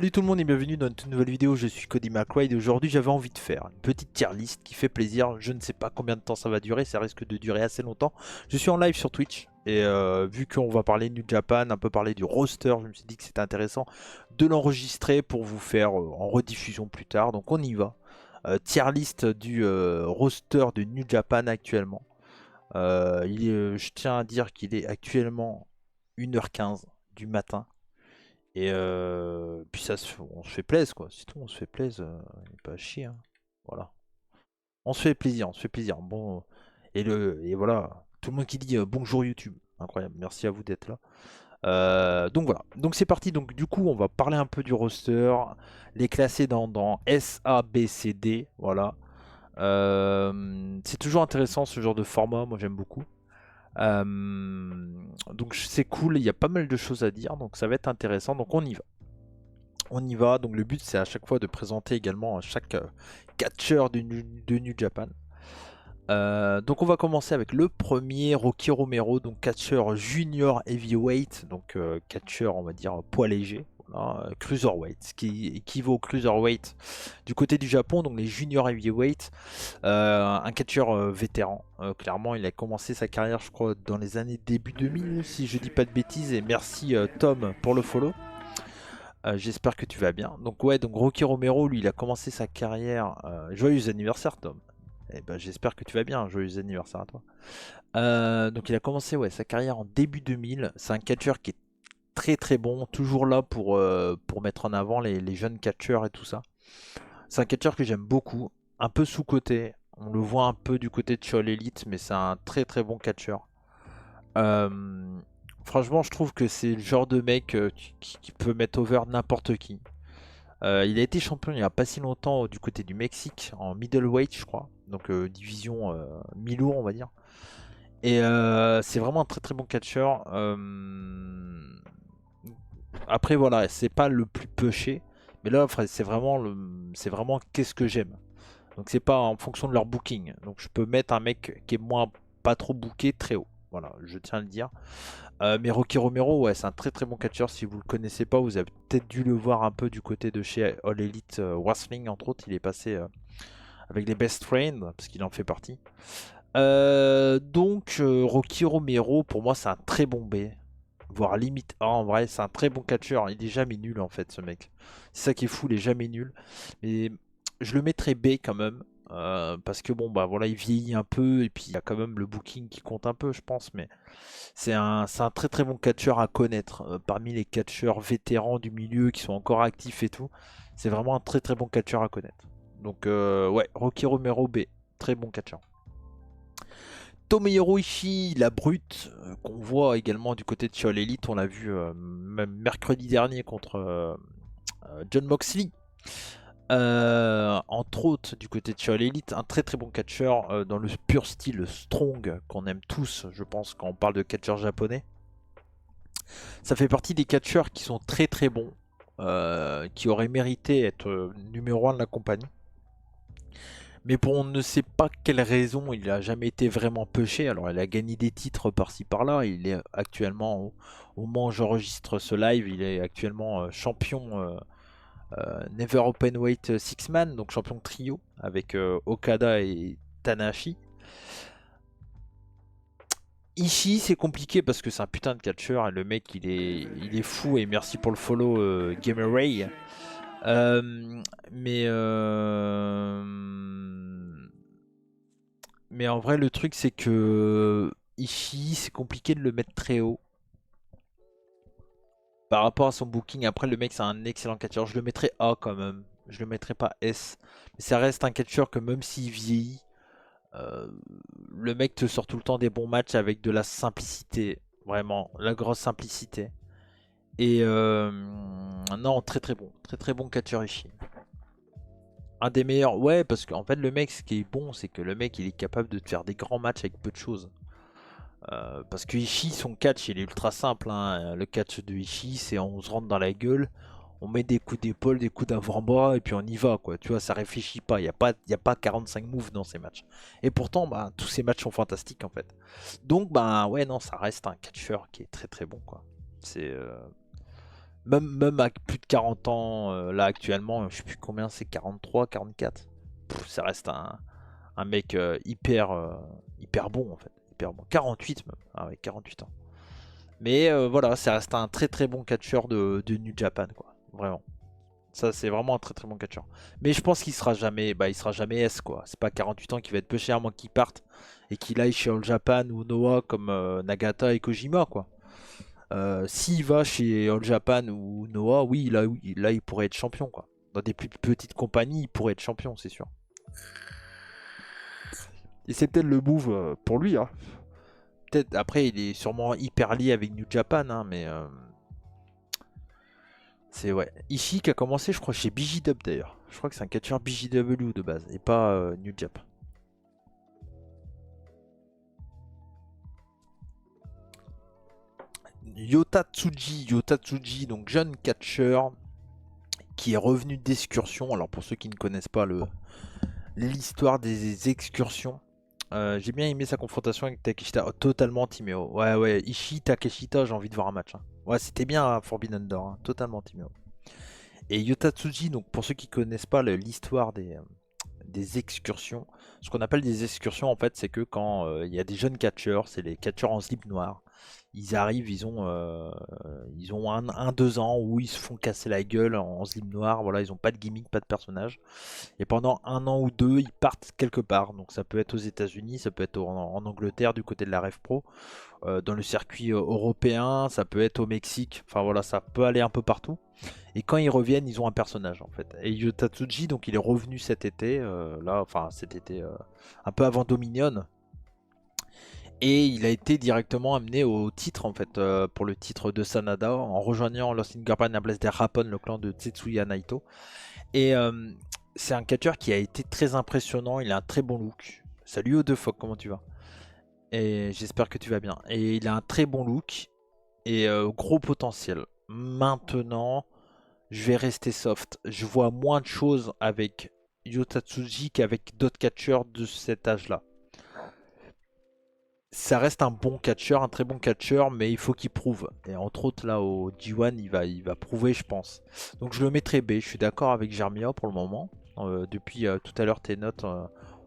Salut tout le monde et bienvenue dans une toute nouvelle vidéo, je suis Cody McRae et aujourd'hui j'avais envie de faire une petite tier list qui fait plaisir. Je ne sais pas combien de temps ça va durer, ça risque de durer assez longtemps. Je suis en live sur Twitch et vu qu'on va parler New Japan, un peu parler du roster, je me suis dit que c'était intéressant de l'enregistrer pour vous faire en rediffusion plus tard. Donc on y va. Tier list du roster de New Japan actuellement. Je tiens à dire qu'il est actuellement 1h15 du matin. Et puis on se fait plaisir quoi, c'est tout, on se fait plaisir, pas à chier, hein. Voilà. On se fait plaisir, on se fait plaisir. Bon, et voilà, tout le monde qui dit bonjour YouTube, incroyable, merci à vous d'être là. Donc voilà, donc c'est parti, donc du coup on va parler un peu du roster, les classer dans S, A, B, C, D, voilà. C'est toujours intéressant ce genre de format, moi j'aime beaucoup. Euh, donc c'est cool, il y a pas mal de choses à dire, donc ça va être intéressant, donc on y va. On y va, donc le but c'est à chaque fois de présenter également chaque catcheur de New Japan. Donc on va commencer avec le premier, Rocky Romero, donc catcheur junior heavyweight, donc catcheur on va dire poids léger, voilà, cruiserweight, ce qui équivaut au cruiserweight du côté du Japon, donc les junior heavyweight, un catcheur vétéran, clairement il a commencé sa carrière je crois dans les années début 2000 si je dis pas de bêtises, et merci Tom pour le follow. J'espère que tu vas bien. Donc ouais, donc Rocky Romero, lui, il a commencé sa carrière. Joyeux anniversaire, Tom. Eh ben, j'espère que tu vas bien. Joyeux anniversaire à toi. Donc il a commencé ouais, sa carrière en début 2000. C'est un catcheur qui est très très bon, toujours là pour mettre en avant les jeunes catcheurs et tout ça. C'est un catcheur que j'aime beaucoup, un peu sous-coté. On le voit un peu du côté de All Elite, mais c'est un très très bon catcheur. Euh, Franchement, je trouve que c'est le genre de mec qui peut mettre over n'importe qui. Il a été champion il n'y a pas si longtemps du côté du Mexique, en middleweight je crois, donc division mi-lourd on va dire. Et c'est vraiment un très très bon catcheur. Après voilà, c'est pas le plus pushy, mais là c'est vraiment qu'est-ce que j'aime. Donc c'est pas en fonction de leur booking. Donc je peux mettre un mec qui est moins pas trop booké très haut. Voilà, je tiens à le dire. Mais Rocky Romero, ouais, c'est un très très bon catcheur. Si vous le connaissez pas, vous avez peut-être dû le voir un peu du côté de chez All Elite Wrestling, entre autres. Il est passé avec les Best Friends, parce qu'il en fait partie. Rocky Romero, pour moi, c'est un très bon B. Voire limite A en vrai, c'est un très bon catcheur. Il est jamais nul en fait, ce mec. C'est ça qui est fou, il est jamais nul. Mais je le mettrais B quand même. Parce que bon, bah voilà, il vieillit un peu. Et puis il y a quand même le booking qui compte un peu, je pense. Mais c'est un très très bon catcheur à connaître. Parmi les catcheurs vétérans du milieu qui sont encore actifs et tout, c'est vraiment un très très bon catcheur à connaître. Donc ouais, Rocky Romero B, très bon catcheur. Tomohiro Ishii, la brute, qu'on voit également du côté de All Elite, on l'a vu même mercredi dernier contre John Moxley. Entre autres du côté de All Elite, un très très bon catcheur dans le pur style strong qu'on aime tous, je pense, quand on parle de catcheur japonais. Ça fait partie des catcheurs qui sont très très bons, qui auraient mérité être numéro 1 de la compagnie. Mais pour on ne sait pas quelle raison, il n'a jamais été vraiment pushé. Alors il a gagné des titres par-ci par-là. Il est actuellement, au moment où j'enregistre ce live, il est actuellement champion Never Openweight Six Man, donc champion de trio avec Okada et Tanahashi. Ishii c'est compliqué parce que c'est un putain de catcheur et le mec il est fou, et merci pour le follow Gameray. Euh, mais euh, mais en vrai le truc c'est que Ishii c'est compliqué de le mettre très haut par rapport à son booking. Après le mec c'est un excellent catcheur, je le mettrais A quand même, je le mettrais pas S, mais ça reste un catcheur que même s'il vieillit, euh, le mec te sort tout le temps des bons matchs avec de la simplicité, vraiment la grosse simplicité. Et non, très très bon catcheur Ishii. Un des meilleurs, ouais, parce qu'en fait le mec ce qui est bon c'est que le mec il est capable de te faire des grands matchs avec peu de choses. Parce que Ishii, son catch il est ultra simple, hein. Le catch de Ishii c'est on se rentre dans la gueule, on met des coups d'épaule, des coups d'avant-bras et puis on y va quoi. Tu vois, ça réfléchit pas, il y a pas 45 moves dans ces matchs. Et pourtant bah, tous ces matchs sont fantastiques en fait. Donc bah ouais non, ça reste un catcheur qui est très très bon quoi. C'est Même à plus de 40 ans, là actuellement, je sais plus combien, c'est 43, 44. Ça reste un mec hyper bon en fait. Hyper bon. 48 même. Ah ouais, 48 ans. Mais voilà, ça reste un très très bon catcheur de New Japan, quoi. Vraiment. Ça, c'est vraiment un très très bon catcheur. Mais je pense qu'il sera jamais, il sera jamais S, quoi. C'est pas 48 ans qui va être peu cher, à moins qu'il parte et qu'il aille chez All Japan ou Noah comme Nagata et Kojima, quoi. S'il va chez All Japan ou Noah, là, il pourrait être champion, quoi. Dans des plus petites compagnies, il pourrait être champion, c'est sûr. Et c'est peut-être le move pour lui, hein. Peut-être, après, il est sûrement hyper lié avec New Japan, hein, mais c'est ouais. Ishii qui a commencé, je crois, chez BJW d'ailleurs. Je crois que c'est un catcheur BJW de base et pas New Japan. Yota Tsuji, donc jeune catcheur qui est revenu d'excursion. Alors pour ceux qui ne connaissent pas l'histoire des excursions, j'ai bien aimé sa confrontation avec Takeshita. Oh, totalement Timéo. Ouais, Ishii Takeshita, j'ai envie de voir un match, hein. Ouais, c'était bien hein, Forbidden Door, hein. Totalement Timéo. Et Yota Tsuji, donc pour ceux qui ne connaissent pas l'histoire des excursions, ce qu'on appelle des excursions en fait, c'est que quand il y a des jeunes catcheurs, c'est les catcheurs en slip noir. Ils arrivent, ils ont 2 ans où ils se font casser la gueule en slip noir. Voilà, ils ont pas de gimmick, pas de personnage. Et pendant 1 an ou 2, ils partent quelque part. Donc ça peut être aux États-Unis, ça peut être en Angleterre du côté de la Rev Pro, dans le circuit européen, ça peut être au Mexique. Enfin voilà, ça peut aller un peu partout. Et quand ils reviennent, ils ont un personnage en fait. Et Yota Tsuji, donc il est revenu cet été, cet été, un peu avant Dominion. Et il a été directement amené au titre en fait, pour le titre de Sanada, en rejoignant Lost in Japan à Bless des Rapon, le clan de Tetsuya Naito. Et c'est un catcheur qui a été très impressionnant, il a un très bon look. Salut aux deux Fox, comment tu vas? Et j'espère que tu vas bien. Et il a un très bon look et gros potentiel. Maintenant, je vais rester soft. Je vois moins de choses avec Yota Tsuji qu'avec d'autres catcheurs de cet âge-là. Ça reste un bon catcheur, un très bon catcheur, mais il faut qu'il prouve. Et entre autres, là, au G1, il va prouver, je pense. Donc je le mettrai B. Je suis d'accord avec Jermia pour le moment. Depuis tout à l'heure, tes notes,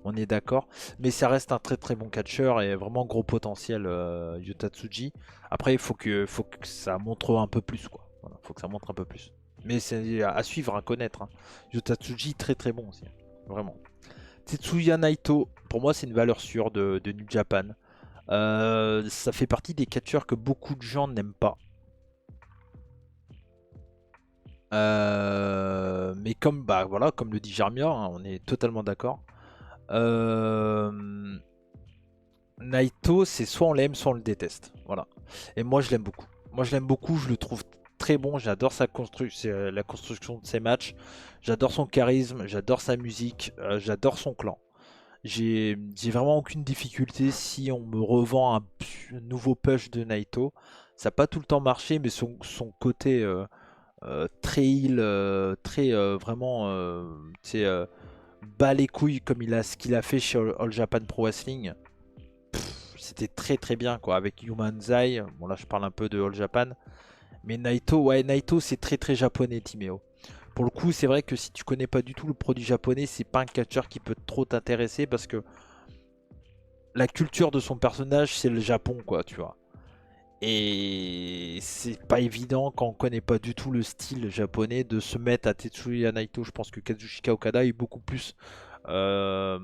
on est d'accord. Mais ça reste un très très bon catcheur et vraiment gros potentiel, Yota Tsuji. Après, faut que ça montre un peu plus, quoi. Voilà, faut que ça montre un peu plus. Mais c'est à suivre, à connaître, hein. Yota Tsuji, très très bon aussi, hein. Vraiment. Tetsuya Naito, pour moi, c'est une valeur sûre de New Japan. Ça fait partie des catcheurs que beaucoup de gens n'aiment pas. Mais comme voilà, comme le dit Jarmia, hein, on est totalement d'accord. Naito, c'est soit on l'aime, soit on le déteste. Voilà. Et moi, je l'aime beaucoup. Moi, je l'aime beaucoup. Je le trouve très bon. J'adore la construction de ses matchs. J'adore son charisme. J'adore sa musique. J'adore son clan. J'ai vraiment aucune difficulté si on me revend un nouveau push de Naito. Ça n'a pas tout le temps marché, mais son côté très heal, très vraiment, tu sais, bas les couilles comme ce qu'il a fait chez All Japan Pro Wrestling, c'était très très bien quoi. Avec Human Zai, bon là je parle un peu de All Japan, mais Naito c'est très très japonais, Timéo. Pour le coup, c'est vrai que si tu connais pas du tout le produit japonais, c'est pas un catcheur qui peut trop t'intéresser parce que la culture de son personnage, c'est le Japon, quoi, tu vois. Et c'est pas évident quand on connaît pas du tout le style japonais de se mettre à Tetsuya Naito. Je pense que Kazuchika Okada est beaucoup plus euh,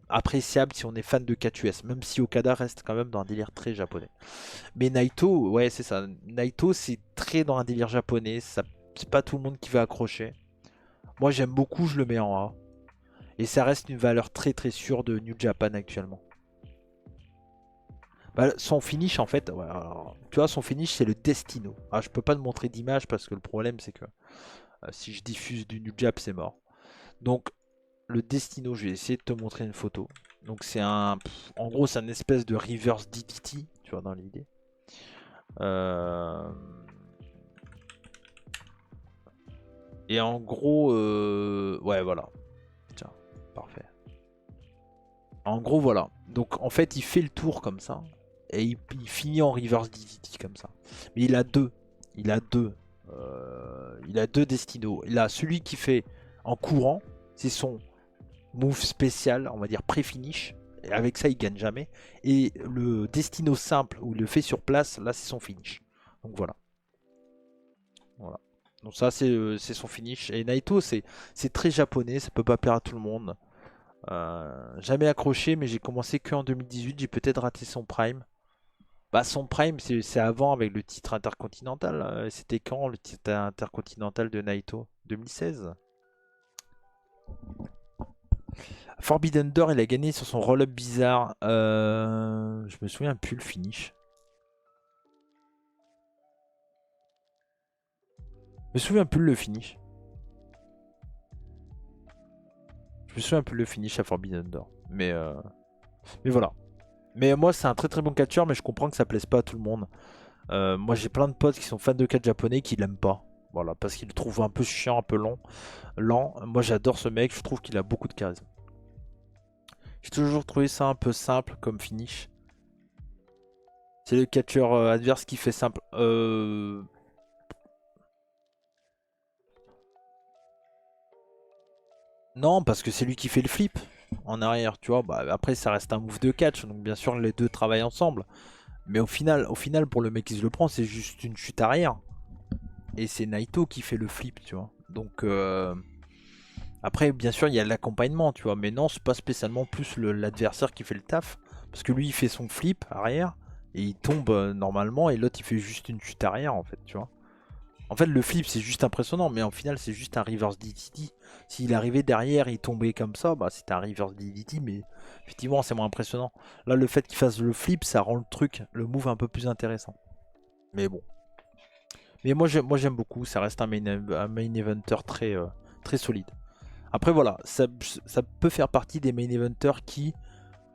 appréciable si on est fan de KTUS, même si Okada reste quand même dans un délire très japonais. Mais Naito, ouais, c'est ça. Naito, c'est très dans un délire japonais. C'est pas tout le monde qui va accrocher. Moi, j'aime beaucoup, je le mets en A. Et ça reste une valeur très très sûre de New Japan actuellement. Son finish en fait, ouais, alors, tu vois, son finish c'est le Destino. Ah, je peux pas te montrer d'image parce que le problème c'est que si je diffuse du New Jap c'est mort. Donc le Destino, je vais essayer de te montrer une photo. Donc c'est en gros c'est un espèce de reverse DDT, tu vois dans l'idée. Euh, Et en gros, ouais voilà, tiens, parfait. En gros voilà. Donc en fait il fait le tour comme ça. Et il finit en reverse DDT comme ça. Mais il a deux. Il a deux. Il a 2 Destino. Il a celui qui fait en courant, c'est son move spécial, on va dire pré-finish. Et avec ça, il gagne jamais. Et le Destino simple, où il le fait sur place, là, c'est son finish. Donc voilà. Voilà. Donc ça, c'est son finish. Et Naito, c'est très japonais, ça peut pas plaire à tout le monde. Jamais accroché, mais j'ai commencé que en 2018. J'ai peut-être raté son prime. Bah, son prime, c'est avant avec le titre intercontinental. C'était quand le titre intercontinental de Naito? 2016. Forbidden Door, il a gagné sur son roll-up bizarre. Je me souviens plus le finish. Je me souviens plus le finish. Je me souviens plus le finish à Forbidden Door. Mais voilà. Mais moi, c'est un très très bon catcheur, mais je comprends que ça plaise pas à tout le monde. Moi, j'ai plein de potes qui sont fans de catch japonais qui l'aiment pas. Voilà, parce qu'ils le trouvent un peu chiant, un peu lent. Moi, j'adore ce mec, je trouve qu'il a beaucoup de charisme. J'ai toujours trouvé ça un peu simple comme finish. C'est le catcheur adverse qui fait simple. Non, parce que c'est lui qui fait le flip en arrière, tu vois. Bah, après, ça reste un move de catch, donc bien sûr, les deux travaillent ensemble. Mais au final, pour le mec qui se le prend, c'est juste une chute arrière. Et c'est Naito qui fait le flip, tu vois. Donc, après, bien sûr, il y a l'accompagnement, tu vois. Mais non, c'est pas spécialement plus l'adversaire qui fait le taf. Parce que lui, il fait son flip arrière. Et il tombe normalement. Et l'autre, il fait juste une chute arrière, en fait, tu vois. En fait, le flip, c'est juste impressionnant, mais en final, c'est juste un reverse DDT. S'il arrivait derrière, il tombait comme ça, bah c'était un reverse DDT, mais effectivement, c'est moins impressionnant. Là, le fait qu'il fasse le flip, ça rend le truc, le move un peu plus intéressant. Mais bon. Mais moi, j'aime beaucoup. Ça reste un main eventer très solide. Après, voilà, ça peut faire partie des main eventers qui,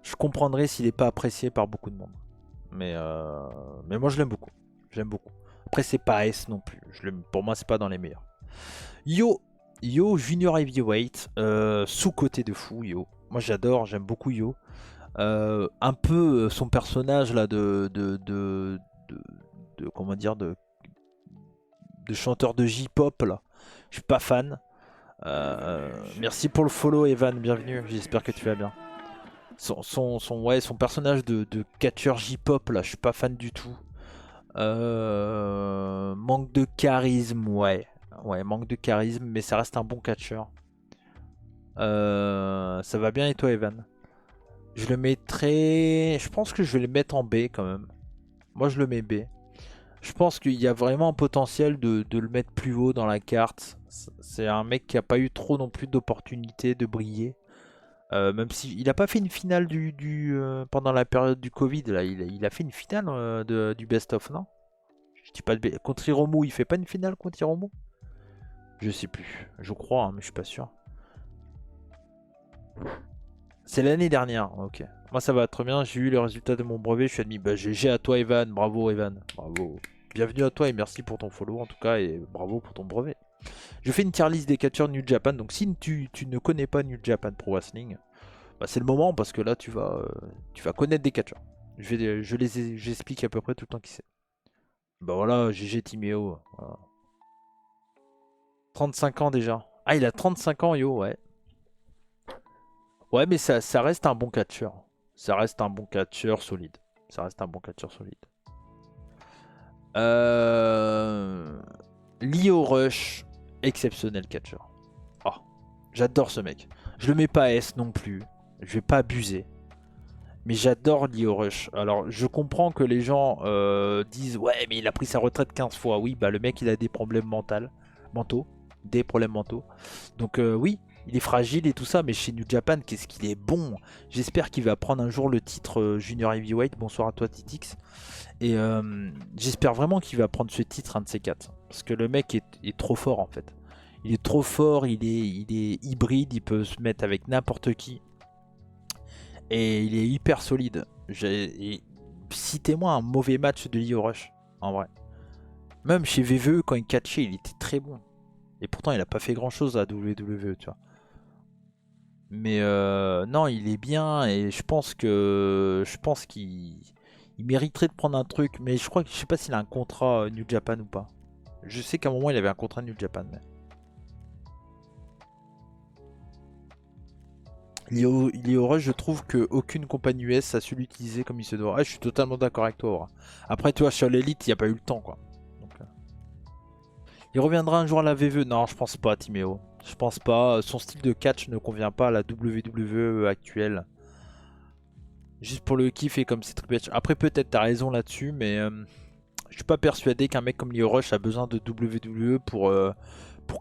je comprendrais s'il n'est pas apprécié par beaucoup de monde. Mais moi, je l'aime beaucoup. J'aime beaucoup. Après, c'est pas S non plus. Pour moi, c'est pas dans les meilleurs. Yo, Junior Heavyweight, sous-côté de fou, Yo. Moi, j'aime beaucoup Yo. Un peu son personnage là comment dire, de chanteur de J-pop là. Je suis pas fan. Merci pour le follow, Evan. Bienvenue. J'espère que tu vas bien. Son personnage de catcheur J-pop là, je suis pas fan du tout. Manque de charisme, ouais. Ouais, manque de charisme, mais ça reste un bon catcheur. Ça va bien et toi, Evan? Je le mettrai. Je pense que je vais le mettre en B quand même. Moi, je le mets B. Je pense qu'il y a vraiment un potentiel de le mettre plus haut dans la carte. C'est un mec qui a pas eu trop non plus d'opportunités de briller. Même s'il n'a pas fait une finale pendant la période du Covid. Là, il a fait une finale du best-of, non? Je dis pas contre Hiromu, il fait pas une finale contre Hiromu? Je sais plus. Je crois, hein, mais je suis pas sûr. C'est l'année dernière, ok. Moi ça va très bien, j'ai eu le résultat de mon brevet, je suis admis. Bah GG à toi Evan, bravo Evan, bravo. Bienvenue à toi et merci pour ton follow en tout cas et bravo pour ton brevet. Je fais une tier list des catcheurs New Japan, donc si tu ne connais pas New Japan Pro Wrestling, bah c'est le moment parce que là tu vas connaître des catcheurs. J'explique à peu près tout le temps qui c'est. Bah voilà, GG Timéo. Voilà. 35 ans déjà. Ah il a 35 ans Yo, ouais. Ouais, mais ça reste un bon catcheur. Ça reste un bon catcheur solide. Ça reste un bon catcheur solide. Lio Rush, exceptionnel catcheur. Oh, j'adore ce mec. Je le mets pas S non plus. Je vais pas abuser. Mais j'adore Lio Rush. Alors, je comprends que les gens disent ouais, mais il a pris sa retraite 15 fois. Oui, bah le mec, il a des problèmes mentaux. Des problèmes mentaux. Donc, oui, il est fragile et tout ça, mais chez New Japan, qu'est-ce qu'il est bon. J'espère qu'il va prendre un jour le titre Junior Heavyweight. Bonsoir à toi, Titix. Et j'espère vraiment qu'il va prendre ce titre, un de ces quatre. Parce que le mec est trop fort, en fait. Il est trop fort, il est hybride, il peut se mettre avec n'importe qui. Et il est hyper solide. Citez-moi un mauvais match de Lio Rush, en vrai. Même chez VVE, quand il catchait, il était très bon. Et pourtant, il a pas fait grand-chose à WWE, tu vois. Mais non, il est bien et je pense qu'il mériterait de prendre un truc. Mais je sais pas s'il a un contrat New Japan ou pas. Je sais qu'à un moment il avait un contrat New Japan. Mais... Lio Rush, je trouve qu'aucune compagnie US a su l'utiliser comme il se doit. Ah, je suis totalement d'accord avec toi. Aura. Après, tu vois, sur l'Elite, il n'y a pas eu le temps, quoi. Donc, il reviendra un jour à la VVE. Non, je pense pas, Timéo. Je pense pas. Son style de catch ne convient pas à la WWE actuelle. Juste pour le kiff et comme c'est Triple H. Après, peut-être t'as raison là-dessus, mais je suis pas persuadé qu'un mec comme Lio Rush a besoin de WWE pour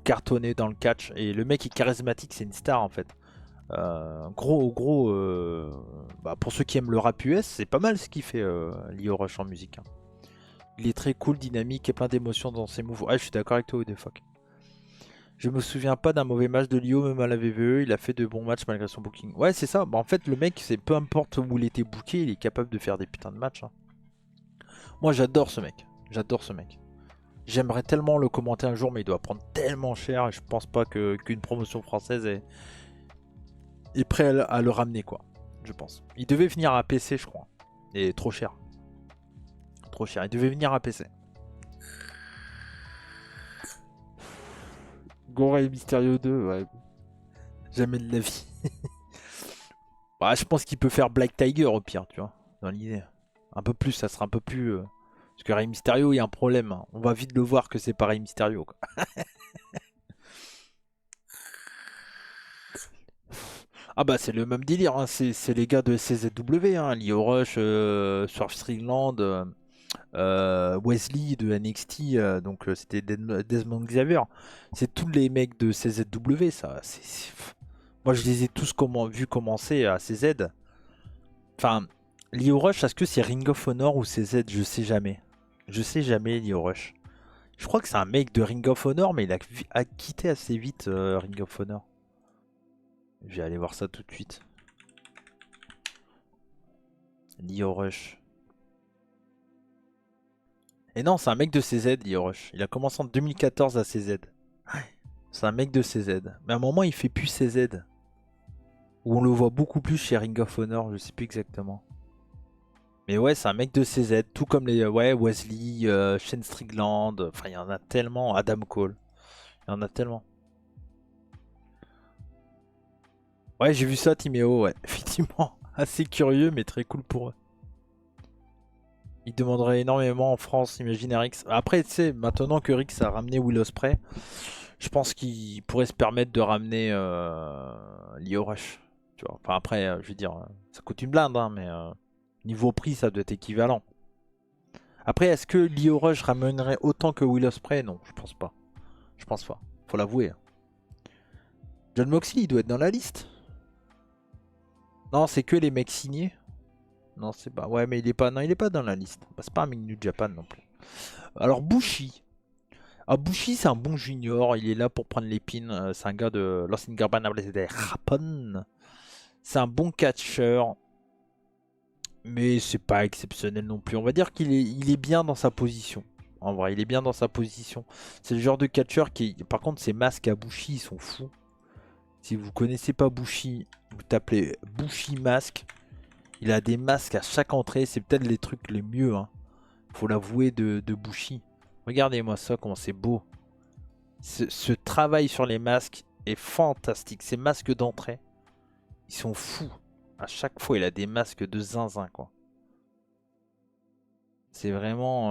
cartonner dans le catch. Et le mec est charismatique, c'est une star en fait. Bah, pour ceux qui aiment le rap US, c'est pas mal ce qu'il fait Lio Rush en musique. Hein. Il est très cool, dynamique et plein d'émotions dans ses moves. Ouais, je suis d'accord avec toi, Odefuck. Je me souviens pas d'un mauvais match de Lio, même à la VVE. Il a fait de bons matchs malgré son booking. Ouais, c'est ça. Bah, en fait, le mec, c'est peu importe où il était booké, il est capable de faire des putains de matchs. Hein. Moi, j'adore ce mec. J'adore ce mec. J'aimerais tellement le commenter un jour, mais il doit prendre tellement cher. Et je pense pas qu'une promotion française est prêt à le ramener, quoi. Je pense. Il devait venir à PC, je crois. Et trop cher. Trop cher. Il devait venir à PC. Gorey Mysterio 2, ouais. Jamais de la vie. Bah, je pense qu'il peut faire Black Tiger au pire, tu vois. Dans l'idée. Un peu plus, ça sera un peu plus. Parce que Rey Mysterio, il y a un problème. Hein. On va vite le voir que c'est pas Rey Mysterio, quoi. Ah bah c'est le même délire, hein. C'est les gars de CZW, hein. Lio Rush, Swerve Strickland, Wesley de NXT, donc c'était Desmond Xavier. C'est tous les mecs de CZW, ça. Moi je les ai tous vus commencer à CZ. Enfin, Lio Rush, est-ce que c'est Ring of Honor ou CZ? Je sais jamais. Je sais jamais Lio Rush. Je crois que c'est un mec de Ring of Honor, mais il a quitté assez vite Ring of Honor. Je vais aller voir ça tout de suite. Lio Rush. Et non, c'est un mec de CZ, Lio Rush. Il a commencé en 2014 à CZ. C'est un mec de CZ. Mais à un moment, il fait plus CZ. Ou on le voit beaucoup plus chez Ring of Honor, je sais plus exactement. Mais ouais, c'est un mec de CZ. Tout comme les Wesley, Shane Strickland. Enfin, il y en a tellement. Adam Cole. Il y en a tellement. Ouais, j'ai vu ça, Timéo, ouais. Effectivement. Assez curieux, mais très cool pour eux. Il demanderait énormément en France, imagine Rix. Après, tu sais, maintenant que Rix a ramené Will Ospreay, je pense qu'il pourrait se permettre de ramener Lio Rush. Tu vois. Enfin, après, je veux dire, ça coûte une blinde, hein, mais niveau prix, ça doit être équivalent. Après, est-ce que Lio Rush ramènerait autant que Will Ospreay? Non, je pense pas. Je pense pas. Faut l'avouer. Hein. John Moxley, il doit être dans la liste. Non, c'est que les mecs signés. Non, c'est pas. Ouais, mais il est pas. Non, il est pas dans la liste. Bah, c'est pas un mec New Japan non plus. Alors Bushi. Ah, Bushi, c'est un bon junior. Il est là pour prendre l'épine. C'est un gars de Los Ingobernables de Japón. C'est un bon catcheur. Mais c'est pas exceptionnel non plus. On va dire il est bien dans sa position. En vrai, il est bien dans sa position. C'est le genre de catcheur qui. Par contre, ses masques à Bushi, ils sont fous. Si vous connaissez pas Bushi, vous tapez Bushi masque. Il a des masques à chaque entrée. C'est peut-être les trucs les mieux. Hein. Faut l'avouer de Bushi. Regardez-moi ça, comment c'est beau. Ce travail sur les masques est fantastique. Ces masques d'entrée, ils sont fous. À chaque fois, il a des masques de zinzin, quoi. C'est vraiment...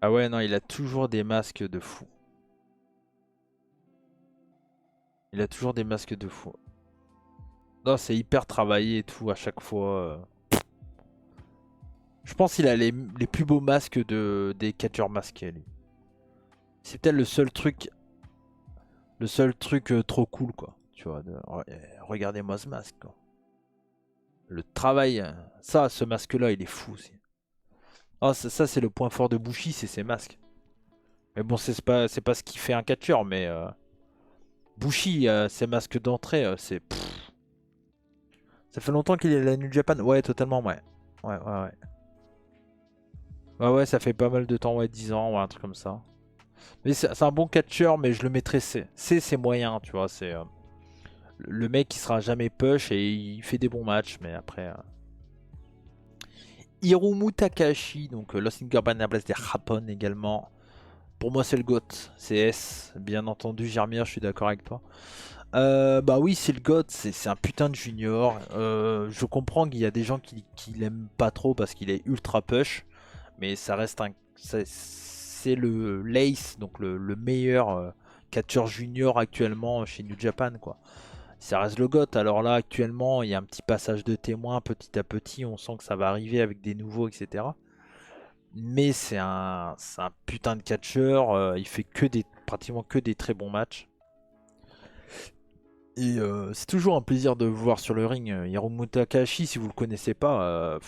Ah ouais, non, il a toujours des masques de fou. Il a toujours des masques de fou. Non, c'est hyper travaillé et tout à chaque fois. Je pense qu'il a les plus beaux masques des catcheurs masqués, lui. C'est peut-être le seul truc trop cool, quoi. Tu vois, regardez-moi ce masque, quoi. Le travail, ça, ce masque-là, il est fou aussi. Ah, ça c'est le point fort de Bushi, c'est ses masques. Mais bon, c'est pas ce qui fait un catcheur, mais Bushi, ses masques d'entrée, c'est... Ça fait longtemps qu'il est à la New Japan. Ouais, totalement, ouais. Ouais. Ouais, ça fait pas mal de temps, ouais, 10 ans, ouais, un truc comme ça. Mais c'est un bon catcheur, mais je le mettrais C. C, c'est moyen, tu vois, c'est... le mec qui sera jamais push et il fait des bons matchs, mais après... Hiromu Takahashi, donc Los Ingobernables de Japón également. Pour moi, c'est le GOAT. C'est S, bien entendu. Germier, je suis d'accord avec toi. Bah oui, c'est le GOAT. C'est un putain de junior. Je comprends qu'il y a des gens qui l'aiment pas trop parce qu'il est ultra push. Mais ça reste un. C'est le l'Ace, donc le meilleur catcheur junior actuellement chez New Japan, quoi. Ça reste le GOAT. Alors là, actuellement, il y a un petit passage de témoin petit à petit. On sent que ça va arriver avec des nouveaux, etc. Mais c'est un putain de catcheur. Il fait pratiquement que des très bons matchs. Et c'est toujours un plaisir de vous voir sur le ring. Hiromu Takahashi, si vous le connaissez pas,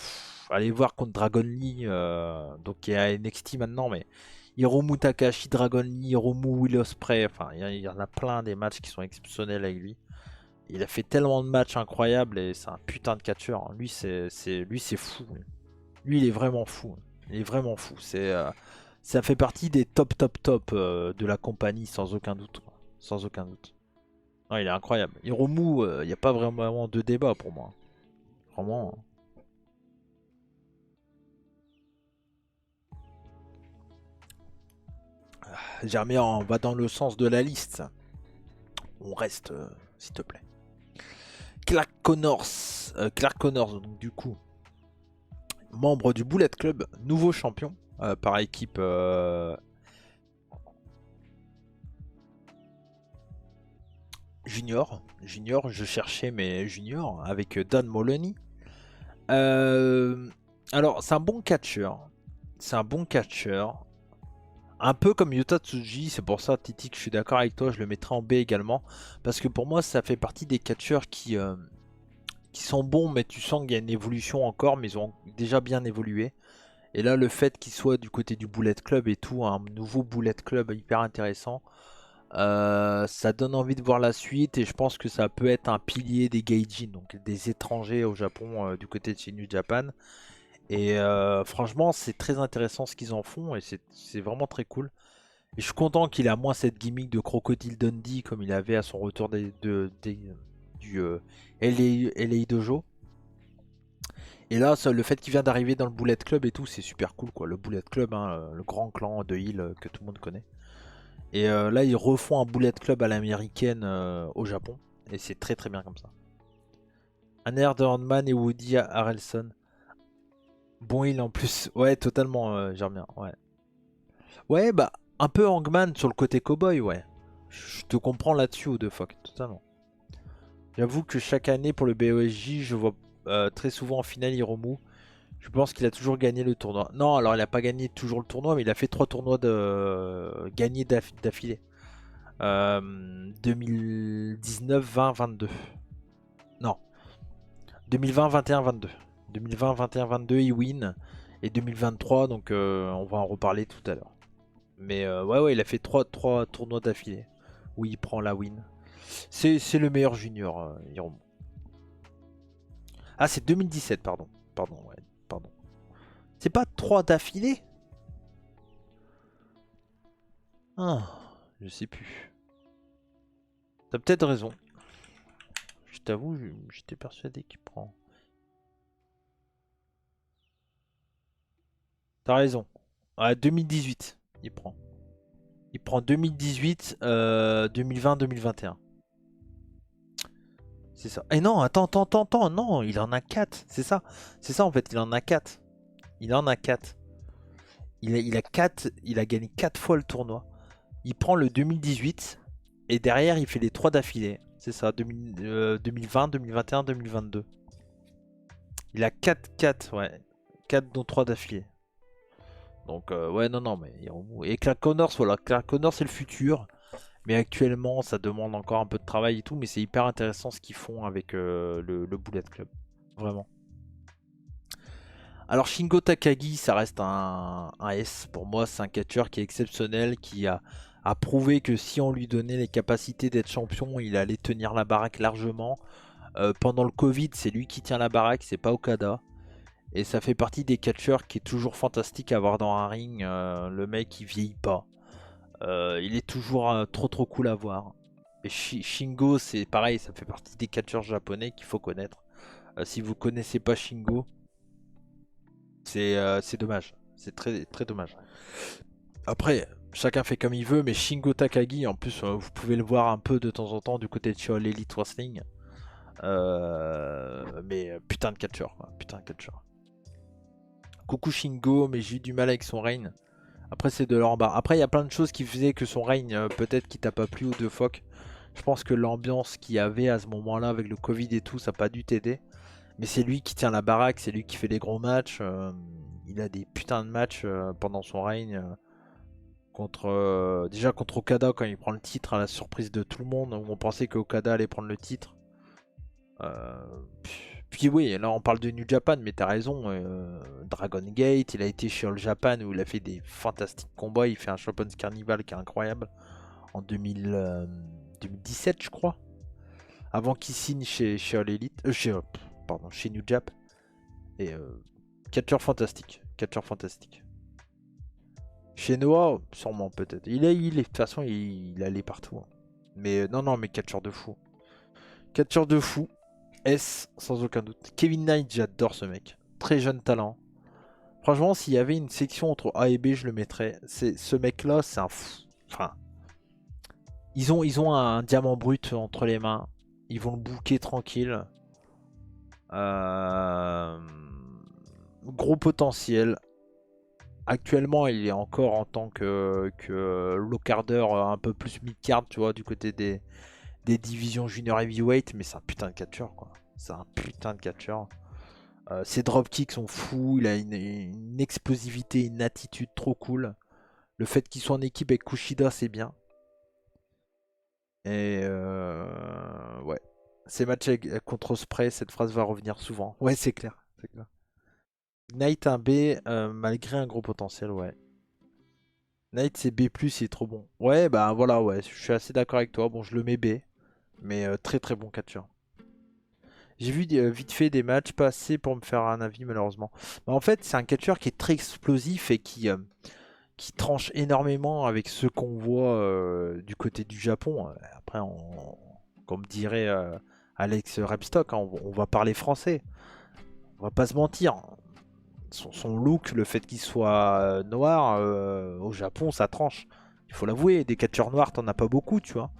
allez voir contre Dragon Lee, donc qui est à NXT maintenant. Mais Hiromu Takahashi, Dragon Lee, Hiromu Will Ospreay, enfin il y en a plein des matchs qui sont exceptionnels avec lui. Il a fait tellement de matchs incroyables et c'est un putain de catcheur. Lui c'est fou. Lui il est vraiment fou. Il est vraiment fou. Ça fait partie des top de la compagnie sans aucun doute. Sans aucun doute. Non, il est incroyable. Hiromu, il n'y a pas vraiment de débat pour moi. Vraiment. Germier, on va dans le sens de la liste. On reste, s'il te plaît. Clark Connors. Clark Connors, donc du coup, membre du Bullet Club, nouveau champion par équipe junior. Junior, je cherchais mes juniors avec Dan Moloney. Alors, c'est un bon catcheur. C'est un bon catcheur. Un peu comme Yuta Tsuji, c'est pour ça, Titi, que je suis d'accord avec toi, je le mettrai en B également. Parce que pour moi, ça fait partie des catcheurs qui sont bons, mais tu sens qu'il y a une évolution encore, mais ils ont déjà bien évolué. Et là, le fait qu'il soit du côté du Bullet Club et tout, un nouveau Bullet Club hyper intéressant, ça donne envie de voir la suite. Et je pense que ça peut être un pilier des Gaijin, donc des étrangers au Japon, du côté de chez New Japan. Et franchement, c'est très intéressant ce qu'ils en font, et c'est vraiment très cool. Et je suis content qu'il a moins cette gimmick de Crocodile Dundee comme il avait à son retour du LA Dojo. Et là, le fait qu'il vient d'arriver dans le Bullet Club et tout, c'est super cool, quoi. Le Bullet Club, hein, le grand clan de Hill que tout le monde connaît. Et là, ils refont un Bullet Club à l'américaine au Japon. Et c'est très très bien comme ça. Anner de Handman et Woody Harrelson. Bon Hill en plus. Ouais, totalement, j'aime bien. Ouais. Ouais, bah, un peu Hangman sur le côté cowboy, ouais. Je te comprends là-dessus, Odefuck, totalement. J'avoue que chaque année pour le BOSJ, je vois très souvent en finale Hiromu. Je pense qu'il a toujours gagné le tournoi. Non, alors il n'a pas gagné toujours le tournoi, mais il a fait 3 tournois gagnés d'affilée. 2019, 20, 22. Non, 2020, 21, 22. 2020, 21, 22, il win. Et 2023, donc on va en reparler tout à l'heure. Mais ouais, il a fait 3 tournois d'affilée où il prend la win. C'est le meilleur junior, Hiromu. Ah, c'est 2017, pardon. Pardon, ouais, pardon. C'est pas 3 d'affilée? Ah, je sais plus. T'as peut-être raison. Je t'avoue, j'étais persuadé qu'il prend. T'as raison. Ah, 2018, il prend. Il prend 2018, 2020, 2021. C'est ça. Et non, attends, non, il en a 4. C'est ça. C'est ça en fait, il en a 4. Il en a 4. Il a gagné 4 fois le tournoi. Il prend le 2018 et derrière il fait les 3 d'affilée. C'est ça, 2020, 2021, 2022. Il a 4, ouais. 4 dont 3 d'affilée. Donc ouais, non, mais et Clark Connors, voilà, Clark Connors c'est le futur. Mais actuellement ça demande encore un peu de travail et tout, mais c'est hyper intéressant ce qu'ils font avec le Bullet Club. Vraiment. Alors Shingo Takagi, ça reste un S. Pour moi, c'est un catcheur qui est exceptionnel, qui a prouvé que si on lui donnait les capacités d'être champion, il allait tenir la baraque largement. Pendant le Covid, c'est lui qui tient la baraque, c'est pas Okada. Et ça fait partie des catcheurs qui est toujours fantastique à voir dans un ring. Le mec, il vieillit pas. Il est toujours trop cool à voir. Et Shingo, c'est pareil, ça fait partie des catcheurs japonais qu'il faut connaître. Si vous connaissez pas Shingo, C'est dommage. C'est très, très dommage. Après, chacun fait comme il veut, mais Shingo Takagi, en plus, vous pouvez le voir un peu de temps en temps du côté de All Elite Wrestling. Mais putain de catcheur, quoi. Putain de catcheur. Coucou Shingo, mais j'ai eu du mal avec son règne. Après, c'est de leur bas. Après, il y a plein de choses qui faisaient que son règne, peut-être qui t'a pas plu ou de Foc. Je pense que l'ambiance qu'il y avait à ce moment-là avec le Covid et tout, ça n'a pas dû t'aider. Mais c'est lui qui tient la baraque, c'est lui qui fait les gros matchs. Il a des putains de matchs pendant son règne. Contre, déjà contre Okada quand il prend le titre à la surprise de tout le monde, où on pensait que Okada allait prendre le titre. Euh, Puis oui, là on parle de New Japan, mais t'as raison. Dragon Gate, il a été chez All Japan où il a fait des fantastiques combats. Il fait un Champions Carnival qui est incroyable en 2017, je crois. Avant qu'il signe chez All Elite, chez New Japan. Et catcheur fantastique, catcheur fantastique. Chez Noah, sûrement peut-être. De toute façon, il allait partout, hein. Mais non, non, mais catcheur de fou. Catcheur de fou. S, sans aucun doute. Kevin Knight, j'adore ce mec. Très jeune talent. Franchement, s'il y avait une section entre A et B, je le mettrais. Ce mec-là, c'est un fou. Enfin, ils ont un diamant brut entre les mains. Ils vont le booker tranquille. Euh, Gros potentiel. Actuellement, il est encore en tant que low carder un peu plus mid-card, tu vois, du côté des divisions junior heavyweight, mais c'est un putain de catcheur, quoi. C'est un putain de catcheur. Ses dropkicks sont fous, il a une explosivité, une attitude trop cool. Le fait qu'il soit en équipe avec Kushida, c'est bien. Et ouais. Ces matchs contre Ospreay, cette phrase va revenir souvent. Ouais, c'est clair. C'est clair. Knight un B, malgré un gros potentiel, ouais. Knight c'est B+, il est trop bon. Ouais, bah voilà, ouais, je suis assez d'accord avec toi. Bon, je le mets B, mais très très bon catcheur. J'ai vu vite fait des matchs, pas assez pour me faire un avis malheureusement. Bah, en fait, c'est un catcheur qui est très explosif et qui tranche énormément avec ce qu'on voit du côté du Japon. Après, comme dirait Alex Repstock, hein, on va parler français. On va pas se mentir. Son look, le fait qu'il soit noir, au Japon, ça tranche. Il faut l'avouer, des catcheurs noirs, t'en as pas beaucoup, tu vois.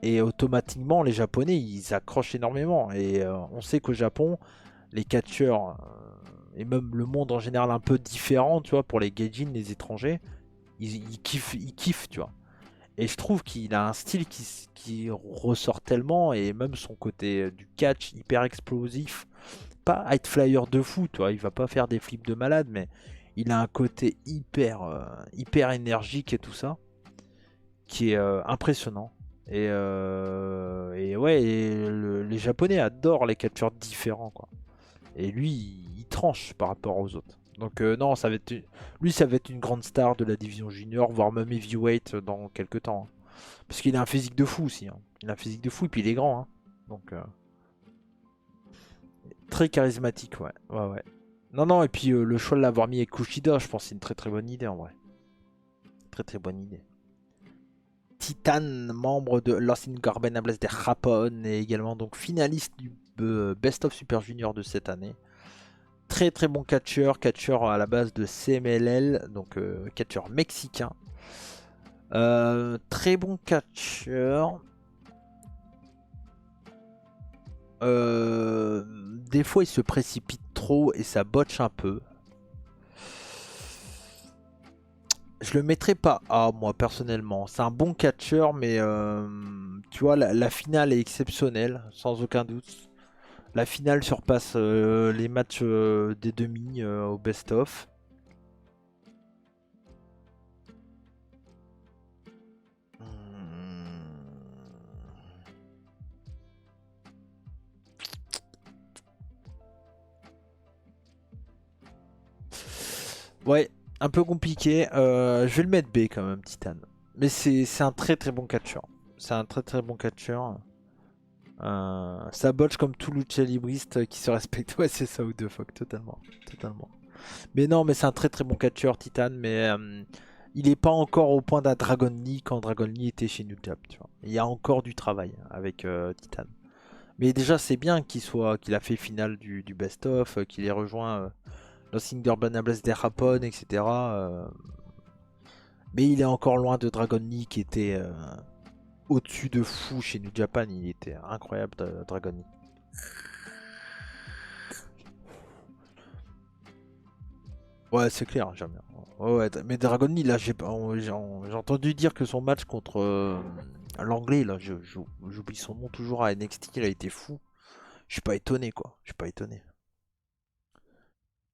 Et automatiquement, les Japonais, ils accrochent énormément. Et on sait qu'au Japon, les catcheurs, et même le monde en général un peu différent, tu vois, pour les gaijins, les étrangers, ils kiffent, tu vois. Et je trouve qu'il a un style qui ressort tellement, et même son côté du catch hyper explosif, pas high flyer de fou, tu vois, il va pas faire des flips de malade, mais il a un côté hyper énergique et tout ça, qui est impressionnant. Et ouais, les Japonais adorent les catcheurs différents, quoi. Et lui, il tranche par rapport aux autres. Donc non, lui, ça va être une grande star de la division junior, voire même heavyweight dans quelques temps, hein. Parce qu'il a un physique de fou aussi, hein. Il a un physique de fou et puis il est grand, hein. Donc très charismatique, ouais. Ouais, ouais. Non, non, et puis le choix de l'avoir mis avec Kushida, je pense que c'est une très très bonne idée en vrai. Très très bonne idée. Titan, membre de Los Ingobernables de Japón, et également donc finaliste du Best of Super Junior de cette année. Très très bon catcheur, catcheur à la base de CMLL, donc catcheur mexicain. Très bon catcheur. Des fois il se précipite trop et ça botche un peu. Je le mettrais pas A, moi personnellement. C'est un bon catcheur, mais tu vois, la finale est exceptionnelle, sans aucun doute. La finale surpasse les matchs des demi au best-of. Ouais, un peu compliqué. Je vais le mettre B quand même, Titan. Mais c'est un très très bon catcheur. C'est un très très bon catcheur. Ça botche comme tout lucha libriste qui se respecte. Ouais, c'est ça, ou de fuck, totalement. Totalement. Mais non, mais c'est un très très bon catcheur, Titan. Mais il est pas encore au point d'un Dragon Lee quand Dragon Lee était chez New Japan, tu vois. Il y a encore du travail avec Titan. Mais déjà, c'est bien qu'il a fait finale du best-of, qu'il ait rejoint Los Ingobernables de Japón, etc. Mais il est encore loin de Dragon Lee qui était au-dessus de fou chez New Japan. Il était incroyable, Dragon Lee. Ouais, c'est clair, jamais. Ouais, mais Dragon Lee, là, j'ai entendu dire que son match contre l'anglais, là, j'oublie son nom toujours à NXT, il a été fou. Je suis pas étonné, quoi. Je suis pas étonné.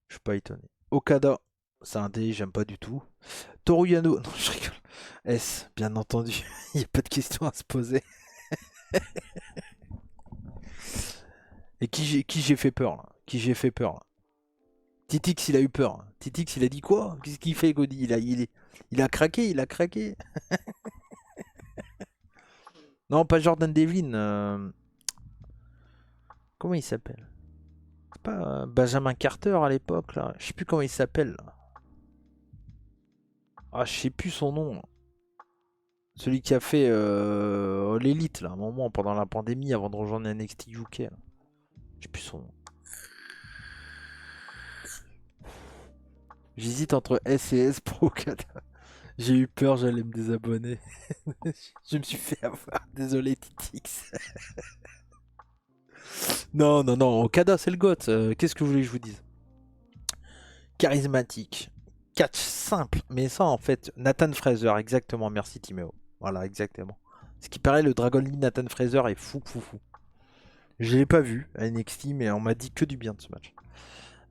Je suis pas étonné. Okada, c'est un D, j'aime pas du tout. Toru Yano, non, je rigole. S, bien entendu, il n'y a pas de question à se poser. Et qui j'ai fait peur, là? Qui j'ai fait peur, là? Titix, il a eu peur. Titix, il a dit quoi? Qu'est-ce qu'il fait, Cody? Il a craqué, il a craqué. Non, pas Jordan Devlin. Comment il s'appelle? C'est pas Benjamin Carter à l'époque, là. Je sais plus comment il s'appelle, là. Ah, je sais plus son nom. Celui qui a fait l'élite, là, à un moment, pendant la pandémie, avant de rejoindre NXT UK, là. Je sais plus son nom. J'hésite entre S et S pour Okada. J'ai eu peur, j'allais me désabonner. Je me suis fait avoir. Désolé, Titix. Non, non, non. Okada, c'est le GOAT. Qu'est-ce que vous voulez que je vous dise? Charismatique. Catch simple. Mais ça, en fait, Nathan Fraser, exactement. Merci, Timéo. Voilà, exactement. Ce qui paraît, le Dragon Lee Nathan Fraser est fou, fou, fou. Je l'ai pas vu à NXT, mais on m'a dit que du bien de ce match.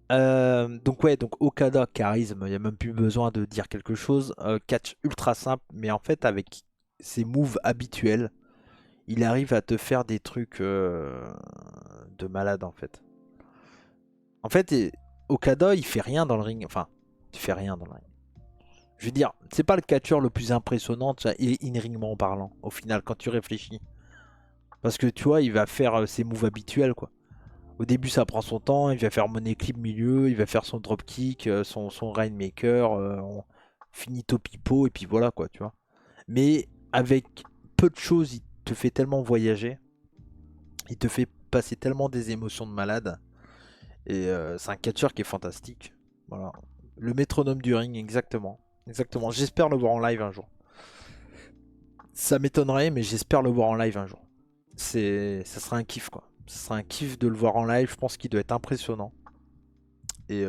Donc ouais, donc Okada, charisme, il n'y a même plus besoin de dire quelque chose. Catch ultra simple, mais en fait avec ses moves habituels, il arrive à te faire des trucs de malade en fait. En fait, Okada, il fait rien dans le ring. Enfin, il fait rien dans le ring. Je veux dire, c'est pas le catcheur le plus impressionnant, in-ringment parlant, au final, quand tu réfléchis. Parce que tu vois, il va faire ses moves habituels, quoi. Au début, ça prend son temps. Il va faire money clip milieu. Il va faire son dropkick, son Rainmaker. Finito pipo. Et puis voilà, quoi, tu vois. Mais avec peu de choses, il te fait tellement voyager. Il te fait passer tellement des émotions de malade. Et c'est un catcheur qui est fantastique. Voilà. Le métronome du ring, exactement. Exactement. J'espère le voir en live un jour. Ça m'étonnerait, mais j'espère le voir en live un jour. Ça sera un kiff, quoi. Ça sera un kiff de le voir en live. Je pense qu'il doit être impressionnant. Et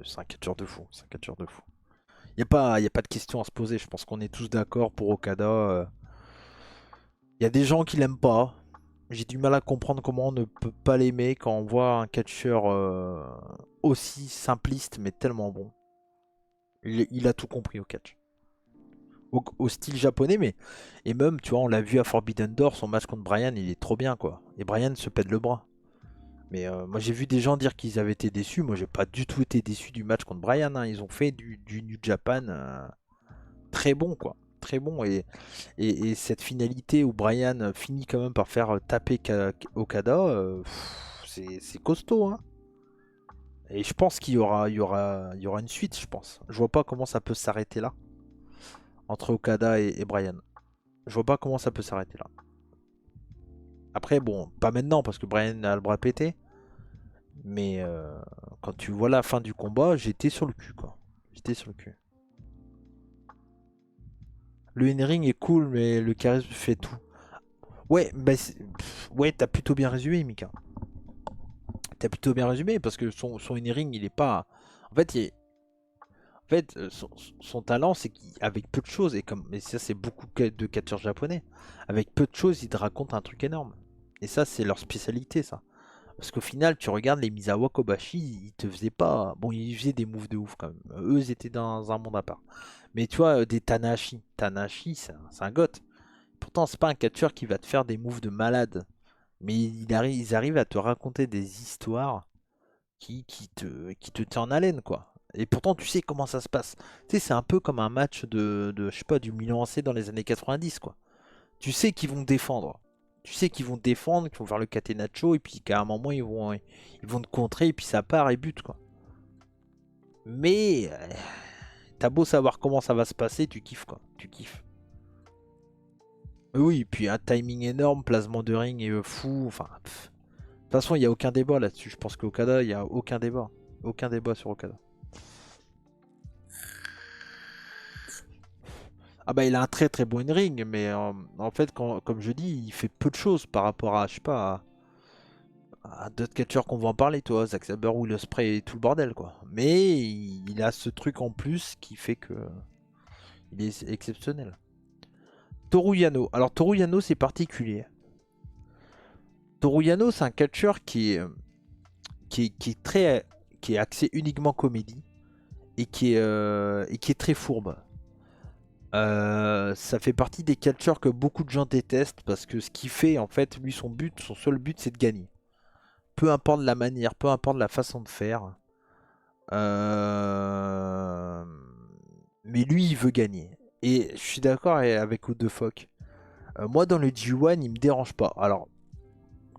c'est un catcheur de fou. C'est un catcheur de fou. Y a pas de question à se poser. Je pense qu'on est tous d'accord pour Okada. Il y a des gens qui l'aiment pas. J'ai du mal à comprendre comment on ne peut pas l'aimer quand on voit un catcheur aussi simpliste mais tellement bon. Il a tout compris au catch. Au style japonais, mais. Et même, tu vois, on l'a vu à Forbidden Door, son match contre Bryan, il est trop bien, quoi. Et Bryan se pète le bras. Mais moi, j'ai vu des gens dire qu'ils avaient été déçus. Moi, j'ai pas du tout été déçu du match contre Bryan, hein. Ils ont fait du New Japan très bon, quoi. Très bon. Et cette finalité où Bryan finit quand même par faire taper Okada, c'est costaud, hein. Et je pense qu'il y aura une suite, je pense. Je vois pas comment ça peut s'arrêter là. Entre Okada et Bryan. Je vois pas comment ça peut s'arrêter là. Après, bon, pas maintenant parce que Bryan a le bras pété. Mais quand tu vois la fin du combat, j'étais sur le cul, quoi. J'étais sur le cul. Le in-ring est cool, mais le charisme fait tout. Ouais, bah, ouais, t'as plutôt bien résumé, Mika. T'as plutôt bien résumé parce que son in-ring, il est pas. En fait, en fait son talent, c'est qu'avec peu de choses, et ça, c'est beaucoup de catcheurs japonais, avec peu de choses, ils te racontent un truc énorme. Et ça, c'est leur spécialité, ça. Parce qu'au final, tu regardes les Misawa Kobashi, ils te faisaient pas. Bon, ils faisaient des moves de ouf quand même. Eux, ils étaient dans un monde à part. Mais tu vois, des Tanahashi. Tanahashi, c'est un goth. Pourtant, c'est pas un catcheur qui va te faire des moves de malade. Mais ils arrivent à te raconter des histoires qui te tient en haleine, quoi. Et pourtant, tu sais comment ça se passe. Tu sais, c'est un peu comme un match je sais pas, du Milan AC dans les années 90, quoi. Tu sais qu'ils vont défendre. Tu sais qu'ils vont défendre, qu'ils vont faire le catenaccio, et puis qu'à un moment, ils vont te contrer, et puis ça part et bute, quoi. Mais t'as beau savoir comment ça va se passer, tu kiffes, quoi. Tu kiffes. Oui, puis un timing énorme, placement de ring et fou. Enfin, de toute façon, il n'y a aucun débat là-dessus. Je pense qu'Okada, il n'y a aucun débat. Aucun débat sur Okada. Ah bah il a un très très bon in-ring, mais en fait, comme je dis, il fait peu de choses par rapport à, je sais pas, à d'autres catcheurs qu'on va en parler, toi, Zack Sabre, Will Ospreay et tout le bordel, quoi. Mais il a ce truc en plus qui fait que il est exceptionnel. Toru Yano. Alors Toru Yano, c'est particulier. Toru Yano, c'est un catcheur qui est très, qui est axé uniquement comédie et qui est très fourbe. Ça fait partie des catcheurs que beaucoup de gens détestent parce que ce qu'il fait, en fait, lui, son seul but, c'est de gagner. Peu importe la manière, peu importe la façon de faire. Euh, Mais lui, il veut gagner. Et je suis d'accord avec Who the Fuck. Moi, dans le G1, il me dérange pas. Alors,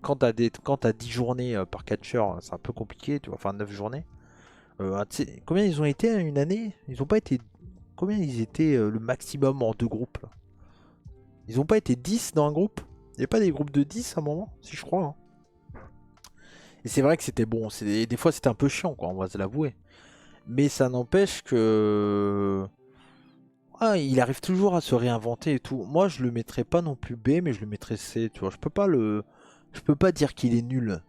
quand t'as 10 journées par catcheur, c'est un peu compliqué, tu vois, enfin 9 journées. Combien ils ont été une année? Ils ont pas été. Combien ils étaient le maximum en deux groupes là? Ils ont pas été 10 dans un groupe? Il n'y a pas des groupes de 10 à un moment? Si je crois, hein. Et c'est vrai que c'était bon. Des fois c'était un peu chiant, quoi, on va se l'avouer. Mais ça n'empêche que. Ah, il arrive toujours à se réinventer et tout. Moi je le mettrais pas non plus B, mais je le mettrais C, tu vois. Je peux pas dire qu'il est nul.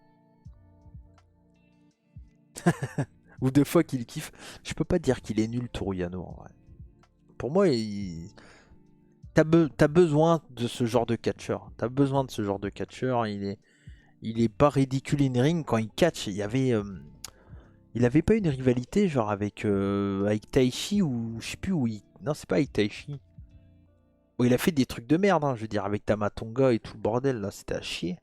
Ou deux fois qu'il kiffe. Je peux pas dire qu'il est nul, Toruyano, en vrai. Pour moi, t'as besoin de ce genre de catcheur. T'as besoin de ce genre de catcheur. Il est pas ridicule in ring quand il catch. Il avait pas une rivalité genre avec Taichi ou je sais plus où il. Non, c'est pas avec Taichi. Bon, il a fait des trucs de merde, hein, je veux dire, avec Tamatonga et tout le bordel là, c'était à chier.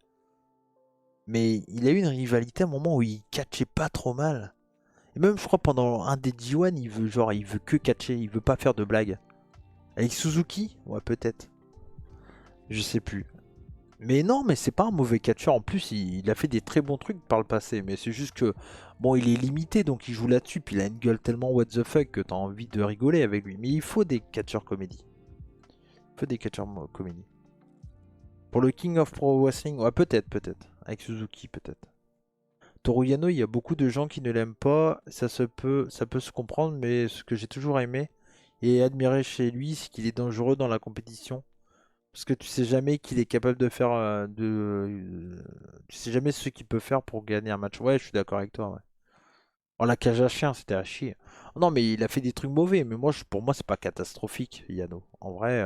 Mais il a eu une rivalité à un moment où il catchait pas trop mal. Et même, je crois, pendant un des G1, il veut que catcher, il veut pas faire de blagues. Avec Suzuki? Ouais, peut-être. Je sais plus. Mais non, mais c'est pas un mauvais catcheur. En plus, il a fait des très bons trucs par le passé. Mais c'est juste que, bon, il est limité, donc il joue là-dessus. Puis il a une gueule tellement what the fuck que t'as envie de rigoler avec lui. Mais il faut des catcheurs comédie. Il faut des catcheurs comédie. Pour le King of Pro Wrestling, ouais, peut-être, peut-être. Avec Suzuki, peut-être. Toru Yano, il y a beaucoup de gens qui ne l'aiment pas. Ça peut se comprendre, mais ce que j'ai toujours aimé et admiré chez lui, c'est qu'il est dangereux dans la compétition. Parce que tu sais jamais qu'il est capable de faire tu sais jamais ce qu'il peut faire pour gagner un match. Ouais, je suis d'accord avec toi. Ouais. Oh, la cage à chien, c'était à chier. Non, mais il a fait des trucs mauvais. Mais moi, pour moi, c'est pas catastrophique, Yano. En vrai.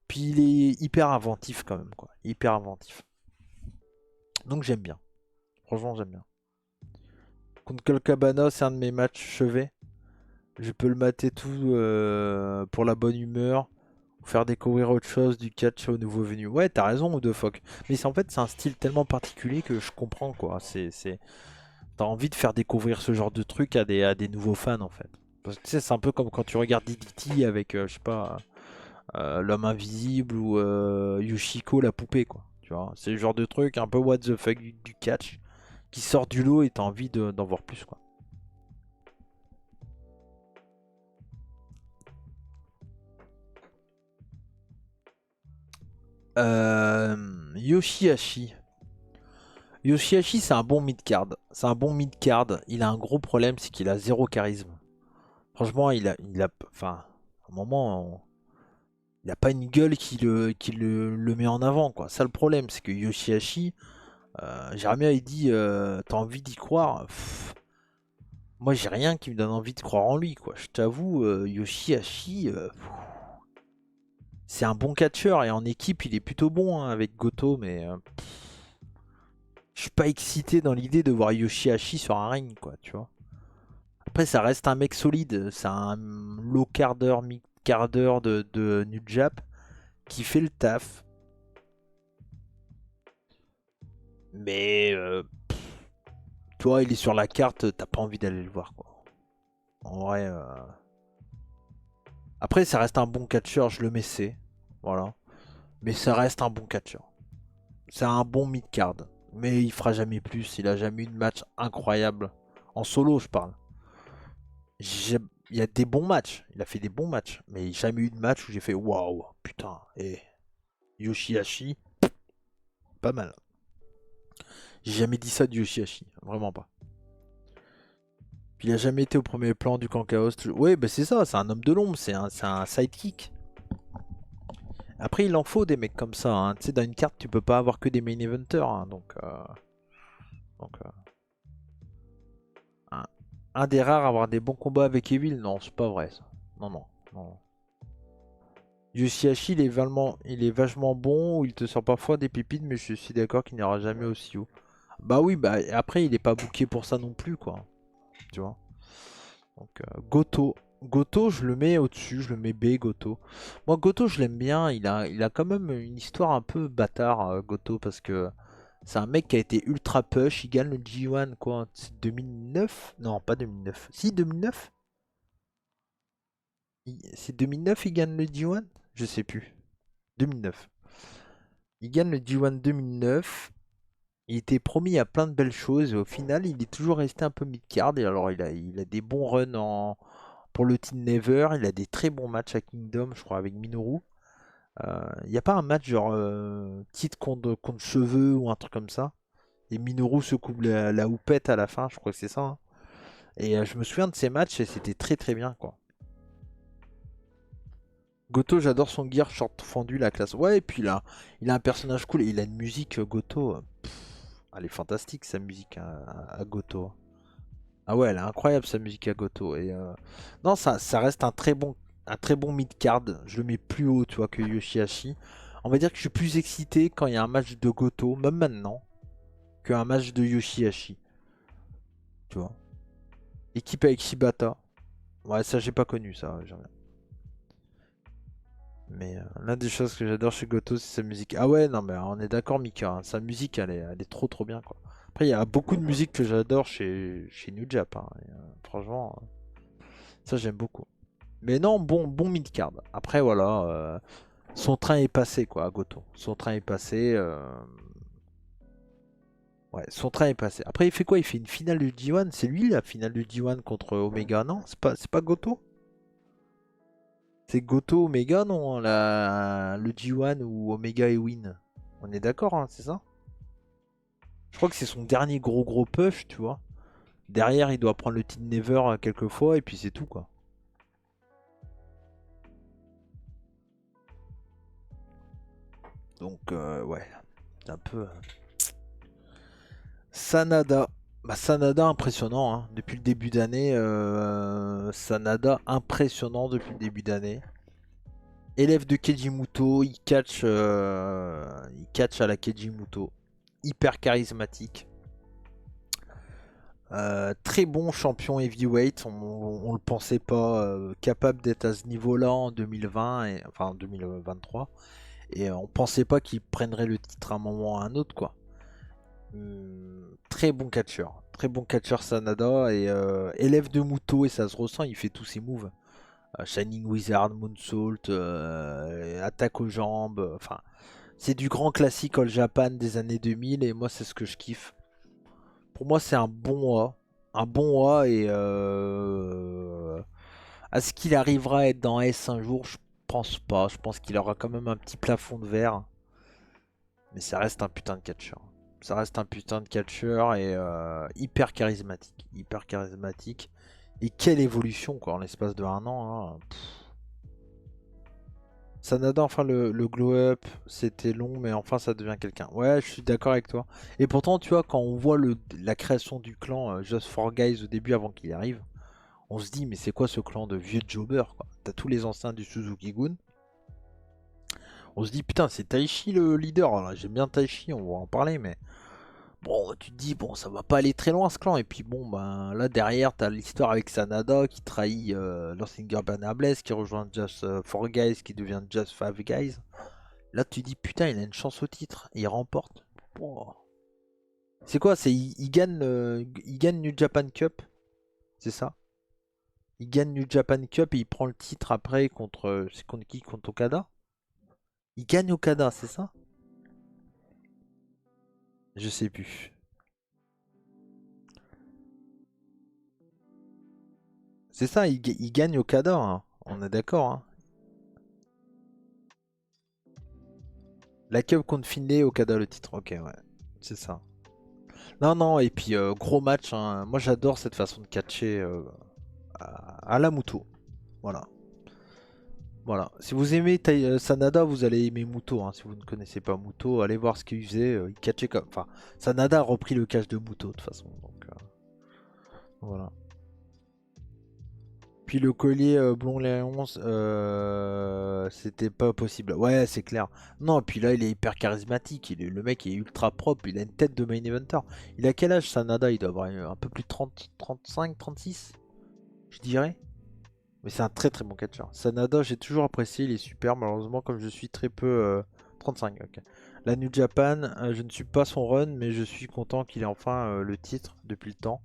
Puis il est hyper inventif quand même, quoi. Hyper inventif. Donc j'aime bien. Franchement, j'aime bien. Contre Cabana, c'est un de mes matchs chevets. Je peux le mater tout pour la bonne humeur. Faire découvrir autre chose du catch aux nouveaux venus. Ouais, t'as raison, ou de Fock. Mais en fait, c'est un style tellement particulier que je comprends, quoi. T'as envie de faire découvrir ce genre de truc à des nouveaux fans, en fait. Parce que tu sais, c'est un peu comme quand tu regardes DDT avec, je sais pas, l'homme invisible ou Yoshiko la poupée, quoi. Tu vois, c'est le genre de truc un peu what the fuck du catch qui sort du lot et t'as envie d'en voir plus, quoi. Yoshihashi. Yoshihashi, c'est un bon mid-card. C'est un bon mid-card. Il a un gros problème, c'est qu'il a zéro charisme. Franchement, enfin, à un moment, il a pas une gueule le met en avant, quoi. Ça, le problème, c'est que Yoshihashi, Jeremiah, il dit, t'as envie d'y croire? Moi, j'ai rien qui me donne envie de croire en lui, quoi. Je t'avoue, Yoshihashi, c'est un bon catcheur et en équipe, il est plutôt bon hein, avec Goto, mais je suis pas excité dans l'idée de voir Yoshihashi sur un ring, quoi, tu vois. Après, ça reste un mec solide. C'est un low quart d'heure, mi-quart d'heure de New Jap qui fait le taf. Mais, toi, il est sur la carte, t'as pas envie d'aller le voir, quoi. En vrai. Après, ça reste un bon catcheur, je le mets C. Voilà. Mais ça reste un bon catcheur. C'est un bon mid-card. Mais il fera jamais plus. Il a jamais eu de match incroyable. En solo, je parle. Il y a des bons matchs. Il a fait des bons matchs. Mais jamais eu de match où j'ai fait waouh, putain. Et Yoshihashi, pas mal. J'ai jamais dit ça de Yoshihashi. Vraiment pas. Puis il a jamais été au premier plan du camp Chaos. Ouais, bah c'est ça, c'est un homme de l'ombre, c'est un sidekick. Après, il en faut des mecs comme ça, hein. Tu sais, dans une carte, tu peux pas avoir que des main eventers, hein, donc, un, un des rares à avoir des bons combats avec Evil, non, c'est pas vrai ça. Non, non, non. Yoshihashi, il est vachement bon, il te sort parfois des pépites, mais je suis d'accord qu'il n'ira jamais aussi haut. Bah oui, bah après, il est pas booké pour ça non plus, quoi. Tu vois. Donc, Goto. Goto, je le mets au-dessus, je le mets B, Goto. Moi, Goto, je l'aime bien, il a quand même une histoire un peu bâtard, Goto, parce que c'est un mec qui a été ultra push, il gagne le G1, quoi, c'est 2009? Non, pas 2009. Si, 2009? C'est 2009 il gagne le G1? Je sais plus. 2009. Il gagne le G1 2009. Il était promis à plein de belles choses et au final, il est toujours resté un peu mid-card. Et alors, il a des bons runs pour le Team Never. Il a des très bons matchs à Kingdom, je crois, avec Minoru. Il n'y a pas un match genre titre contre cheveux ou un truc comme ça. Et Minoru se coupe la houppette à la fin, je crois que c'est ça, hein. Et je me souviens de ces matchs et c'était très très bien, quoi. Goto, j'adore son gear short fendu, la classe. Ouais, et puis là, il a un personnage cool. Et il a une musique, Goto. Elle est fantastique, sa musique à Goto. Ah ouais, elle est incroyable, sa musique à Goto. Et non, ça reste un très bon mid-card. Je le mets plus haut, tu vois, que Yoshihashi. On va dire que je suis plus excité quand il y a un match de Goto, même maintenant, qu'un match de Yoshihashi. Tu vois. Équipe avec Shibata. Ouais, ça, j'ai pas connu ça. Mais l'une des choses que j'adore chez Goto, c'est sa musique. Ah ouais, non, mais on est d'accord, Mika, hein. Sa musique, elle est trop trop bien, quoi. Après, il y a beaucoup de musique que j'adore chez New Jap, hein. Et, franchement, ça j'aime beaucoup. Mais non, bon mid-card. Après, voilà, son train est passé, quoi, à Goto. Son train est passé. Ouais, son train est passé. Après, il fait quoi? Il fait une finale du G1. C'est lui, la finale du G1 contre Omega, non? C'est pas Goto? C'est Goto Omega, non? Le G1 où Omega est win. On est d'accord, hein, c'est ça? Je crois que c'est son dernier gros push, tu vois. Derrière, il doit prendre le Team Never quelques fois et puis c'est tout, quoi. Donc, ouais, c'est un peu. Sanada. Bah, Sanada impressionnant, hein. Depuis le début d'année. Sanada impressionnant depuis le début d'année. Élève de Kejimuto, il catch à la Kejimuto. Hyper charismatique. Très bon champion heavyweight, on le pensait pas capable d'être à ce niveau-là en 2020, enfin en 2023, et on pensait pas qu'il prendrait le titre à un moment ou à un autre, quoi. Très bon catcheur Sanada, et élève de Muto, et ça se ressent, il fait tous ses moves. Shining Wizard, Moonsault, attaque aux jambes, enfin c'est du grand classique All Japan des années 2000, et moi c'est ce que je kiffe. Pour moi, c'est un bon A. Un bon A et est-ce qu'il arrivera à être dans S un jour? Je pense pas. Je pense qu'il aura quand même un petit plafond de verre. Mais ça reste un putain de catcheur. Ça reste un putain de catcheur et hyper charismatique. Hyper charismatique. Et quelle évolution quoi en l'espace de un an, hein. Sanada, enfin le glow-up, c'était long, mais enfin ça devient quelqu'un. Ouais, je suis d'accord avec toi. Et pourtant, tu vois, quand on voit la création du clan Just for Guys au début avant qu'il arrive, on se dit, mais c'est quoi ce clan de vieux jobbers, quoi? T'as tous les anciens du Suzuki-gun. On se dit, putain, c'est Taichi le leader. Alors, j'aime bien Taichi, on va en parler, mais bon, tu te dis, bon, ça va pas aller très loin ce clan. Et puis bon, ben là derrière, t'as l'histoire avec Sanada qui trahit l'ancien Urbana Bless, qui rejoint Just for Guys, qui devient Just Five Guys. Là, tu dis, putain, il a une chance au titre. Et il remporte. Wow. C'est quoi? Il gagne New Japan Cup. C'est ça? Il gagne New Japan Cup et il prend le titre après contre. C'est contre qui? Contre Okada? Il gagne Okada, c'est ça? Je sais plus. C'est ça, il gagne Okada, hein. On est d'accord, hein. La Cup contre Finlay, Okada le titre. Ok, ouais. C'est ça. Non, non, et puis gros match, hein. Moi j'adore cette façon de catcher à la Muto. Voilà. Voilà. Si vous aimez Sanada, vous allez aimer Muto, hein. Si vous ne connaissez pas Muto, allez voir ce qu'il faisait. Il catchait comme. Enfin, Sanada a repris le catch de Muto de toute façon. Donc, voilà. Puis le collier Blond Léon, c'était pas possible. Ouais, c'est clair. Non, puis là, il est hyper charismatique. Le mec est ultra propre. Il a une tête de main eventer. Il a quel âge, Sanada? Il doit avoir un peu plus de 30, 35, 36, je dirais. Mais c'est un très très bon catcheur. Sanada, j'ai toujours apprécié. Il est super. Malheureusement, comme je suis très peu. 35, ok. La New Japan, je ne suis pas son run, mais je suis content qu'il ait enfin le titre depuis le temps.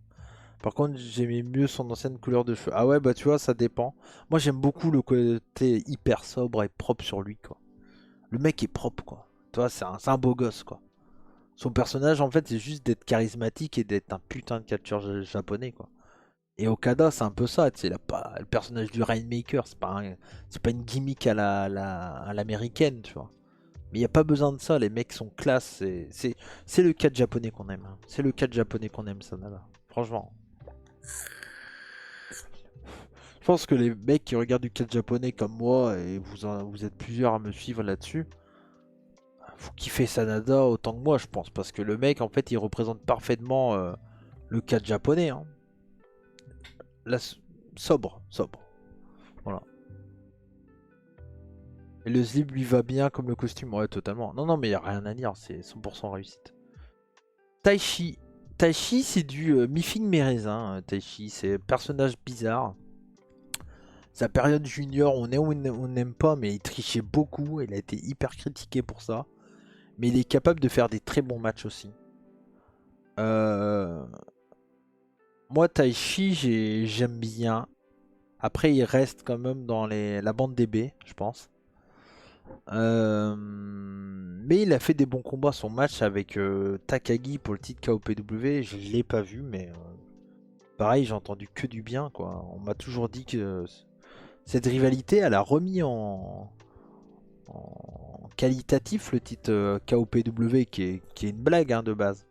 Par contre, j'aimais mieux son ancienne couleur de cheveux. Ah ouais, bah tu vois, ça dépend. Moi, j'aime beaucoup le côté hyper sobre et propre sur lui, quoi. Le mec est propre, quoi. Tu vois, c'est un beau gosse, quoi. Son personnage, en fait, c'est juste d'être charismatique et d'être un putain de catcheur japonais, quoi. Et Okada, c'est un peu ça, tu sais, il a pas le personnage du Rainmaker, c'est pas une gimmick à l'américaine, tu vois. Mais il n'y a pas besoin de ça, les mecs sont classe, c'est le catch japonais qu'on aime, hein. C'est le catch japonais qu'on aime, Sanada. Franchement. Je pense que les mecs qui regardent du catch japonais comme moi, et vous êtes plusieurs à me suivre là-dessus, vous kiffez Sanada autant que moi, je pense. Parce que le mec, en fait, il représente parfaitement le catch japonais, hein. Là, sobre, sobre. Voilà. Et le slip lui va bien comme le costume, ouais, totalement. Non, non, mais il n'y a rien à dire, c'est 100% réussite. Taichi. Taichi, c'est du mi-figue mi-raisin. Taichi, c'est un personnage bizarre. Sa période junior, on aime ou on n'aime pas, mais il trichait beaucoup. Il a été hyper critiqué pour ça. Mais il est capable de faire des très bons matchs aussi. Euh, Moi, Taichi, j'aime bien. Après, il reste quand même dans la bande DB, je pense. Mais il a fait des bons combats. Son match avec Takagi pour le titre KOPW, je ne l'ai pas vu, mais pareil, j'ai entendu que du bien, quoi. On m'a toujours dit que cette rivalité, elle a remis en qualitatif le titre KOPW, qui est une blague, hein, de base.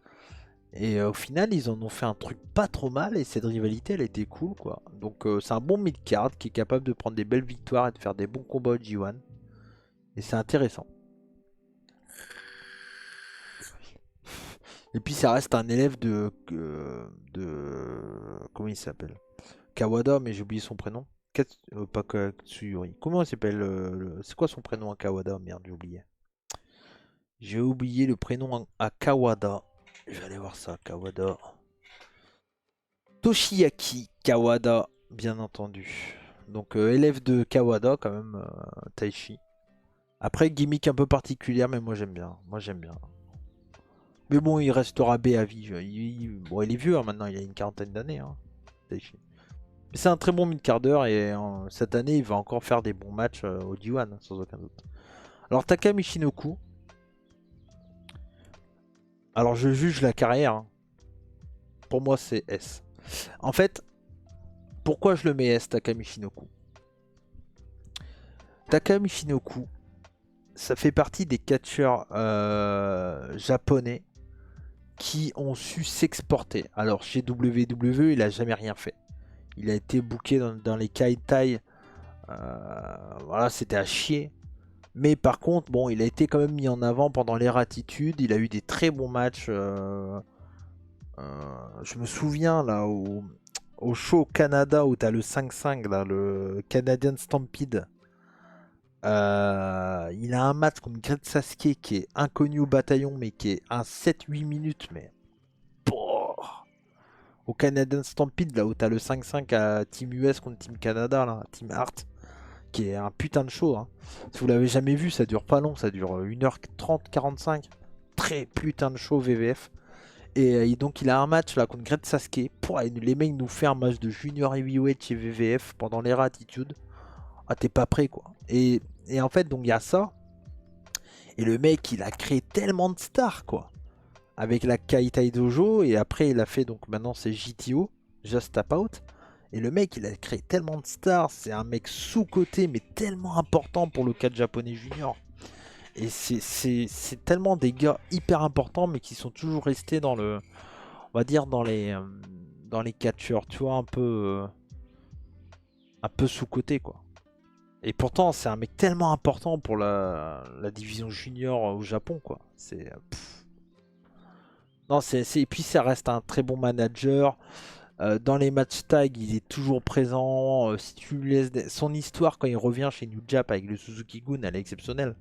Et au final, ils en ont fait un truc pas trop mal et cette rivalité, elle était cool, quoi. Donc c'est un bon mid-card qui est capable de prendre des belles victoires et de faire des bons combats au G1. Et c'est intéressant. Et puis ça reste un élève comment il s'appelle? Kawada, mais j'ai oublié son prénom. Pas Katsuyori. Comment il s'appelle c'est quoi son prénom à Kawada? Merde, j'ai oublié. J'ai oublié le prénom à Kawada. Je vais aller voir ça, Kawada. Toshiaki Kawada, bien entendu. Donc élève de Kawada quand même, Taichi. Après, gimmick un peu particulière, mais moi j'aime bien. Moi j'aime bien. Mais bon, il restera B à vie. Bon, il est vieux, hein, maintenant, il a une quarantaine d'années, hein, Taichi. Mais c'est un très bon mid-carder et cette année, il va encore faire des bons matchs au D1, hein, sans aucun doute. Alors, Taka Michinoku. Alors, je juge la carrière, hein. Pour moi, c'est S. En fait, pourquoi je le mets S, Taka Michinoku? Taka Michinoku, ça fait partie des catcheurs japonais qui ont su s'exporter. Alors, chez WWE, il a jamais rien fait. Il a été booké dans les Kaitai. Voilà, c'était à chier. Mais par contre, bon, il a été quand même mis en avant pendant l'ère Attitude. Il a eu des très bons matchs. Je me souviens là au show au Canada où tu as le 5-5, là, le Canadian Stampede. Il a un match contre Great Sasuke qui est inconnu au bataillon, mais qui est un 7-8 minutes. Mais boah, au Canadian Stampede, là où t'as le 5-5 à Team US contre Team Canada, là, Team Hart, qui est un putain de show, hein. Si vous l'avez jamais vu, ça dure pas long, ça dure 1h30, 45. Très putain de show VVF. Et donc il a un match là contre Great Sasuke. Les mecs nous font un match de Junior Heavyweight chez VVF pendant l'ère Attitude. Ah, t'es pas prêt, quoi. Et en fait, donc il y a ça. Et le mec, il a créé tellement de stars, quoi. Avec la Kaitai Dojo. Et après, il a fait, donc maintenant, c'est JTO, Just Tap Out. Et le mec, il a créé tellement de stars. C'est un mec sous-coté, mais tellement important pour le catch japonais junior. Et c'est tellement des gars hyper importants, mais qui sont toujours restés on va dire dans les catcheurs, tu vois, un peu sous-coté quoi. Et pourtant, c'est un mec tellement important pour la division junior au Japon quoi. Non, et puis ça reste un très bon manager. Dans les matchs tag, il est toujours présent. Si tu lui laisses son histoire quand il revient chez New Jap avec le Suzuki-gun, elle est exceptionnelle.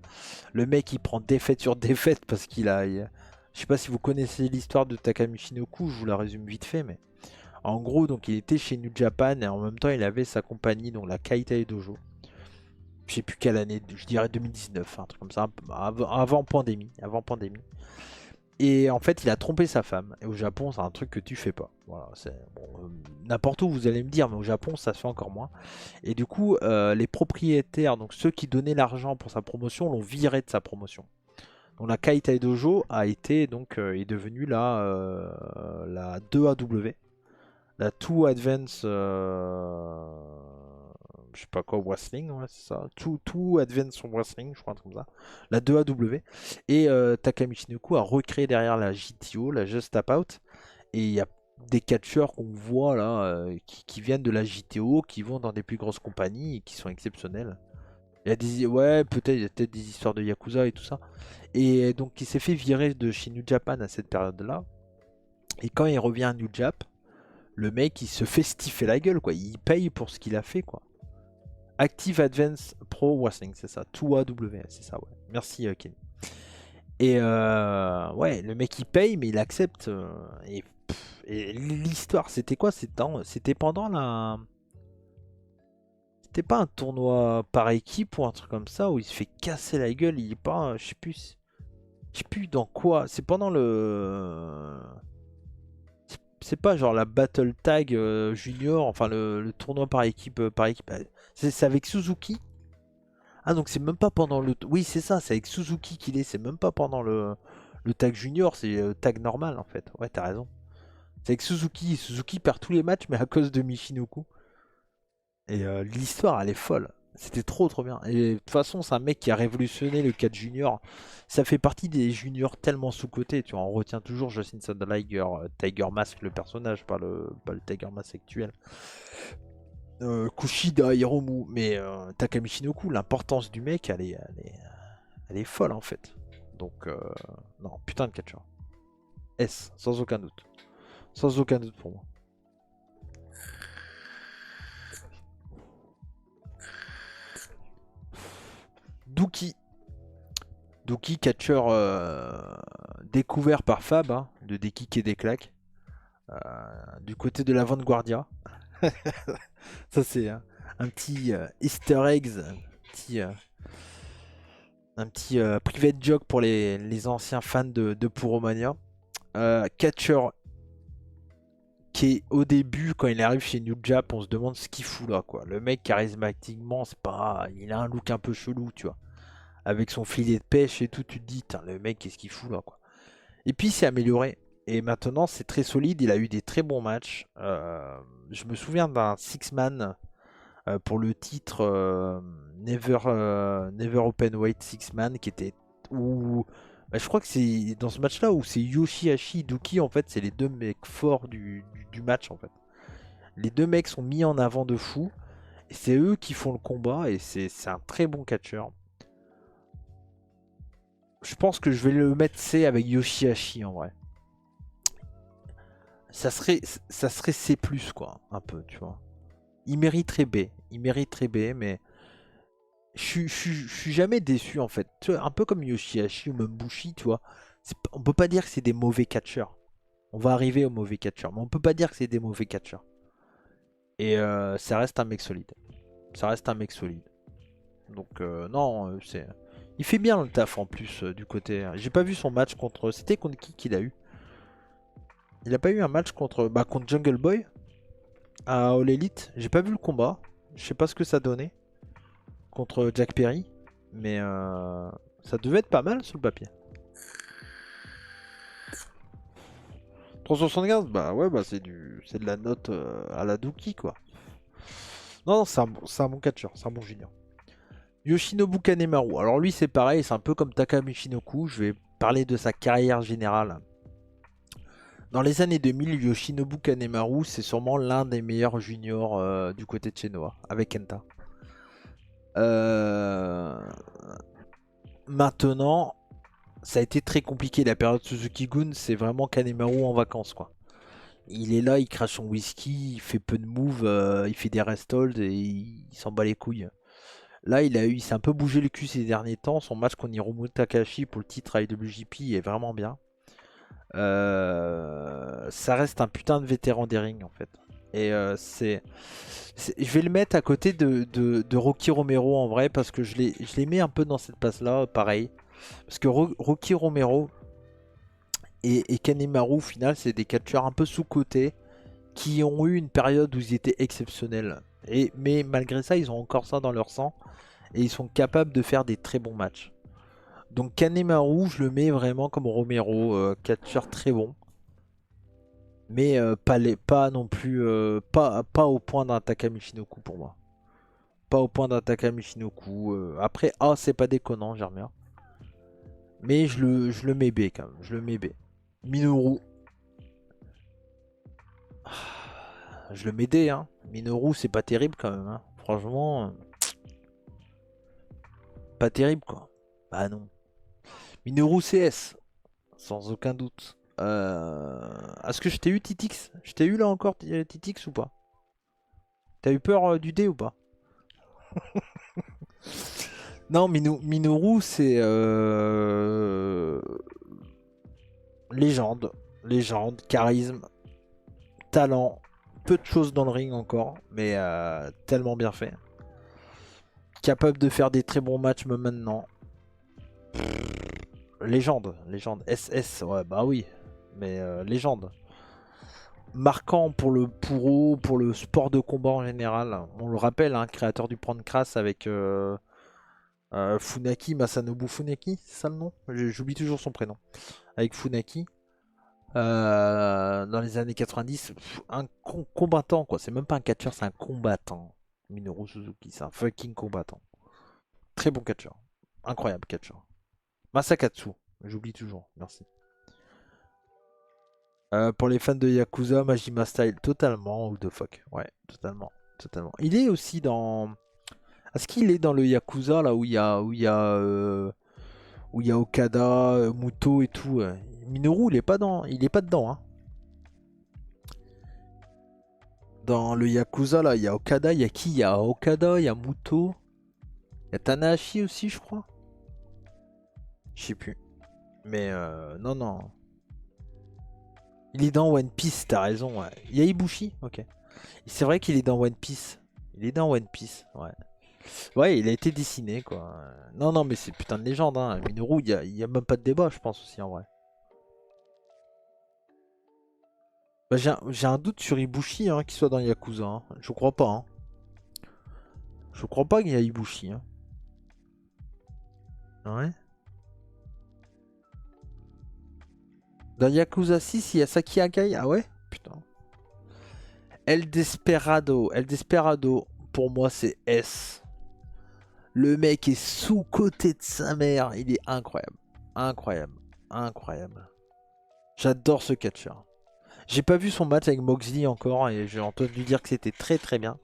Le mec, il prend défaite sur défaite parce je sais pas si vous connaissez l'histoire de Takami Shinoku, je vous la résume vite fait, mais en gros, donc il était chez New Japan et en même temps, il avait sa compagnie, donc la Kaitai Dojo. Je sais plus quelle année, je dirais 2019, un truc comme ça, avant pandémie, avant pandémie. Et en fait, il a trompé sa femme. Et au Japon, c'est un truc que tu fais pas. Voilà, n'importe où, vous allez me dire, mais au Japon, ça se fait encore moins. Et du coup, les propriétaires, donc ceux qui donnaient l'argent pour sa promotion, l'ont viré de sa promotion. Donc la Kaitai Dojo a été est devenue la 2AW, la 2 Advance, je sais pas quoi, Wrestling, ouais, c'est ça. 2 Advance Wrestling, je crois, un truc comme ça. La 2AW. Et Takami Shinoku a recréé derrière la JTO, la Just Tap Out. Et il y a des catcheurs qu'on voit là, qui viennent de la JTO, qui vont dans des plus grosses compagnies et qui sont exceptionnels. Il y a ouais, peut-être, il y a peut-être des histoires de Yakuza et tout ça. Et donc, il s'est fait virer de chez New Japan à cette période-là. Et quand il revient à New Jap, le mec, il se fait stiffer la gueule, quoi. Il paye pour ce qu'il a fait, quoi. Active Advance Pro Wrestling, c'est ça. 2AW, c'est ça, ouais. Merci, Kenny. Et ouais, le mec, il paye, mais il accepte. Et l'histoire, c'était quoi? C'était pendant la... C'était pas un tournoi par équipe ou un truc comme ça où il se fait casser la gueule, il est pas, je sais plus dans quoi. C'est pendant le, c'est pas genre la Battle Tag Junior, enfin le tournoi par équipe par équipe. C'est avec Suzuki. Ah donc c'est même pas pendant le, oui c'est ça, c'est avec Suzuki qu'il est. C'est même pas pendant le tag Junior, c'est tag normal en fait. Ouais t'as raison. C'est avec Suzuki. Suzuki perd tous les matchs mais à cause de Michinoku. Et l'histoire, elle est folle. C'était trop bien. Et de toute façon, c'est un mec qui a révolutionné le 4 junior. Ça fait partie des juniors tellement sous-cotés. Tu vois, on retient toujours Justin Tiger, Tiger Mask, le personnage, pas le Tiger Mask actuel. Kushida, Hiromu. Mais Takami Shinoku, l'importance du mec, elle est folle en fait. Donc, non, putain de catcheur. S, sans aucun doute. Sans aucun doute pour moi. Dookie. Dookie, catcheur découvert par Fab, hein, de des kicks et des claques. Du côté de la Vanguardia. Ça, c'est un petit Easter eggs, un petit private joke pour les anciens fans de Puromania. Catcheur qui est au début, quand il arrive chez New Jap, on se demande ce qu'il fout là, quoi. Le mec, charismatiquement, c'est pas. Il a un look un peu chelou, tu vois. Avec son filet de pêche et tout, tu te dis, le mec, qu'est-ce qu'il fout là, quoi. Et puis il s'est amélioré. Et maintenant c'est très solide. Il a eu des très bons matchs. Je me souviens d'un six-man pour le titre Never Open Weight Six-Man qui était où bah, je crois que c'est dans ce match-là où c'est Yoshihashi et Douki en fait, c'est les deux mecs forts du match en fait. Les deux mecs sont mis en avant de fou. Et c'est eux qui font le combat et c'est un très bon catcheur. Je pense que je vais le mettre C avec Yoshihashi en vrai. Ça serait C+, quoi, un peu, tu vois. Il mériterait B. Il mériterait B, mais je suis jamais déçu, en fait. Tu vois, un peu comme Yoshihashi ou même Bushi, tu vois. On peut pas dire que c'est des mauvais catcheurs. On va arriver aux mauvais catcheurs, mais on peut pas dire que c'est des mauvais catcheurs. Et ça reste un mec solide. Ça reste un mec solide. Donc, non, c'est... Il fait bien le taf, en plus, du côté... J'ai pas vu son match contre... C'était contre qui qu'il a eu? Il a pas eu un match contre Jungle Boy à All Elite. J'ai pas vu le combat. Je sais pas ce que ça donnait contre Jack Perry. Mais ça devait être pas mal sur le papier. 375, bah ouais, bah c'est de la note à la Dookie quoi. Non, non, c'est un bon catcheur, c'est un bon junior. Yoshinobu Kanemaru. Alors lui c'est pareil, c'est un peu comme Takami Shinoku. Je vais parler de sa carrière générale. Dans les années 2000, Yoshinobu Kanemaru, c'est sûrement l'un des meilleurs juniors du côté de chez Noah, avec Kenta. Maintenant, ça a été très compliqué. La période Suzuki-gun, c'est vraiment Kanemaru en vacances, quoi. Il est là, il crache son whisky, il fait peu de moves, il fait des rest hold et il s'en bat les couilles. Là, il s'est un peu bougé le cul ces derniers temps. Son match contre Hiromu Takahashi pour le titre IWGP est vraiment bien. Ça reste un putain de vétéran des rings en fait. Et je vais le mettre à côté de Rocky Romero en vrai parce que je les mets un peu dans cette place-là, pareil. Parce que Rocky Romero et Kanemaru, au final, c'est des catcheurs un peu sous-cotés qui ont eu une période où ils étaient exceptionnels. Mais malgré ça, ils ont encore ça dans leur sang et ils sont capables de faire des très bons matchs. Donc Kanemaru, je le mets vraiment comme Romero, catcheur très bon. Mais pas non plus, pas au point d'un Taka Michinoku pour moi. Pas au point d'un Taka Michinoku. Après, c'est pas déconnant, j'aime bien. Mais je le mets B quand même, je le mets B. Minoru. Je le mets D, hein. Minoru, c'est pas terrible quand même, hein. Franchement, pas terrible quoi. Bah non. Minoru CS, sans aucun doute. Est-ce que je t'ai eu Titix? Je t'ai eu là encore Titix ou pas? T'as eu peur du dé ou pas? Non, Minoru, c'est légende. Légende, charisme, talent. Peu de choses dans le ring encore, mais tellement bien fait. Capable de faire des très bons matchs même maintenant. Légende, légende. SS, ouais, bah oui. Mais légende. Marquant pour le sport de combat en général. On le rappelle, hein, créateur du Pancras avec Funaki, Masanobu Funaki, c'est ça le nom? J'oublie toujours son prénom. Avec Funaki. Dans les années 90, un combattant quoi. C'est même pas un catcheur, c'est un combattant. Minoru Suzuki, c'est un fucking combattant. Très bon catcheur. Incroyable catcheur. Masakatsu, j'oublie toujours, merci. Pour les fans de Yakuza, Majima Style, totalement, ou the fuck. Ouais, totalement, totalement. Il est aussi dans... Est-ce qu'il est dans le Yakuza, là, où il y a Okada, Muto et tout Minoru, il est pas dedans, hein. Dans le Yakuza, là, il y a Okada, il y a qui? Il y a Okada, il y a Muto. Il y a Tanahashi aussi, je crois. Je sais plus. Mais non, non. Il est dans One Piece, t'as raison. Ouais. Il y a Ibushi, ok. C'est vrai qu'il est dans One Piece. Il est dans One Piece, ouais. Ouais, il a été dessiné, quoi. Non, non, mais c'est putain de légende, hein. Minoru, il y a même pas de débat, je pense aussi, en vrai. Bah, j'ai un doute sur Ibushi, hein, qu'il soit dans Yakuza. Hein. Je crois pas, hein. Je crois pas qu'il y a Ibushi, hein. Ouais. Dans Yakuza 6, il y a Saki Akai. Ah ouais? Putain. El Desperado. El Desperado, pour moi, c'est S. Le mec est sous-côté de sa mère. Il est incroyable. Incroyable. Incroyable. J'adore ce catcheur. J'ai pas vu son match avec Moxley encore et j'ai entendu dire que c'était très très bien.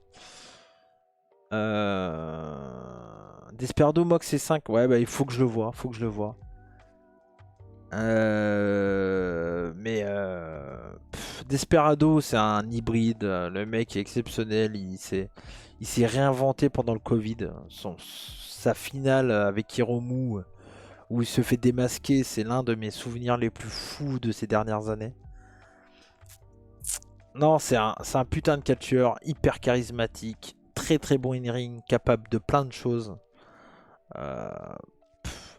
Desperado Mox c'est 5. Ouais, bah il faut que je le vois. Faut que je le vois. Desperado, c'est un hybride. Le mec est exceptionnel. Il s'est réinventé pendant le Covid. Sa finale avec Hiromu, où il se fait démasquer, c'est l'un de mes souvenirs les plus fous de ces dernières années. Non, c'est un putain de catcheur, hyper charismatique, très très bon in-ring, capable de plein de choses. Euh,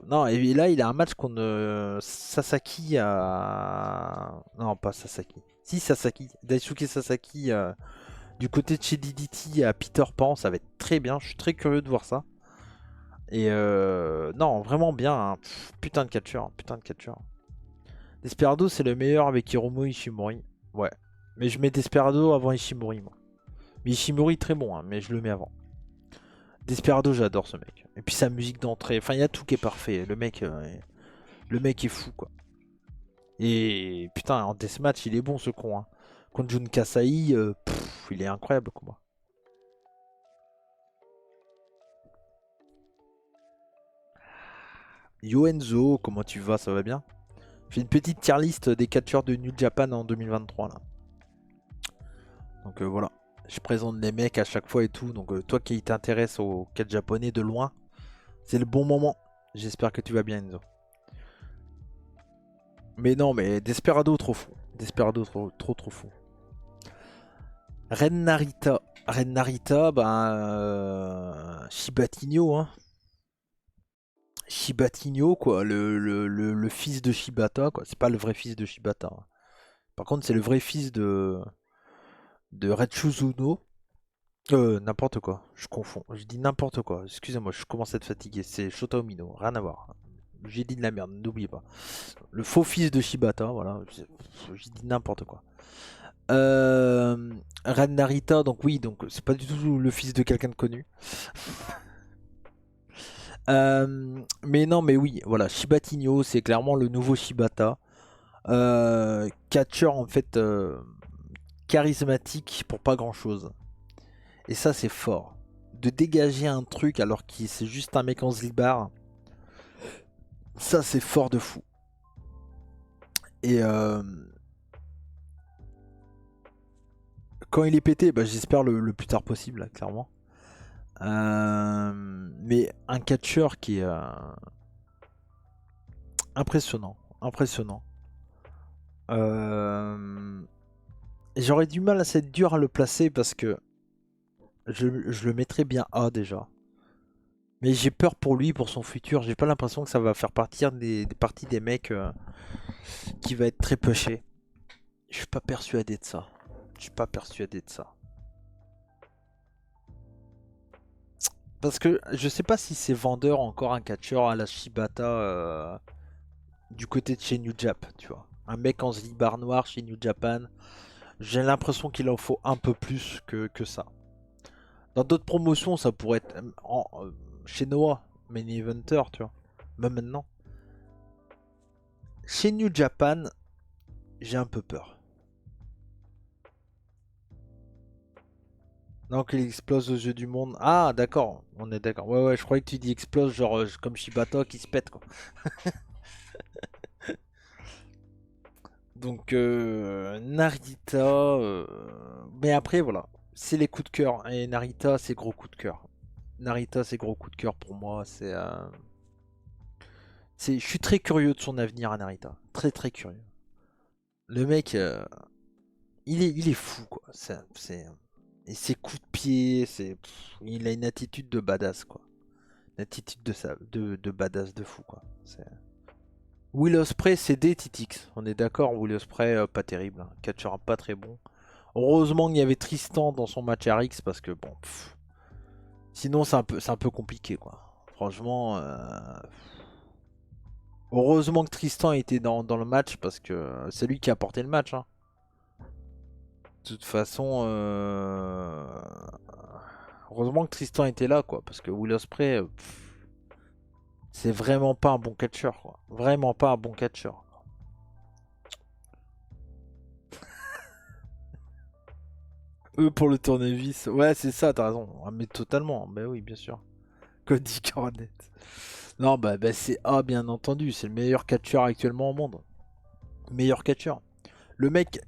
Non, et là, il a un match contre Sasaki à... Non, pas Sasaki. Si, Sasaki. Daisuke Sasaki du côté de chez DDT à Peter Pan. Ça va être très bien. Je suis très curieux de voir ça. Et non, vraiment bien. Hein. Putain de catcheur. Putain de catcheur. Desperado, c'est le meilleur avec Hiromu Ishimori. Ouais. Mais je mets Desperado avant Ishimori, moi. Mais Ishimori, très bon, hein, mais je le mets avant. Desperado, j'adore ce mec. Et puis sa musique d'entrée, enfin il y a tout qui est parfait. Le mec est fou quoi. Et putain, en deathmatch, il est bon ce con. Hein. Contre Jun Kasai, il est incroyable le combat. Yo Enzo, comment tu vas? Ça va bien? J'ai une petite tier list des catcheurs de New Japan en 2023 là. Donc voilà. Je présente les mecs à chaque fois et tout. Donc toi qui t'intéresses aux catch japonais de loin, c'est le bon moment. J'espère que tu vas bien Enzo. Mais non, mais Desperado trop fou. Desperado trop fou. Ren Narita. Ren Narita, Shibatinho, hein. Shibatinho, quoi. Le fils de Shibata, quoi. C'est pas le vrai fils de Shibata. Hein. Par contre, c'est le vrai fils de Retsuzuno. N'importe quoi. Je confonds. Je dis n'importe quoi. Excusez-moi, je commence à être fatigué. C'est Shota Umino. Rien à voir. J'ai dit de la merde, n'oubliez pas. Le faux fils de Shibata, voilà. J'ai dit n'importe quoi. Ren Narita, donc oui, donc c'est pas du tout le fils de quelqu'un de connu. Mais non, mais oui, voilà, Shibatinho, c'est clairement le nouveau Shibata. Catcher en fait charismatique pour pas grand chose. Et ça, c'est fort. De dégager un truc alors que c'est juste un mec en zlibar, ça, c'est fort de fou. Et quand il est pété, j'espère le plus tard possible, là, clairement. Mais un catcheur qui est impressionnant. Impressionnant. J'aurais du mal à être dur à le placer parce que je le mettrais bien A déjà. Mais j'ai peur pour lui, pour son futur. J'ai pas l'impression que ça va faire partir des parties des mecs qui va être très pushé. Je suis pas persuadé de ça. Je suis pas persuadé de ça. Parce que je sais pas si c'est vendeur encore un catcheur à la Shibata du côté de chez New Jap, tu vois. Un mec en zlibar noir chez New Japan. J'ai l'impression qu'il en faut un peu plus que ça. Dans d'autres promotions, ça pourrait être chez Noah, Main Eventer, tu vois. Même maintenant. Chez New Japan, j'ai un peu peur. Non, qu'il explose aux yeux du monde. Ah, d'accord, on est d'accord. Ouais, ouais, je croyais que tu dis explose, genre comme Shibata qui se pète, quoi. Donc, Narita. Mais après, voilà. C'est les coups de cœur. Et Narita, c'est gros coup de cœur. Narita, c'est gros coup de cœur pour moi. Je suis très curieux de son avenir à Narita. Très, très curieux. Le mec, il est fou, quoi. Et ses coups de pied, il a une attitude de badass, quoi. Une attitude de badass de fou, quoi. Will Ospreay, c'est des Titix. On est d'accord, Will Ospreay, pas terrible. Hein. Catcher pas très bon. Heureusement qu'il y avait Tristan dans son match RX parce que bon. Sinon, c'est un peu compliqué, quoi. Franchement. Heureusement que Tristan était dans le match parce que c'est lui qui a porté le match. Hein. De toute façon. Heureusement que Tristan était là, quoi. Parce que Will Ospreay. C'est vraiment pas un bon catcher, quoi. Vraiment pas un bon catcher. Eux pour le tournevis. Ouais, c'est ça, t'as raison. Ah, mais totalement. Bah oui, bien sûr. Cody Cornette. Non, c'est A, bien entendu. C'est le meilleur catcheur actuellement au monde. Meilleur catcheur. Le mec,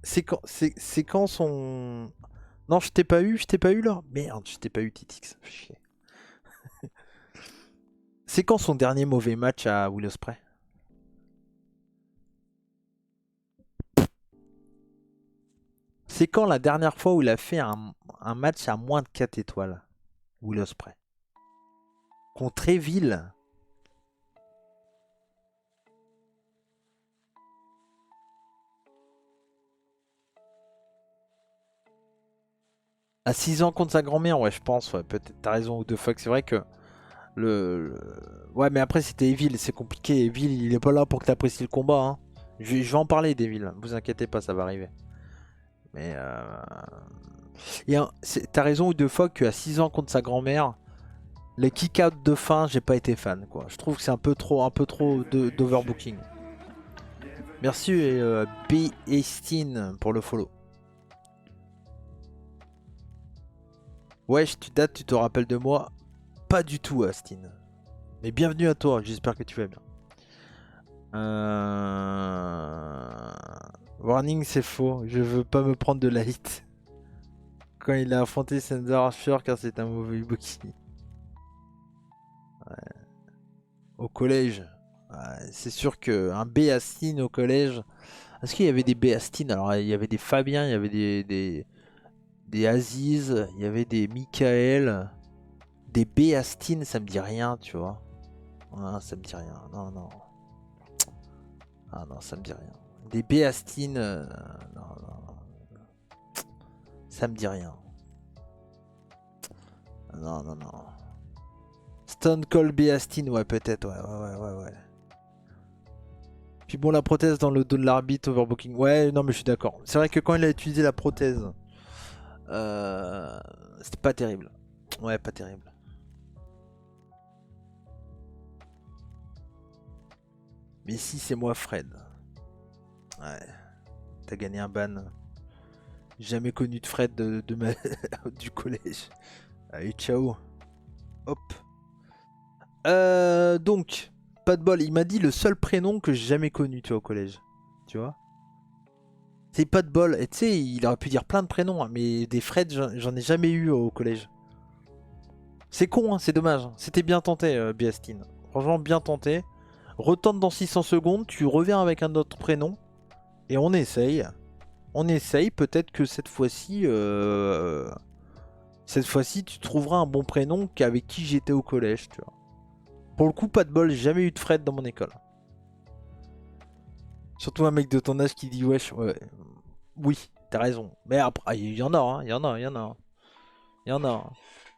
c'est quand son. Non, je t'ai pas eu là. Merde, je t'ai pas eu Titix. Chier. C'est quand son dernier mauvais match à Will Ospreay? C'est quand la dernière fois où il a fait un match à moins de 4 étoiles? Will Ospreay. Contre Evil. À 6 ans contre sa grand-mère, ouais, je pense. Ouais, peut-être t'as raison ou deux fuck. C'est vrai que ouais, mais après, c'était Evil, c'est compliqué. Evil, il est pas là pour que t'apprécies le combat. Hein. Je vais en parler d'Evil. Vous inquiétez pas, ça va arriver. Mais t'as raison ou deux fuck qu'à 6 ans contre sa grand-mère, les kick-out de fin, j'ai pas été fan. Quoi. Je trouve que c'est un peu trop d'overbooking. Merci B. Estin pour le follow. Wesh, tu dates, tu te rappelles de moi? Pas du tout, Astin. Mais bienvenue à toi, j'espère que tu vas bien. Warning, c'est faux. Je veux pas me prendre de la hit. Quand il a affronté Sensor Archer, car c'est un mauvais bookie. Ouais. Au collège. Ouais, c'est sûr qu'un B. Astin au collège. Est-ce qu'il y avait des B. Astin? Alors, il y avait des Fabien, il y avait des Aziz, il y avait des Michael. Des B. Astin, ça me dit rien, tu vois. Ah, ça me dit rien. Non, non. Ah non, ça me dit rien. Des B. Astin, non, non. Ça me dit rien. Non, non, non. Stone Cold B. Astin, ouais, peut-être, ouais. Puis bon, la prothèse dans le dos de l'arbitre, overbooking. Ouais, non, mais je suis d'accord. C'est vrai que quand il a utilisé la prothèse, c'était pas terrible. Ouais, pas terrible. Mais si, c'est moi, Fred. Ouais. T'as gagné un ban. Jamais connu de Fred du collège. Allez, ciao. Hop. Donc, pas de bol. Il m'a dit le seul prénom que j'ai jamais connu, tu vois, au collège. Tu vois? C'est pas de bol. Et tu sais, il aurait pu dire plein de prénoms, hein, mais des Fred, j'en ai jamais eu au collège. C'est con, hein, c'est dommage. C'était bien tenté, Biastine. Franchement, bien tenté. Retente dans 600 secondes, tu reviens avec un autre prénom. Et on essaye. On essaye, peut-être que cette fois-ci, tu trouveras un bon prénom qu'avec qui j'étais au collège, tu vois. Pour le coup, pas de bol, j'ai jamais eu de Fred dans mon école. Surtout un mec de ton âge qui dit wesh, ouais. Oui, t'as raison. Mais après, il y en a, hein, il y en a, il y en a. Il y en a.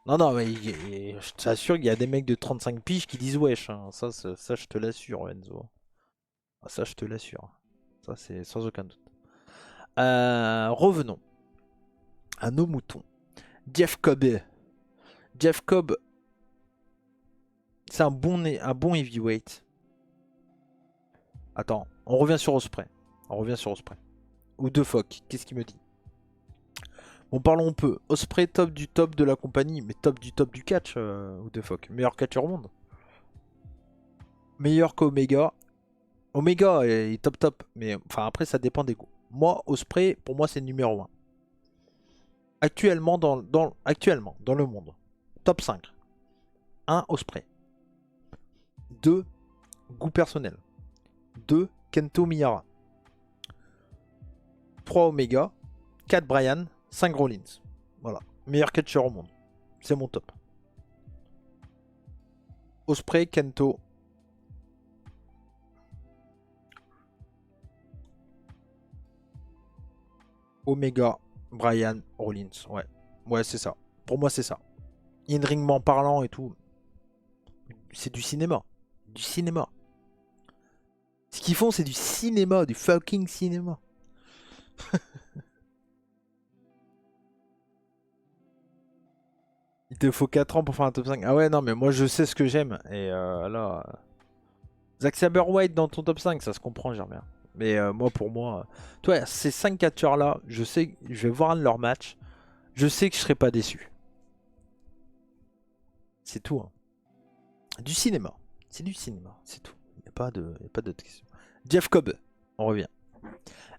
Non, non, mais je t'assure qu'il y a des mecs de 35 piges qui disent wesh, hein. Ça, je te l'assure, Enzo. Ah, ça, je te l'assure. Ça, c'est sans aucun doute. Revenons à nos moutons. Jeff Cobb. Jeff Cobb, c'est un bon heavyweight. Attends, on revient sur Osprey. Ou De Fock, qu'est-ce qu'il me dit? Bon, parlons peu. Osprey, top du top de la compagnie, mais top du catch, ou De Fock. Meilleur catcheur au monde. Meilleur qu'Omega. Omega est top, mais enfin après ça dépend des goûts. Moi, Osprey, pour moi, c'est le numéro 1. Actuellement dans le monde. Top 5. 1, Osprey. 2, goût personnel. 2, Kento Miyara. 3, Omega. 4, Bryan. 5, Rollins. Voilà. Meilleur catcheur au monde. C'est mon top. Osprey, Kento. Omega, Bryan, Rollins. Ouais. Ouais, c'est ça. Pour moi, c'est ça. In-ringment parlant et tout. C'est du cinéma. Du cinéma. Ce qu'ils font, c'est du cinéma. Du fucking cinéma. Il te faut 4 ans pour faire un top 5. Ah ouais, non, mais moi, je sais ce que j'aime. Et là... Zack Sabre White dans ton top 5, ça se comprend, j'aime bien. Mais moi, pour moi... Toi, ces 5 catcheurs-là, je sais... Je vais voir un de leurs matchs. Je sais que je serai pas déçu. C'est tout. Hein. Du cinéma. C'est du cinéma, c'est tout. Il n'y a pas d'autre question. Jeff Cobb, on revient.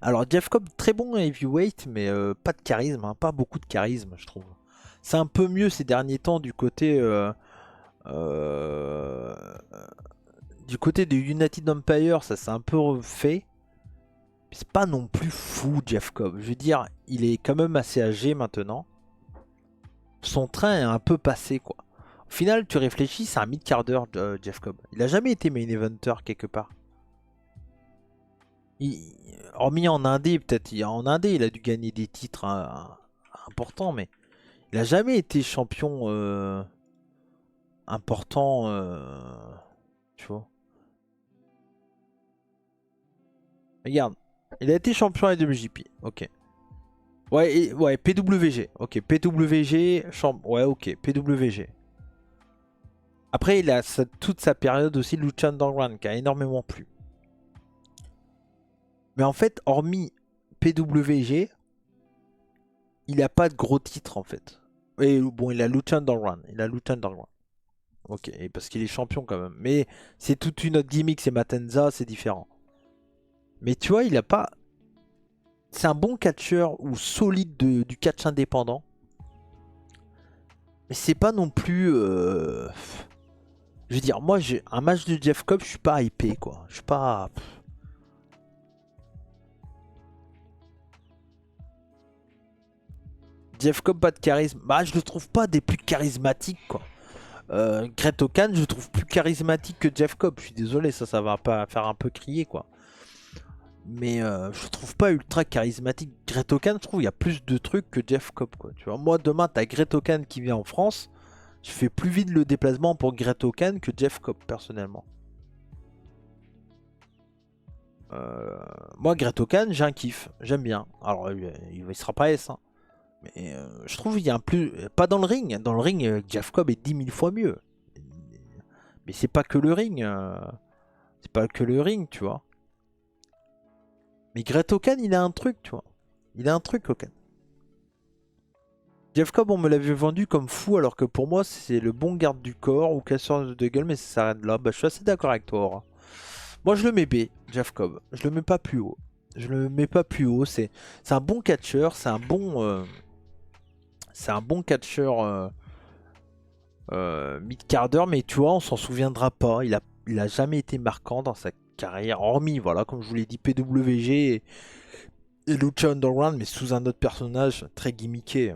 Alors Jeff Cobb, très bon heavyweight, mais pas de charisme, hein, pas beaucoup de charisme, je trouve. C'est un peu mieux ces derniers temps euh, du côté de United Empire, ça s'est un peu refait. C'est pas non plus fou Jeff Cobb. Je veux dire, il est quand même assez âgé maintenant. Son train est un peu passé quoi. Au final, tu réfléchis, c'est un mid-carder Jeff Cobb. Il a jamais été main eventer quelque part. Hormis en Indé, peut-être. En Indé, il a dû gagner des titres importants, mais il a jamais été champion important. Tu vois. Regarde, il a été champion à WJP. Ok. Ouais, ouais, PWG. Ok, PWG. Ouais, ok, PWG. Après, il a toute sa période aussi Lucha Underground qui a énormément plu. Mais en fait, hormis PWG, il a pas de gros titres en fait. Et bon, il a Lucha Underground. Il a Lucha Underground. Ok, et parce qu'il est champion quand même. Mais c'est toute une autre gimmick, c'est Matanza, c'est différent. Mais tu vois, il a pas. C'est un bon catcheur ou solide du catch indépendant. Mais c'est pas non plus. Je veux dire, moi, un match de Jeff Cobb, je suis pas hypé quoi. Je suis pas. Jeff Cobb, pas de charisme. Bah, je le trouve pas des plus charismatiques quoi. Great Khan, je le trouve plus charismatique que Jeff Cobb. Je suis désolé, ça va pas faire un peu crier quoi. Mais je trouve pas ultra charismatique. Great Khan, je trouve il y a plus de trucs que Jeff Cobb quoi. Tu vois, moi demain t'as Great Khan qui vient en France, je fais plus vite le déplacement pour Great Khan que Jeff Cobb personnellement. Moi Great Khan, j'ai un kiff, j'aime bien. Alors il sera pas S, hein. Mais je trouve il y a un plus. Pas dans le ring. Dans le ring, Jeff Cobb est 10 000 fois mieux. Mais c'est pas que le ring. C'est pas que le ring, tu vois. Mais Great Khan, il a un truc, tu vois. Il a un truc, Khan. Jeff Cobb, on me l'avait vendu comme fou, alors que pour moi, c'est le bon garde du corps ou casseur de gueule, mais ça s'arrête là. Bah, je suis assez d'accord avec toi, Aura. Moi, je le mets B, Jeff Cobb. Je le mets pas plus haut. Je le mets pas plus haut. C'est un bon catcheur, c'est un bon catcheur mid-carder, mais tu vois, on s'en souviendra pas. Il a jamais été marquant dans sa carrière, hormis, voilà, comme je vous l'ai dit, PWG et Lucha Underground, mais sous un autre personnage très gimmické.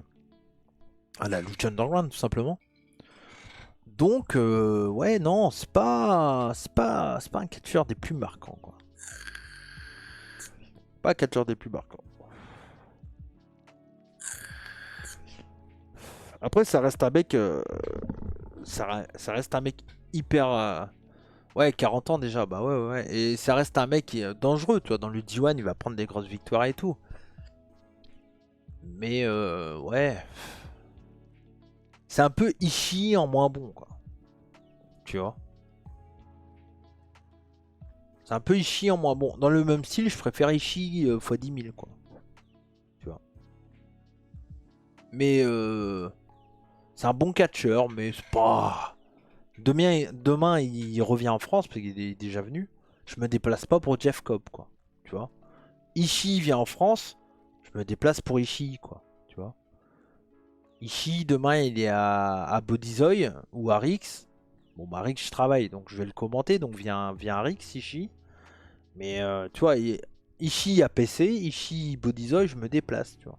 À la Lucha Underground, tout simplement. Donc, ouais, non, c'est pas un catcheur des plus marquants, quoi. Pas un catcheur des plus marquants. Après, ça reste un mec, ça reste un mec hyper, ouais, 40 ans déjà, bah ouais, ouais. Et ça reste un mec qui est dangereux, tu vois. Dans le D1, il va prendre des grosses victoires et tout. Mais, ouais, c'est un peu Ishii en moins bon, quoi. Tu vois. C'est un peu Ishii en moins bon. Dans le même style, je préfère Ishii x 10 000, quoi. Tu vois. Mais c'est un bon catcheur, mais c'est pas. Demain, il revient en France parce qu'il est déjà venu. Je me déplace pas pour Jeff Cobb, quoi. Tu vois. Ishii vient en France, je me déplace pour Ishii, quoi. Tu vois. Ishii, demain, il est à Bodizoy ou à Rix. Bon, bah, Rix, je travaille, donc je vais le commenter. Donc, viens à Rix, Ishii. Mais tu vois, Ishii à PC, Ishii Bodizoy, je me déplace, tu vois.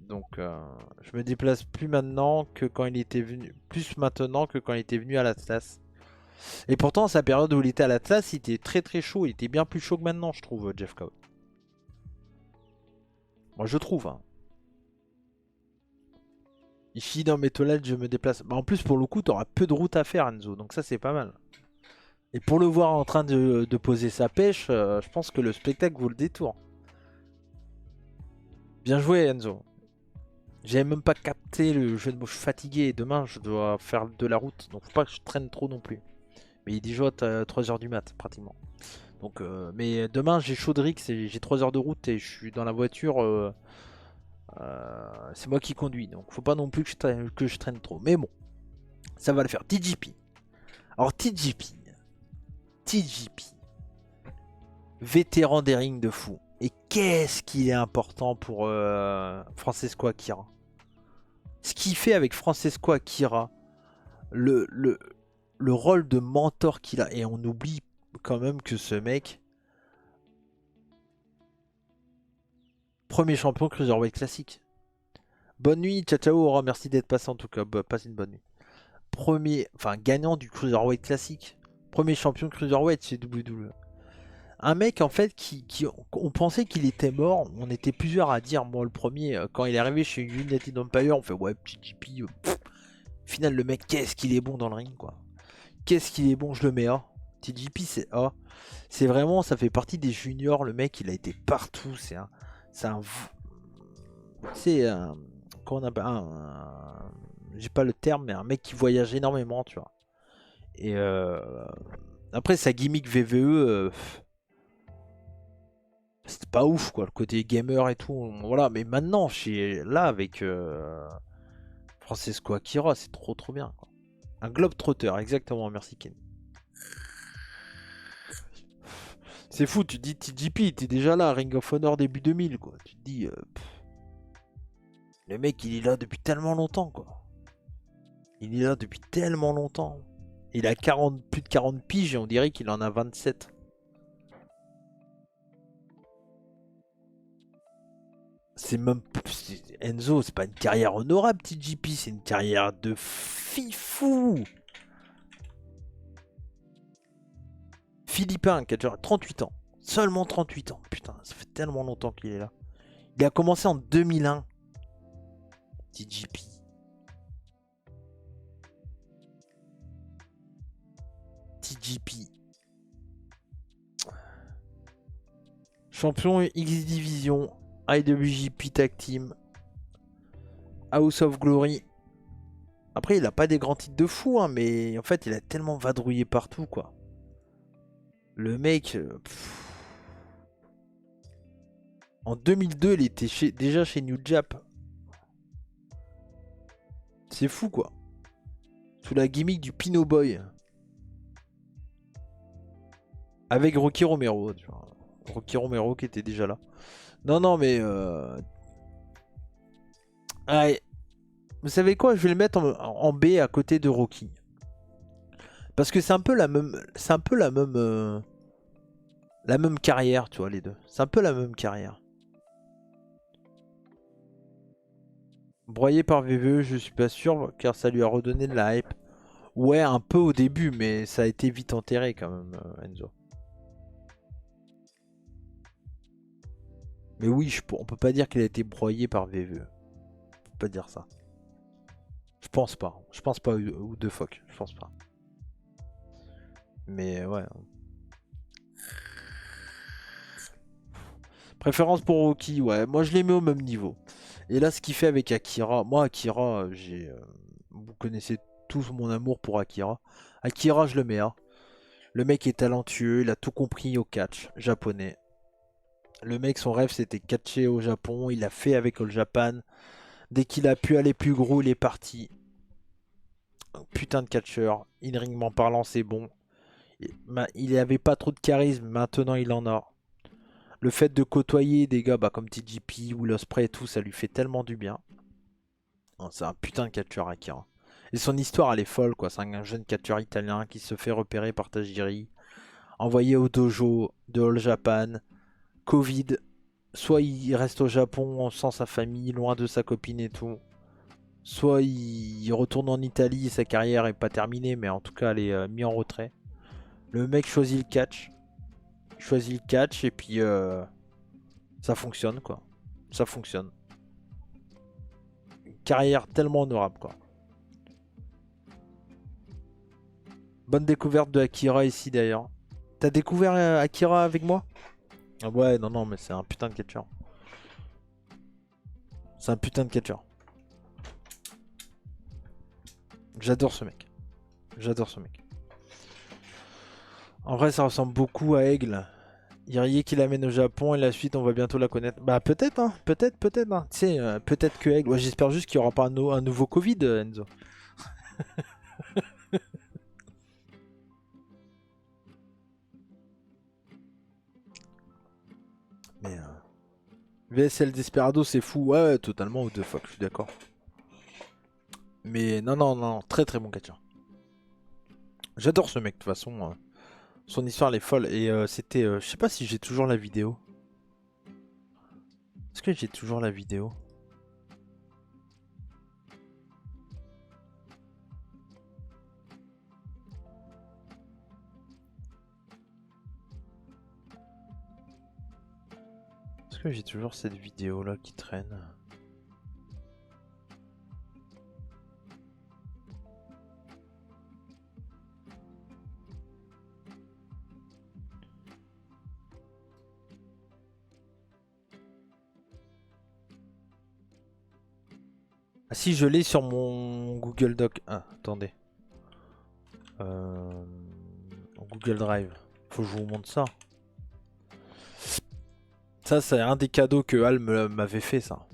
Donc je me déplace plus maintenant que quand il était venu. Plus maintenant que quand il était venu à l'Atlas. Et pourtant, sa période où il était à l'Atlas, il était très très chaud. Il était bien plus chaud que maintenant, je trouve, Jeff Cobb. Moi, je trouve. Hein. Ici, dans mes toilettes, je me déplace. Bah, en plus, pour le coup, t'auras peu de route à faire, Enzo. Donc ça, c'est pas mal. Et pour le voir en train de poser sa pêche, je pense que le spectacle vaut le détour. Bien joué, Enzo. J'avais même pas capté le jeu de mots. Je suis fatigué. Demain, je dois faire de la route. Donc faut pas que je traîne trop non plus. Mais il est déjà 3h du mat, pratiquement. Donc, mais demain, j'ai Chaudrix et j'ai 3 heures de route et je suis dans la voiture. C'est moi qui conduis. Donc, faut pas non plus que je traîne trop. Mais bon, ça va le faire. TJP. Alors, TJP, vétéran des rings de fou. Et qu'est-ce qu'il est important pour Francesco Akira. Ce qu'il fait avec Francesco Akira, le, le, le rôle de mentor qu'il a. Et on oublie quand même que ce mec, premier champion Cruiserweight classique. Bonne nuit, ciao ciao, Aura, merci d'être passé en tout cas, passe une bonne nuit. Gagnant du Cruiserweight classique. Premier champion Cruiserweight chez WWE. Un mec en fait on pensait qu'il était mort, on était plusieurs à dire, moi le premier, quand il est arrivé chez United Empire, on fait ouais, petit JP, final le mec, qu'est-ce qu'il est bon dans le ring quoi. Qu'est-ce qu'il est bon, je le mets A. TJP c'est A. C'est vraiment, ça fait partie des juniors, le mec il a été partout, c'est un, comment on appelle, j'ai pas le terme, mais un mec qui voyage énormément, tu vois. Et après sa gimmick VVE, C'était pas ouf quoi, le côté gamer et tout. Voilà, mais maintenant, là avec Francesco Akira, c'est trop bien quoi. Un Globetrotter, exactement, merci Ken. C'est fou, tu te dis TGP, il était déjà là, Ring of Honor début 2000 quoi. Tu te dis, le mec il est là depuis tellement longtemps quoi. Il est là depuis tellement longtemps. Il a 40, plus de 40 piges et on dirait qu'il en a 27. C'est même... Enzo, c'est pas une carrière honorable TGP, c'est une carrière de fifou. Philippin, qui a déjà 38 ans. Seulement 38 ans. Putain, ça fait tellement longtemps qu'il est là. Il a commencé en 2001. TGP. TGP. Champion X Division. IWGP Tag Team. House of Glory. Après, il a pas des grands titres de fou, hein, mais en fait, il a tellement vadrouillé partout, quoi. Le mec... En 2002, il était déjà chez New Jap. C'est fou, quoi. Sous la gimmick du Pino Boy. Avec Rocky Romero. Tu vois. Rocky Romero qui était déjà là. Non, non, mais... Allez. Vous savez quoi? Je vais le mettre en B à côté de Rocky. Parce que c'est un peu la même... C'est un peu la même... La même carrière, tu vois, les deux. C'est un peu la même carrière. Broyé par VVE, je suis pas sûr, car ça lui a redonné de la hype. Ouais, un peu au début, mais ça a été vite enterré quand même, Enzo. Mais oui, on peut pas dire qu'il a été broyé par VVE. On peut pas dire ça. Je pense pas. Je pense pas, ou de fuck. Je pense pas. Mais ouais. Préférence pour Rocky, ouais. Moi, je les mets au même niveau. Et là, ce qu'il fait avec Akira. Moi, Akira, vous connaissez tous mon amour pour Akira. Akira, je le mets A. Le mec est talentueux, il a tout compris au catch japonais. Le mec, son rêve, c'était catcher au Japon. Il a fait avec All Japan. Dès qu'il a pu aller plus gros, il est parti. Putain de catcheur. In-ringment parlant, c'est bon. Il avait pas trop de charisme, maintenant il en a. Le fait de côtoyer des gars comme TGP ou Ospreay et tout, ça lui fait tellement du bien. C'est un putain de catcheur Akira. Et son histoire, elle est folle, quoi. C'est un jeune catcheur italien qui se fait repérer par Tajiri, envoyé au dojo de All Japan, Covid. Soit il reste au Japon sans sa famille, loin de sa copine et tout. Soit il retourne en Italie et sa carrière est pas terminée, mais en tout cas elle est mise en retrait. Le mec choisit le catch. Il choisit le catch et puis ça fonctionne quoi. Ça fonctionne. Une carrière tellement honorable quoi. Bonne découverte de Akira ici d'ailleurs. T'as découvert Akira avec moi? Ah ouais, non, non, mais c'est un putain de catcheur. C'est un putain de catcheur. J'adore ce mec. J'adore ce mec. En vrai, ça ressemble beaucoup à Aigle. Irie qui l'amène au Japon et la suite, on va bientôt la connaître. Bah, peut-être, hein. Peut-être, hein. Tu sais, peut-être que Aigle. Ouais, j'espère juste qu'il n'y aura pas un nouveau Covid, Enzo. Mais VSL Desperado, c'est fou. Ouais, totalement, what the fuck, je suis d'accord. Mais non, non, non, très très bon catcheur. J'adore ce mec, de toute façon. Son histoire, elle est folle. Et c'était. Je sais pas si j'ai toujours la vidéo. Est-ce que j'ai toujours la vidéo? Est-ce que j'ai toujours cette vidéo là qui traîne? Ah si, je l'ai sur mon Google Doc. Ah, attendez. Google Drive. Faut que je vous montre ça. Ça, c'est un des cadeaux que Al m'avait fait, ça.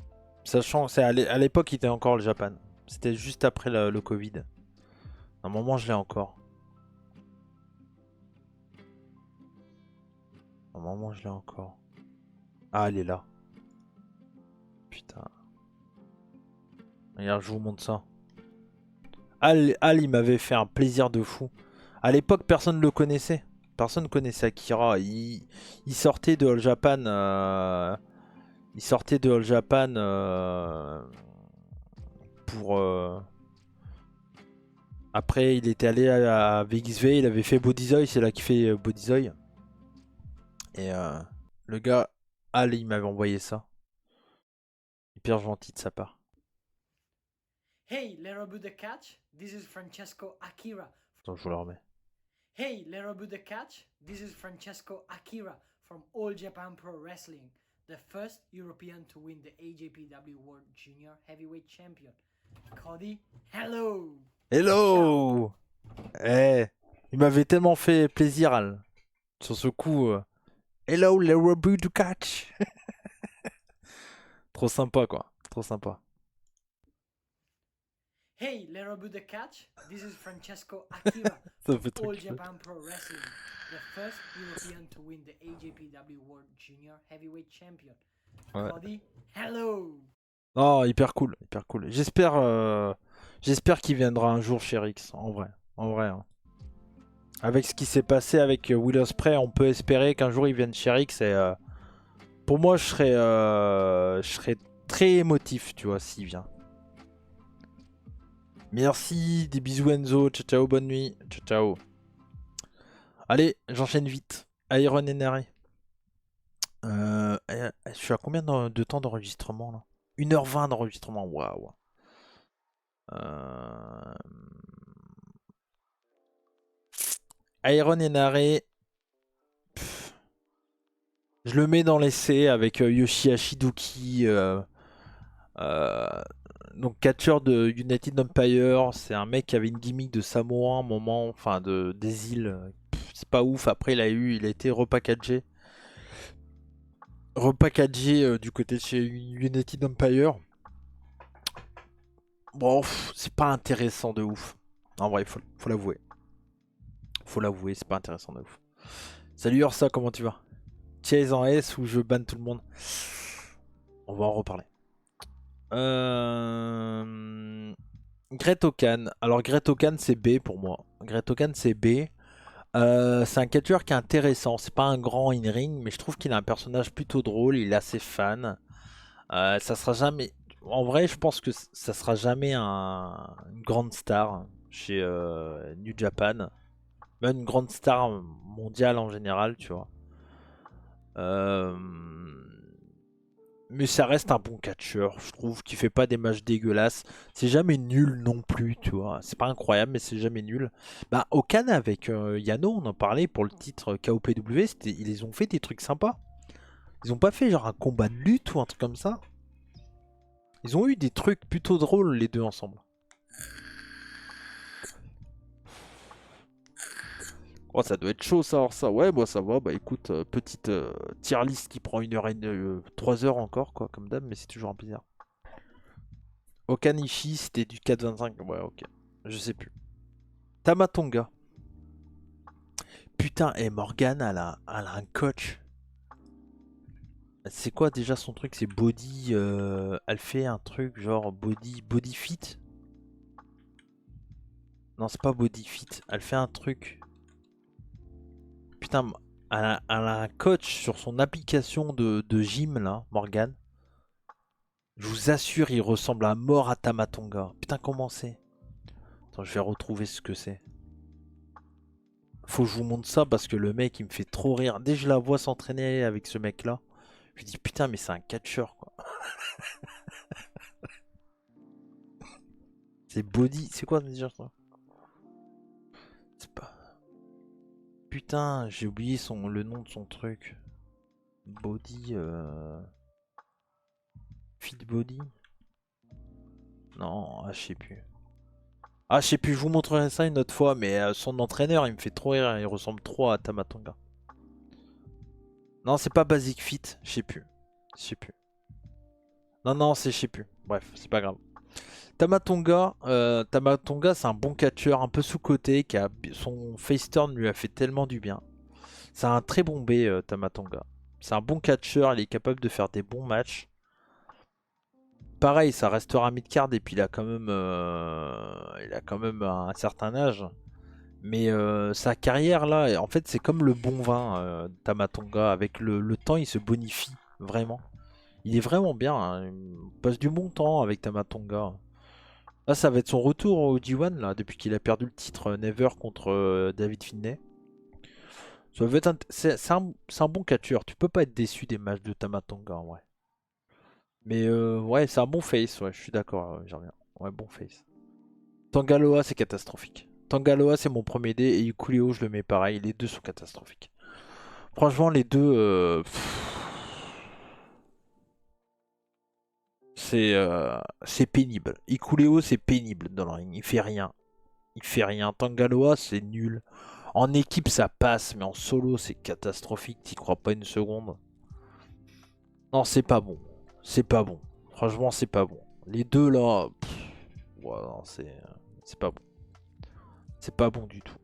Sachant que à l'époque, il était encore le Japan. C'était juste après le Covid. À un moment, je l'ai encore. À un moment, je l'ai encore. Ah, elle est là. Putain. Regarde, je vous montre ça. Al, il m'avait fait un plaisir de fou. À l'époque, personne ne le connaissait. Personne ne connaissait Akira. Il sortait de All Japan. Il sortait de All Japan pour. Après, il était allé à VXV. Il avait fait Bodyzoy. C'est là qu'il fait Bodyzoy. Et le gars, Al, il m'avait envoyé ça. Hyper gentil de sa part. Hey, Little Buddha Catch, this is Francesco Akira. Attends, je vous le remets. Hey, Little Buddha Catch, this is Francesco Akira from All Japan Pro Wrestling, the first European to win the AJPW World Junior Heavyweight Champion. Cody, hello! Hello! Eh, il m'avait tellement fait plaisir, Al. Sur ce coup. Hello, le reboot du catch! Trop sympa, quoi. Trop sympa. Hey, Little Buddha Catch, this is Francesco Akira Ça fait from trop All kiffer. Japan Pro Wrestling, the first European to win the AJPW World Junior Heavyweight Champion. Ouais. Cody, hello! Oh, hyper cool, hyper cool. J'espère qu'il viendra un jour chez Rix, en vrai. En vrai. Hein. Avec ce qui s'est passé avec Will Ospreay, on peut espérer qu'un jour il vienne chez Rix. Et pour moi, je serais très émotif, tu vois, s'il vient. Merci, des bisous Enzo. Ciao, ciao, bonne nuit. Ciao, ciao. Allez, j'enchaîne vite. Iron NRA. Je suis à combien de temps d'enregistrement là? 1h20 d'enregistrement, waouh. Iron NRA. Je le mets dans l'essai avec Yoshihashi Duki. Donc catcheur de United Empire. C'est un mec qui avait une gimmick de Samoa un moment, enfin des îles. C'est pas ouf. Après il a été repackagé. Du côté de chez United Empire. Bon, c'est pas intéressant de ouf. En vrai, faut l'avouer. Faut l'avouer, c'est pas intéressant de ouf. Salut Ursa, comment tu vas? Chase en S ou je banne tout le monde? On va en reparler. Great Okan. Alors Great Okan c'est B pour moi. Great Okan c'est B. C'est un catcheur qui est intéressant. C'est pas un grand in-ring, mais je trouve qu'il a un personnage plutôt drôle. Il est assez fan. Ça sera jamais. En vrai, je pense que ça sera jamais une grande star chez New Japan. Même une grande star mondiale en général, tu vois. Mais ça reste un bon catcheur, je trouve, qui fait pas des matchs dégueulasses. C'est jamais nul non plus, tu vois. C'est pas incroyable, mais c'est jamais nul. Bah, Okan avec Yano, on en parlait pour le titre KOPW, ils ont fait des trucs sympas. Ils ont pas fait genre un combat de lutte ou un truc comme ça. Ils ont eu des trucs plutôt drôles les deux ensemble. Oh, ça doit être chaud ça, alors ça. Ouais, bah ça va. Bah écoute, petite tier list qui prend 3 heures encore, quoi, comme d'hab, mais c'est toujours un plaisir. Okanishi, c'était du 4,25. Ouais, ok. Je sais plus. Tamatonga. Putain, et Morgane, elle a un coach. C'est quoi déjà son truc? C'est body. Elle fait un truc genre body fit. Non, c'est pas body fit. Elle fait un truc. Putain, elle a un coach sur son application de gym là, Morgane. Je vous assure, il ressemble à mort à Tamatonga. Putain, comment c'est? Attends, je vais retrouver ce que c'est. Faut que je vous montre ça parce que le mec il me fait trop rire. Dès que je la vois s'entraîner avec ce mec là, je me dis putain mais c'est un catcheur quoi. C'est body. C'est quoi déjà ça? C'est pas. Putain, j'ai oublié le nom de son truc. Body. Fit body? Non, je sais plus. Ah, je sais plus, je vous montrerai ça une autre fois, mais son entraîneur il me fait trop rire, il ressemble trop à Tamatonga. Non, c'est pas Basic Fit, je sais plus. Je sais plus. Non, non, c'est je sais plus. Bref, c'est pas grave. Tamatonga, c'est un bon catcheur un peu sous-coté son face turn lui a fait tellement du bien. C'est un très bon B, Tamatonga. C'est un bon catcheur, il est capable de faire des bons matchs. Pareil, ça restera mid-card et puis il a quand même un certain âge. Mais sa carrière là, en fait, c'est comme le bon vin, Tamatonga. Avec le temps, il se bonifie vraiment. Il est vraiment bien, hein. Il passe du bon temps avec Tamatonga. Là, ça va être son retour au G1 là, depuis qu'il a perdu le titre Never contre David Finney. Ça va être c'est un bon catcheur. Tu peux pas être déçu des matchs de Tamatonga en vrai. Mais ouais, c'est un bon face, ouais, je suis d'accord, j'en reviens. Ouais, bon face. Tangaloa, c'est catastrophique. Tangaloa, c'est mon premier dé et Ukuleo, je le mets pareil. Les deux sont catastrophiques. Franchement, les deux, c'est pénible. Ikuleo, c'est pénible dans le ring. Il fait rien. Il fait rien. Tangaloa, c'est nul. En équipe, ça passe, mais en solo, c'est catastrophique. T'y crois pas une seconde. Non, c'est pas bon. C'est pas bon. Franchement, c'est pas bon. Les deux là, ouais, non, c'est pas bon. C'est pas bon du tout.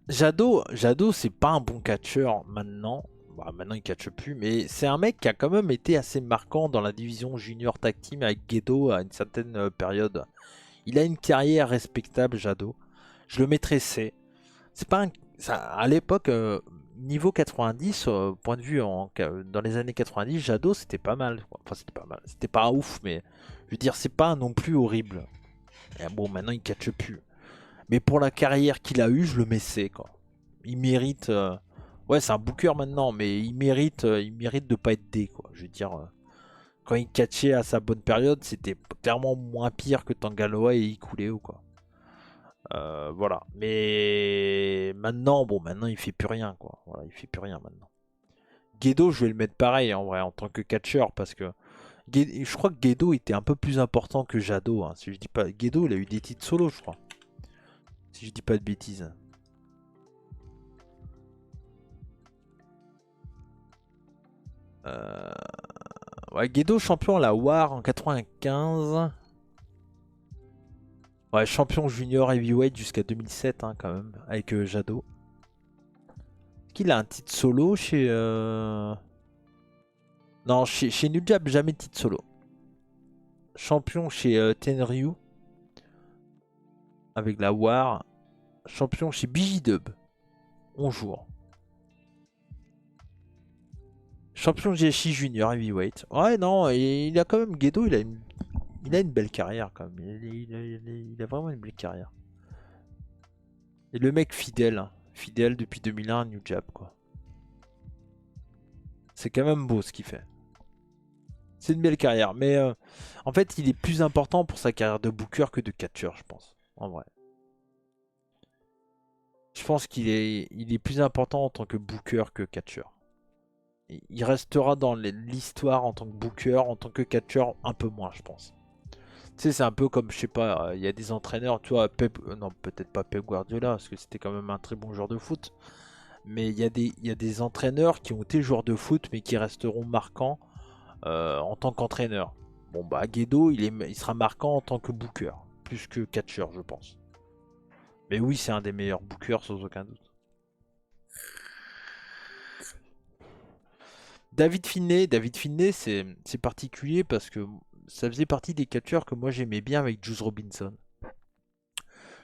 Jado, c'est pas un bon catcheur maintenant. Bah, maintenant, il catche plus, mais c'est un mec qui a quand même été assez marquant dans la division junior tag team avec Gedo à une certaine période. Il a une carrière respectable, Jado. Je le mettrais C. C'est pas un- à l'époque, niveau 90, point de vue dans les années 90, Jado c'était pas mal, quoi. Enfin, c'était pas mal. C'était pas ouf, mais je veux dire, c'est pas non plus horrible. Et bon, maintenant il catche plus. Mais pour la carrière qu'il a eue, je le mets C, quoi. Il mérite. Ouais, c'est un booker maintenant, mais il mérite de pas être D, quoi. Je veux dire, quand il catchait à sa bonne période, c'était clairement moins pire que Tangaloa et Ikuleo, quoi. Voilà. Mais maintenant, bon, maintenant il fait plus rien, quoi. Voilà, il fait plus rien maintenant. Gedo, je vais le mettre pareil en vrai en tant que catcheur parce que je crois que Gedo était un peu plus important que Jado, hein, si je dis pas. Gedo, il a eu des titres solo, je crois. Si je dis pas de bêtises. Euh, Ouais, Gedo champion à la War en 95. Ouais, champion junior heavyweight jusqu'à 2007 hein, quand même avec Jado. Est-ce qu'il a un titre solo chez Non, chez New Jab, jamais de titre solo. Champion chez Tenryu avec la War. Champion chez BJ-Dub. 11 jours. Champion GSI Junior Heavyweight. Ouais, non, il a quand même. Gedo, il a une belle carrière quand même. Il a vraiment une belle carrière. Et le mec fidèle. Hein. Fidèle depuis 2001 à New Jab, quoi. C'est quand même beau ce qu'il fait. C'est une belle carrière. Mais en fait, il est plus important pour sa carrière de booker que de catcher, je pense. En vrai. Je pense qu'il est plus important en tant que booker que catcher. Il restera dans l'histoire en tant que booker, en tant que catcher, un peu moins, je pense. Tu sais, c'est un peu comme, je sais pas, il y a des entraîneurs, tu vois, non, peut-être pas Pep Guardiola, parce que c'était quand même un très bon joueur de foot. Mais il y a des entraîneurs qui ont été joueurs de foot, mais qui resteront marquants en tant qu'entraîneur. Bon, bah, Guedo, il sera marquant en tant que booker, plus que catcher, je pense. Mais oui, c'est un des meilleurs bookers, sans aucun doute. David Finney, c'est particulier parce que ça faisait partie des catcheurs que moi j'aimais bien avec Juice Robinson.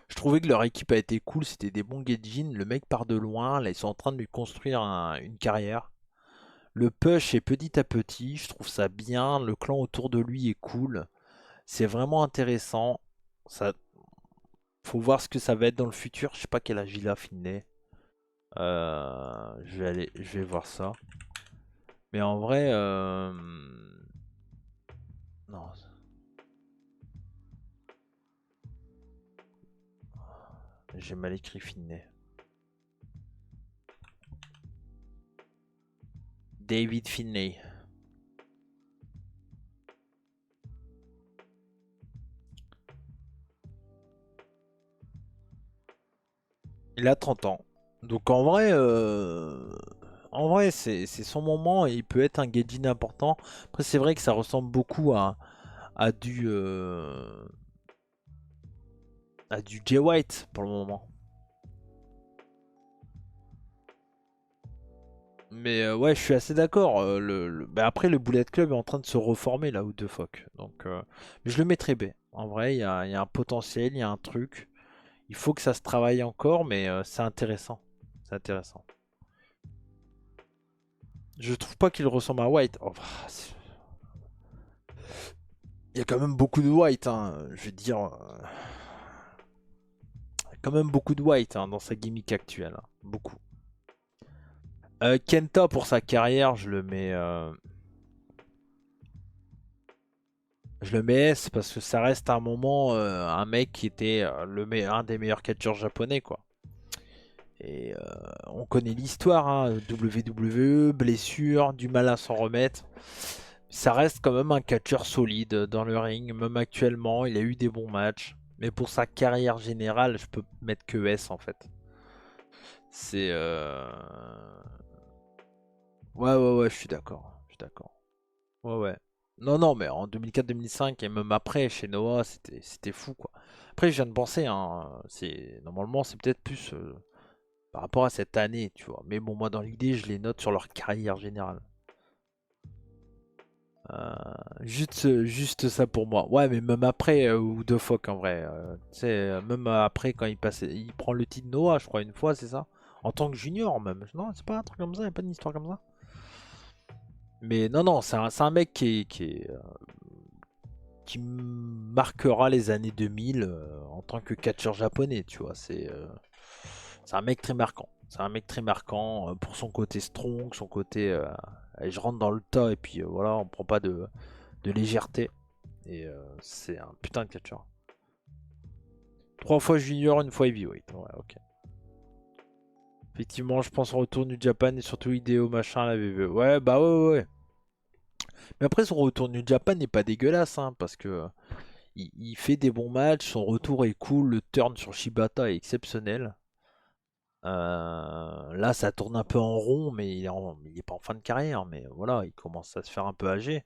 Je trouvais que leur équipe a été cool, c'était des bons Gaijin. Le mec part de loin, là ils sont en train de lui construire une carrière. Le push est petit à petit, je trouve ça bien. Le clan autour de lui est cool. C'est vraiment intéressant. Ça, faut voir ce que ça va être dans le futur. Je sais pas quel âge il a, Finney. Je vais voir ça. Mais en vrai, non. J'ai mal écrit Finney. David Finney. Il a 30 ans. Donc en vrai, En vrai, c'est son moment et il peut être un Gaijin important. Après, c'est vrai que ça ressemble beaucoup à du Jay White pour le moment. Mais ouais, je suis assez d'accord. Bah, après, le Bullet Club est en train de se reformer là, ou de fuck. Donc, mais je le mettrais B. En vrai, il y a un potentiel, il y a un truc. Il faut que ça se travaille encore, mais c'est intéressant. C'est intéressant. Je trouve pas qu'il ressemble à White. Oh, bah, il y a quand même beaucoup de White, hein. Je veux dire, il y a quand même beaucoup de White hein, dans sa gimmick actuelle, hein. Beaucoup. Kenta pour sa carrière, je le mets S parce que ça reste un moment un mec qui était un des meilleurs catcheurs japonais quoi. Et on connaît l'histoire, hein, WWE, blessure, du mal à s'en remettre. Ça reste quand même un catcheur solide dans le ring, même actuellement, il a eu des bons matchs. Mais pour sa carrière générale, je peux mettre que S en fait. C'est ouais ouais ouais, je suis d'accord, je suis d'accord. Ouais ouais. Non non, mais en 2004-2005 et même après chez Noah, c'était fou quoi. Après, je viens de penser, hein, c'est normalement c'est peut-être plus par rapport à cette année, tu vois. Mais bon, moi dans l'idée, je les note sur leur carrière générale. Juste ça pour moi. Ouais, mais même après, ou de fuck en vrai. Tu sais, même après, quand il prend le titre Noah, je crois, une fois, c'est ça? En tant que junior, même. Non, c'est pas un truc comme ça, y a pas une histoire comme ça. Mais non, non, c'est un mec qui marquera les années 2000 en tant que catcheur japonais, tu vois. C'est un mec très marquant. C'est un mec très marquant pour son côté strong, son côté. Allez, je rentre dans le tas et puis voilà, on prend pas de légèreté. Et c'est un putain de catcheur. 3 fois junior, une fois heavyweight. Ouais, ok. Effectivement, je pense au retour du Japan et surtout Hideo machin la VV. Ouais, bah ouais, ouais, ouais. Mais après, son retour du Japan n'est pas dégueulasse, hein, parce que il fait des bons matchs, son retour est cool, le turn sur Shibata est exceptionnel. Là, ça tourne un peu en rond, mais il est pas en fin de carrière. Mais voilà, il commence à se faire un peu âgé.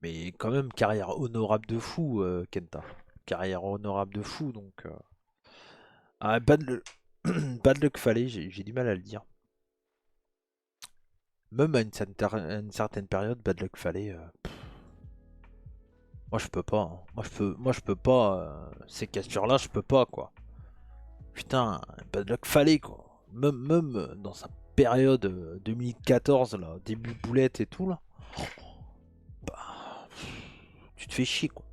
Mais quand même, carrière honorable de fou, Kenta. Carrière honorable de fou, donc. Ah, Bad Luck Fale, j'ai du mal à le dire. Même à une certaine période, Bad Luck Fale, moi je peux pas, hein. Moi je peux pas. Ces castures-là, je peux pas quoi. Putain, Bad Luck Fale quoi. Même dans sa période 2014 là, début boulette et tout là, bah, tu te fais chier quoi.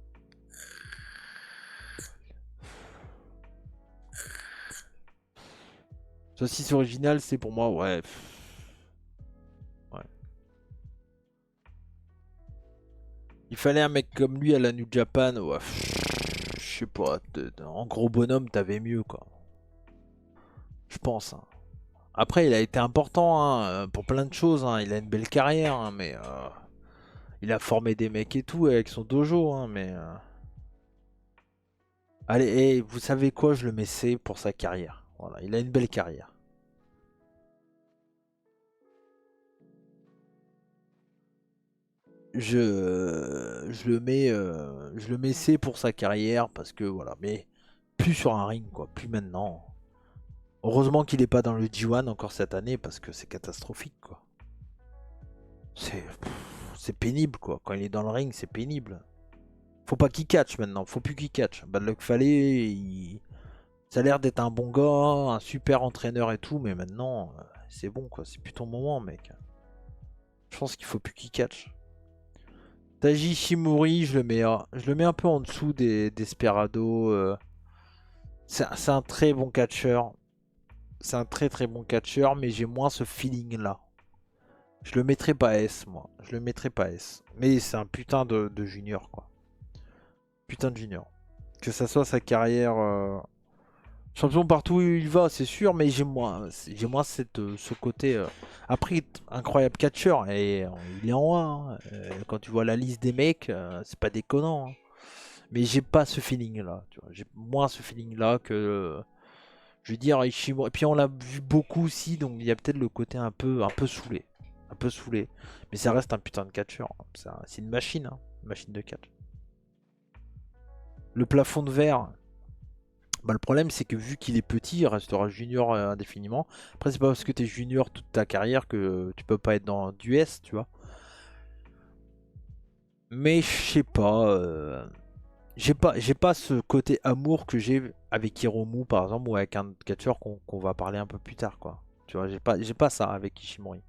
Saucisse original, c'est pour moi ouais. Ouais. Il fallait un mec comme lui à la New Japan, ouais. Je sais pas, en gros bonhomme, t'avais mieux quoi. Je pense, hein. Après, il a été important hein, pour plein de choses, hein. Il a une belle carrière, hein, mais il a formé des mecs et tout avec son dojo. Hein, mais allez, vous savez quoi? Je le mets C pour sa carrière. Voilà, il a une belle carrière. Je le mets C pour sa carrière parce que voilà, mais plus sur un ring quoi, plus maintenant. Heureusement qu'il est pas dans le G1 encore cette année parce que c'est catastrophique quoi. C'est pénible quoi. Quand il est dans le ring, c'est pénible. Faut pas qu'il catch maintenant, faut plus qu'il catch. Bad Luck Fale, ça a l'air d'être un bon gars, un super entraîneur et tout, mais maintenant, c'est bon quoi, c'est plus ton moment mec. Je pense qu'il faut plus qu'il catch. Taji Shimori, je le mets un peu en dessous des Desperado. C'est un très bon catcheur. C'est un très très bon catcheur, mais j'ai moins ce feeling là. Je le mettrai pas S moi. Je le mettrai pas S. Mais c'est un putain de junior quoi. Putain de junior. Que ça soit sa carrière champion partout où il va, c'est sûr, mais j'ai moins ce côté. Après, incroyable catcheur, et il est en 1. Quand tu vois la liste des mecs, c'est pas déconnant, hein. Mais j'ai pas ce feeling-là. Tu vois. J'ai moins ce feeling-là que. Je veux dire, Ishimura. Et puis on l'a vu beaucoup aussi, donc il y a peut-être le côté un peu saoulé. un peu saoulé. Mais ça reste un putain de catcheur. C'est une machine, hein, une machine de catch. Le plafond de verre, bah, le problème c'est que vu qu'il est petit, il restera junior indéfiniment. Après, c'est pas parce que tu es junior toute ta carrière que tu peux pas être dans du S, tu vois. Mais je sais pas. J'ai pas ce côté amour que j'ai avec Hiromu par exemple ou avec un catcheur qu'on va parler un peu plus tard, quoi. Tu vois, j'ai pas ça avec Ishimori.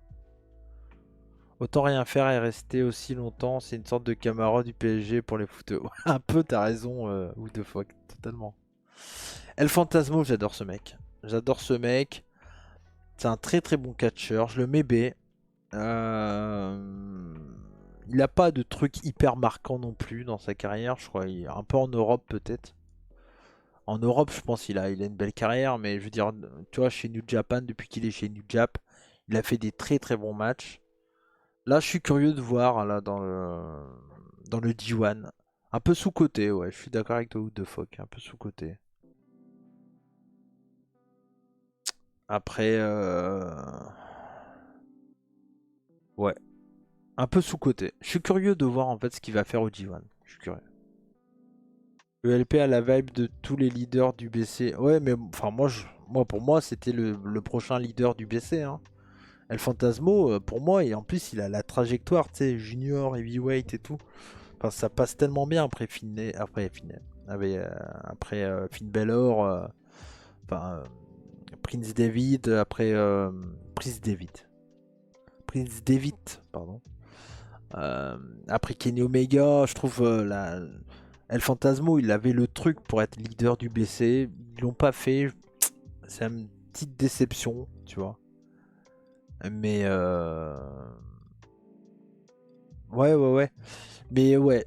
Autant rien faire et rester aussi longtemps, c'est une sorte de camarade du PSG pour les footeux. Un peu, t'as raison, ou de fuck, totalement. El Fantasmo, j'adore ce mec. J'adore ce mec. C'est un très très bon catcheur. Je le mets B. Il a pas de truc hyper marquant non plus dans sa carrière. Je crois il est un peu en Europe peut-être. En Europe, je pense qu'il a une belle carrière, mais je veux dire, tu vois, chez New Japan, depuis qu'il est chez New Jap, il a fait des très très bons matchs. Là, je suis curieux de voir là dans le G1. Un peu sous-côté, ouais, je suis d'accord avec toi, Wood de Fuck, un peu sous-côté. Après, ouais, un peu sous-côté. Je suis curieux de voir en fait ce qu'il va faire au G1. Je suis curieux. ELP a la vibe de tous les leaders du BC. Ouais, mais enfin, moi pour moi, c'était le prochain leader du BC, hein. El Fantasmo, pour moi, et en plus, il a la trajectoire, tu sais, junior, heavyweight et tout. Enfin, ça passe tellement bien après Finn Balor, enfin, Prince David, Prince David, pardon. Après Kenny Omega, je trouve El Fantasmo, il avait le truc pour être leader du BC. Ils l'ont pas fait. C'est une petite déception, tu vois. Mais ouais. Mais ouais,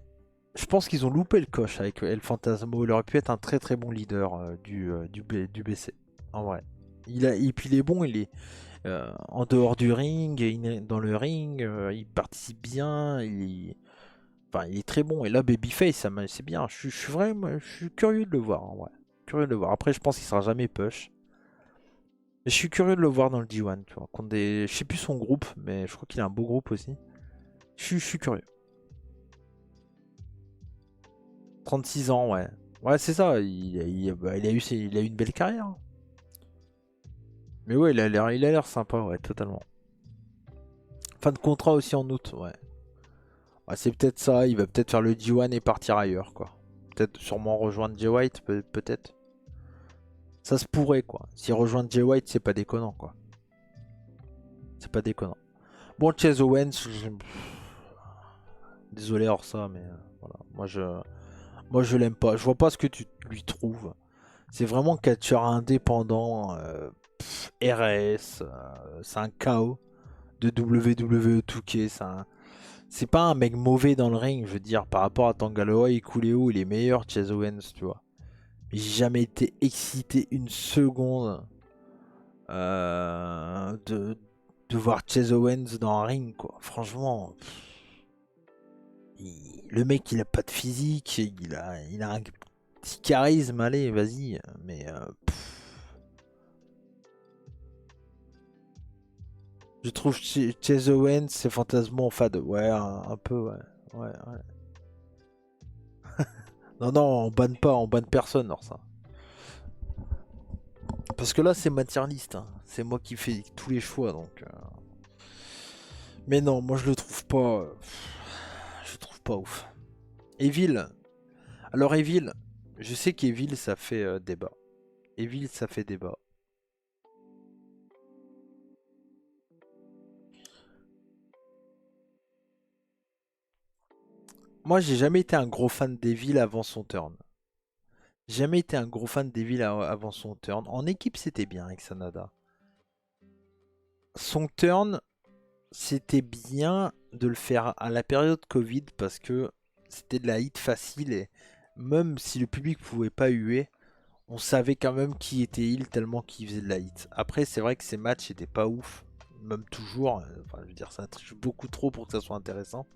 je pense qu'ils ont loupé le coche avec El Fantasmo. Il aurait pu être un très très bon leader du BC. En vrai. Et puis il est bon, il est en dehors du ring, il est dans le ring, il participe bien, enfin, il est très bon. Et là, Babyface, c'est bien. Je suis curieux de le voir en vrai. Curieux de le voir. Après, je pense qu'il sera jamais push. Mais je suis curieux de le voir dans le D1, tu vois. Je sais plus son groupe, mais je crois qu'il a un beau groupe aussi. Je suis curieux. 36 ans, ouais. Ouais, c'est ça. Il a eu une belle carrière, hein. Mais ouais, il a l'air sympa, ouais, totalement. Fin de contrat aussi en août, ouais. Ouais, c'est peut-être ça. Il va peut-être faire le D1 et partir ailleurs, quoi. Peut-être sûrement rejoindre Jay White, peut-être. Ça se pourrait, quoi. S'il rejoint Jay White, c'est pas déconnant, quoi. C'est pas déconnant. Bon, Chase Owens, désolé hors ça, mais voilà. Moi, je l'aime pas. Je vois pas ce que tu lui trouves. C'est vraiment catcheur indépendant, RS, c'est un KO de WWE 2K. C'est pas un mec mauvais dans le ring, je veux dire, par rapport à Tangaloa et Kuleo, il est meilleur Chase Owens, tu vois. Mais j'ai jamais été excité une seconde de voir Chase Owens dans un ring, quoi. Franchement, le mec, il a pas de physique, il a un petit charisme, allez, vas-y. Mais je trouve Chase Owens, c'est fantasmement fade. Ouais, un peu, ouais. Ouais. Non, on banne personne, alors ça. Parce que là, c'est ma tier list, hein. C'est moi qui fais tous les choix, donc. Mais non, moi je le trouve pas. Je le trouve pas ouf. Evil. Alors Evil, je sais qu'Evil ça fait débat. Evil ça fait débat. Moi j'ai jamais été un gros fan d'Evil avant son turn. Jamais été un gros fan d'Evil avant son turn. En équipe c'était bien avec Sanada. Son turn, c'était bien de le faire à la période Covid parce que c'était de la hit facile et même si le public pouvait pas huer, on savait quand même qui était heal tellement qu'il faisait de la hit. Après, c'est vrai que ces matchs étaient pas ouf, même toujours. Enfin, je veux dire, ça triche beaucoup trop pour que ça soit intéressant.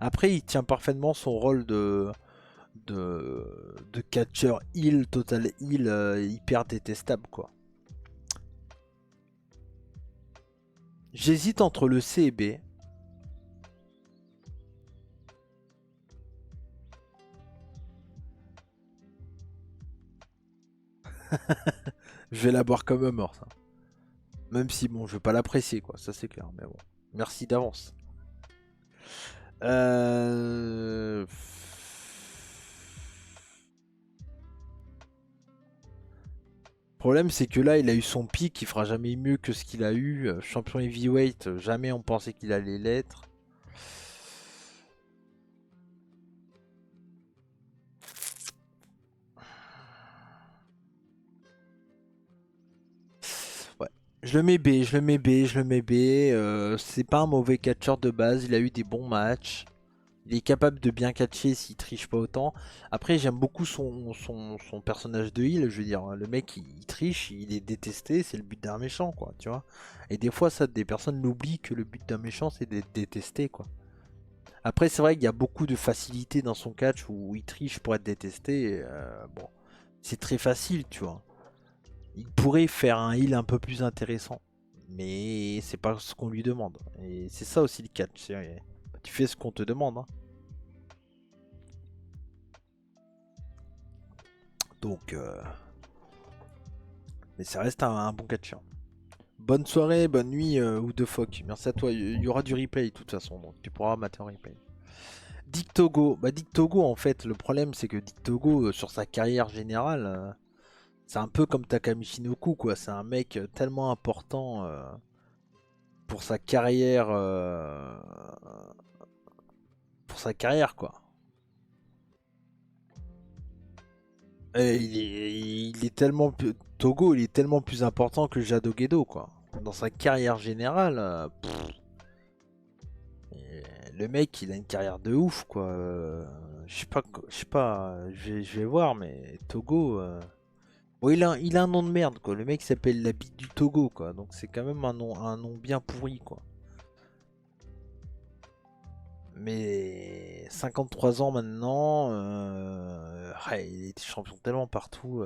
Après, il tient parfaitement son rôle de catcher heal, total heal, hyper détestable, quoi. J'hésite entre le C et B. Je vais la boire comme un mort, ça. Même si, bon, je vais pas l'apprécier, quoi. Ça, c'est clair. Mais bon. Merci d'avance. Le problème, c'est que là, il a eu son pic. Il fera jamais mieux que ce qu'il a eu. Champion heavyweight, jamais on pensait qu'il allait l'être. Ouais. Je le mets B, je le mets B, je le mets B. C'est pas un mauvais catcheur de base. Il a eu des bons matchs. Il est capable de bien catcher s'il triche pas autant. Après, j'aime beaucoup son personnage de heal. Je veux dire, le mec, il triche, il est détesté. C'est le but d'un méchant, quoi, tu vois. Et des fois, ça, des personnes l'oublient que le but d'un méchant, c'est d'être détesté, quoi. Après, c'est vrai qu'il y a beaucoup de facilité dans son catch où il triche pour être détesté. Bon, c'est très facile, tu vois. Il pourrait faire un heal un peu plus intéressant. Mais c'est pas ce qu'on lui demande. Et c'est ça aussi le catch. Tu fais ce qu'on te demande, hein. Donc, mais ça reste un bon catcher. Bonne soirée, bonne nuit, ou de fuck. Merci à toi. Il y aura du replay de toute façon, donc tu pourras mater en replay. Dick Togo. Bah, Dick Togo, en fait, le problème, c'est que Dick Togo, sur sa carrière générale, c'est un peu comme Takami Shinoku, quoi. C'est un mec tellement important pour sa carrière, quoi. Et il est tellement Togo, il est tellement plus important que Jado Gedo, quoi. Dans sa carrière générale, le mec, il a une carrière de ouf, quoi. Je sais pas, je vais voir, mais Togo, bon, il a un nom de merde, quoi. Le mec s'appelle la bite du Togo, quoi. Donc c'est quand même un nom bien pourri, quoi. Mais 53 ans maintenant, ouais, il était champion tellement partout.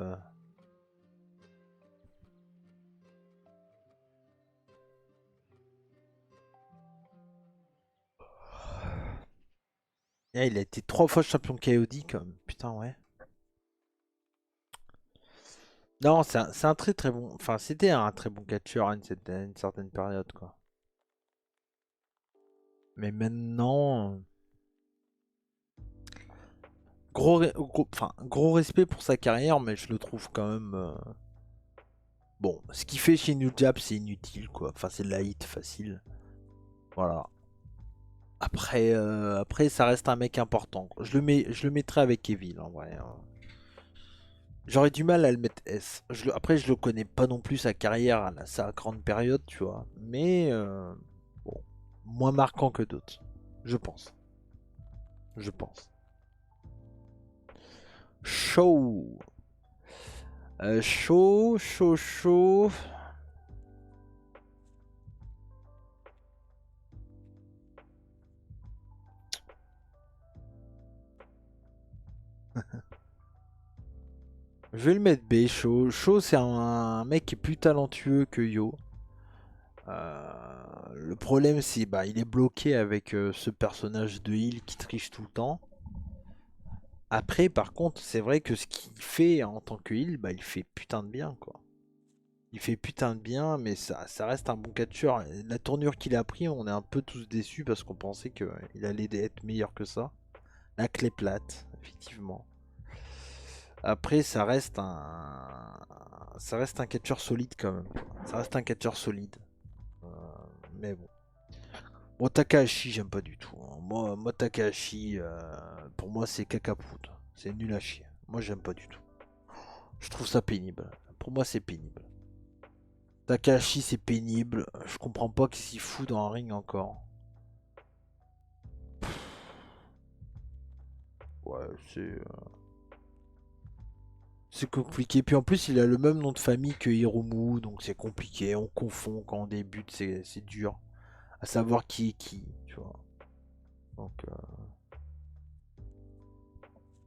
Et il a été 3 fois champion KOD, comme putain, ouais. Non, c'est un très très bon. Enfin, c'était un très bon catcheur à une certaine période, quoi. Mais maintenant, enfin, gros respect pour sa carrière, mais je le trouve quand même. Bon, ce qu'il fait chez New Jab, c'est inutile, quoi. Enfin, c'est de la hit facile. Voilà. Après, ça reste un mec important. Je le mettrais avec Evil, en vrai, hein. J'aurais du mal à le mettre S. Après, je le connais pas non plus sa carrière, sa grande période, tu vois. Mais bon, moins marquant que d'autres. Je pense. Je pense. Chaud. Chaud, chaud, chaud. Je vais le mettre B, chaud. Chaud, c'est un mec qui est plus talentueux que Yo. Le problème, c'est bah, il est bloqué avec ce personnage de heal qui triche tout le temps. Après, par contre, c'est vrai que ce qu'il fait en tant que heal, bah, il fait putain de bien, quoi. Il fait putain de bien, mais ça reste un bon catcheur. La tournure qu'il a pris, on est un peu tous déçus parce qu'on pensait qu'il allait être meilleur que ça. La clé plate, effectivement. Après, ça reste un catcheur solide quand même. Ça reste un catcheur solide. Euh, mais bon. Bon, Takahashi, j'aime pas du tout, hein. Moi Takahashi, pour moi, c'est cacapoudre. C'est nul à chier. Moi, j'aime pas du tout. Je trouve ça pénible. Pour moi, c'est pénible. Takahashi, c'est pénible. Je comprends pas qu'est-ce qu'il fout dans un ring encore. Ouais, c'est compliqué. Puis en plus, il a le même nom de famille que Hiromu, donc c'est compliqué. On confond quand on débute, c'est dur à savoir qui est qui, tu vois. Donc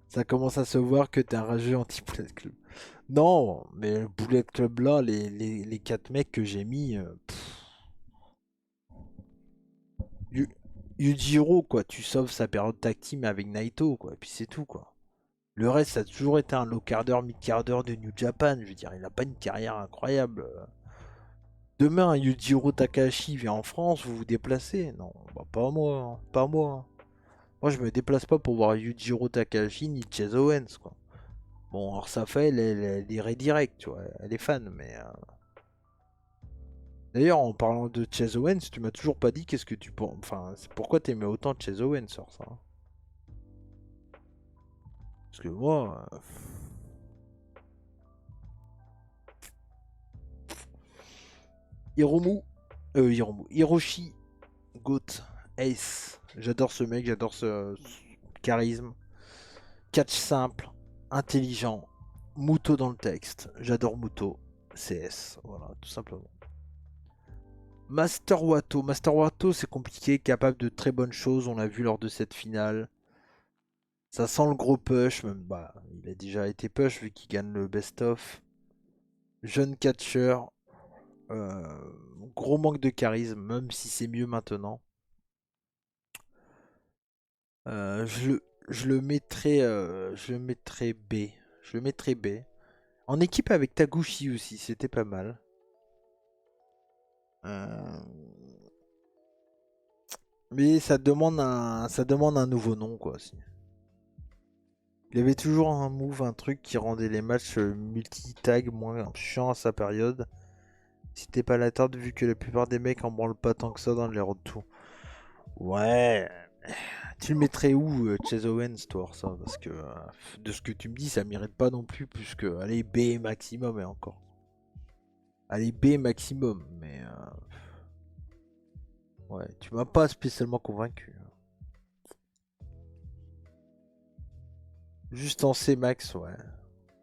ça commence à se voir que t'es un rageux anti-Bullet Club. Non, mais le Bullet Club là, les 4 mecs que j'ai mis, Yujiro, quoi, tu sauves sa période tag team avec Naito, quoi, et puis c'est tout, quoi. Le reste, ça a toujours été un low carder, mid carder de New Japan. Je veux dire, il n'a pas une carrière incroyable. Demain, Yujiro Takahashi vient en France, vous vous déplacez? Non, bah pas moi, hein, pas moi, hein. Moi, je me déplace pas pour voir Yujiro Takahashi ni Chase Owens, quoi. Bon, alors ça fait, elle est redirect, tu vois, elle est fan, mais... D'ailleurs, en parlant de Chase Owens, tu m'as toujours pas dit qu'est-ce que tu penses... Enfin, c'est pourquoi t'aimais autant Chase Owens sur ça, hein. Parce que moi... Hiroshi, Goat, Ace. J'adore ce mec, j'adore ce charisme. Catch simple, intelligent, Muto dans le texte. J'adore Muto. CS, voilà, tout simplement. Master Wato. Master Wato, c'est compliqué, capable de très bonnes choses. On l'a vu lors de cette finale. Ça sent le gros push. Même, bah, il a déjà été push vu qu'il gagne le best-of. Jeune catcher. euh, Gros manque de charisme, même si c'est mieux maintenant. Euh, je, le, je le mettrais B. Je le mettrais B. En équipe avec Taguchi aussi, c'était pas mal. Euh, Mais ça demande un nouveau nom, quoi, aussi. Il avait toujours un move, un truc qui rendait les matchs multi-tag moins chiants à sa période. C'était pas la tarde vu que la plupart des mecs en branlent pas tant que ça dans les road to. Ouais. Tu le mettrais où, Chase Owens, toi, ça? Parce que de ce que tu me dis, ça mérite pas non plus que. Allez, B maximum et encore. Allez, B maximum, mais. Ouais, tu m'as pas spécialement convaincu. Juste en C max, ouais.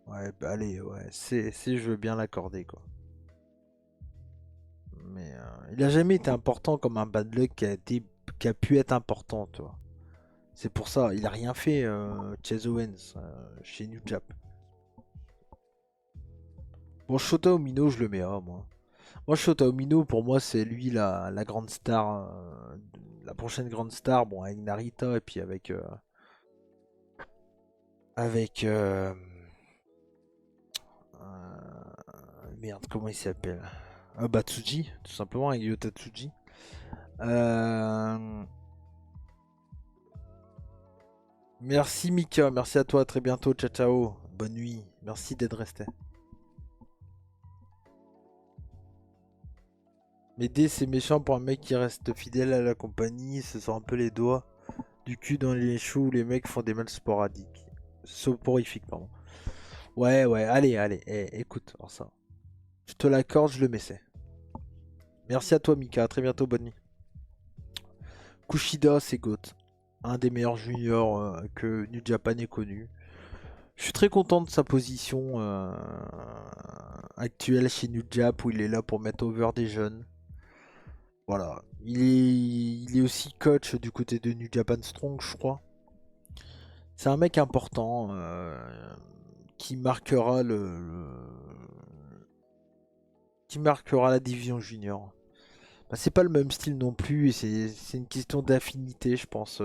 Ouais, bah allez, ouais, C, je veux bien l'accorder, quoi. Mais il a jamais été important comme un bad luck qui a pu être important, tu vois. C'est pour ça, il a rien fait, Chase Owens, chez New Jap. Bon, Shota Umino, je le mets A, moi. Moi, Shota Umino, pour moi, c'est lui la grande star, la prochaine grande star, bon, avec Narita et puis avec merde, comment il s'appelle? Batsuji, tout simplement, avec Yota Tsuji. Euh, Merci Mika, merci à toi, à très bientôt, ciao ciao, bonne nuit, merci d'être resté. Mais D c'est méchant pour un mec qui reste fidèle à la compagnie, se sent un peu les doigts du cul dans les choux où les mecs font des matchs sporadiques. Soporifique, pardon. Ouais, ouais, allez, écoute, alors ça. Je te l'accorde, je le mets c'est. Merci à toi Mika, à très bientôt, bonne nuit. Kushida, c'est GOAT. Un des meilleurs juniors que New Japan ait connu. Je suis très content de sa position actuelle chez New Jap où il est là pour mettre over des jeunes. Voilà. Il est aussi coach du côté de New Japan Strong, je crois. C'est un mec important qui marquera qui marquera la division junior. Bah, c'est pas le même style non plus et c'est une question d'affinité, je pense.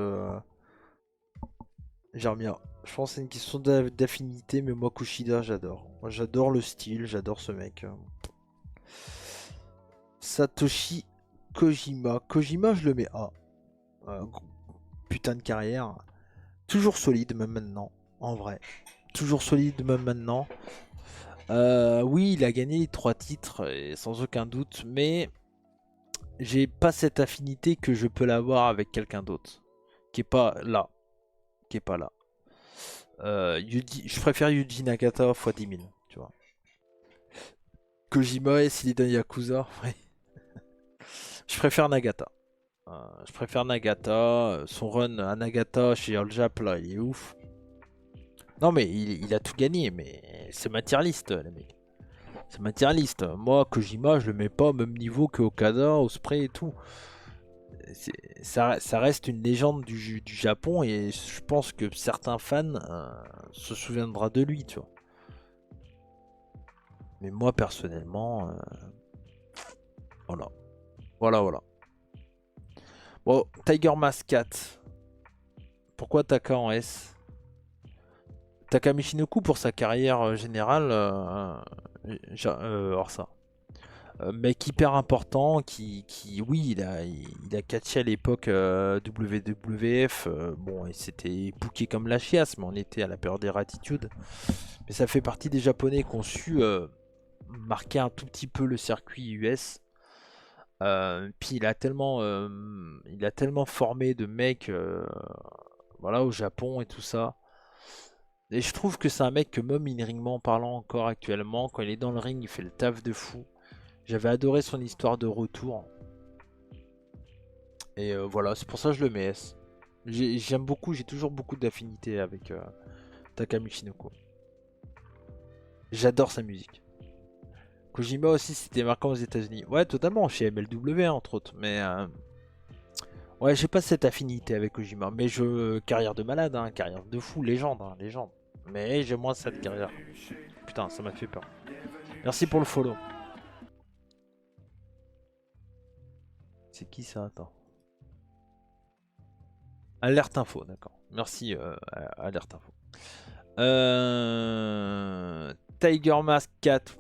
Jarmia. Je pense que c'est une question d'affinité, mais moi Kushida j'adore. Moi j'adore le style, j'adore ce mec. Satoshi Kojima. Kojima je le mets A. Euh, Putain de carrière. Toujours solide même maintenant, en vrai. Toujours solide même maintenant. Oui, il a gagné les 3 titres, et sans aucun doute, mais j'ai pas cette affinité que je peux l'avoir avec quelqu'un d'autre. Qui est pas là. Qui est pas là. Je préfère Yuji Nagata x 10 000, tu vois. Kojima et s'il est dans Yakuza, ouais. Je préfère Nagata. Je préfère Nagata. Son run à Nagata chez All Jap, là, il est ouf. Non, mais il a tout gagné, mais c'est matérialiste, les mecs. C'est matérialiste. Moi, Kojima, je le mets pas au même niveau que Okada, Osprey et tout. Ça reste une légende du Japon et je pense que certains fans se souviendront de lui, tu vois. Mais moi, personnellement, voilà. Voilà, voilà. Oh, Tiger Mask 4. Pourquoi Taka en S? Taka Michinoku pour sa carrière générale, hors ça. Mec hyper important oui, il a catché à l'époque WWF. Bon, il s'était booké comme la chiasse, mais on était à la période des Attitude. Mais ça fait partie des Japonais qui ont su marquer un tout petit peu le circuit US. Puis il a tellement formé de mecs voilà, au Japon et tout ça. Et je trouve que c'est un mec que même in-ringment parlant encore actuellement, quand il est dans le ring, il fait le taf de fou. J'avais adoré son histoire de retour. Et voilà, c'est pour ça que je le mets S. J'aime beaucoup, j'ai toujours beaucoup d'affinité avec Taka Michinoku. J'adore sa musique. Kojima aussi, c'était marquant aux États-Unis. Ouais, totalement, chez MLW entre autres. Mais ouais, j'ai pas cette affinité avec Kojima. Mais carrière de malade, hein, carrière de fou, légende, hein, légende. Mais j'ai moins cette carrière. Putain, ça m'a fait peur. Merci pour le follow. C'est qui ça? Attends. Alerte info, d'accord. Merci, Alerte info. Tiger Mask 4.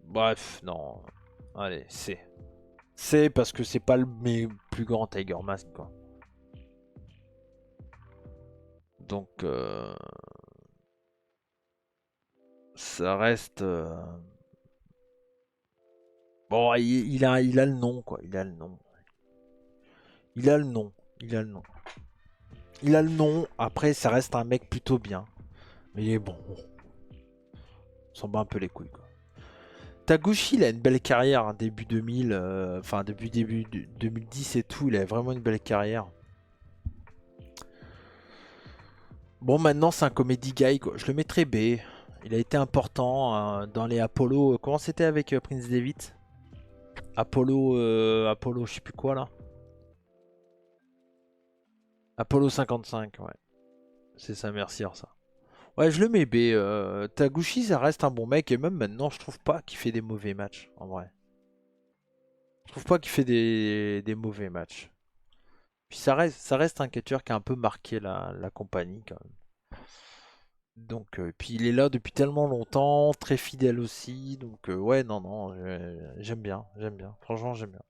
Bref, non. Allez, c'est. C'est parce que c'est pas mes plus grands Tiger Mask, quoi. Donc, ça reste. Bon, il a le nom, quoi. Il a le nom. Il a le nom. Il a le nom. Il a le nom. Après, ça reste un mec plutôt bien. Mais bon. On s'en bat un peu les couilles, quoi. Taguchi, il a une belle carrière, hein, début 2000, enfin début 2010 et tout, il a vraiment une belle carrière. Bon, maintenant c'est un comedy guy, quoi. Je le mettrais B. Il a été important dans les Apollo. Comment c'était avec Prince David? Apollo, je sais plus quoi là. Apollo 55, ouais. C'est sa mercière ça. Ouais, je le mets B. Taguchi, ça reste un bon mec et même maintenant, je trouve pas qu'il fait des mauvais matchs, en vrai. Je trouve pas qu'il fait des mauvais matchs. Puis ça reste un catcheur qui a un peu marqué la compagnie quand même. Donc, puis il est là depuis tellement longtemps, très fidèle aussi. Donc, ouais, non, j'aime bien, j'aime bien. Franchement, j'aime bien.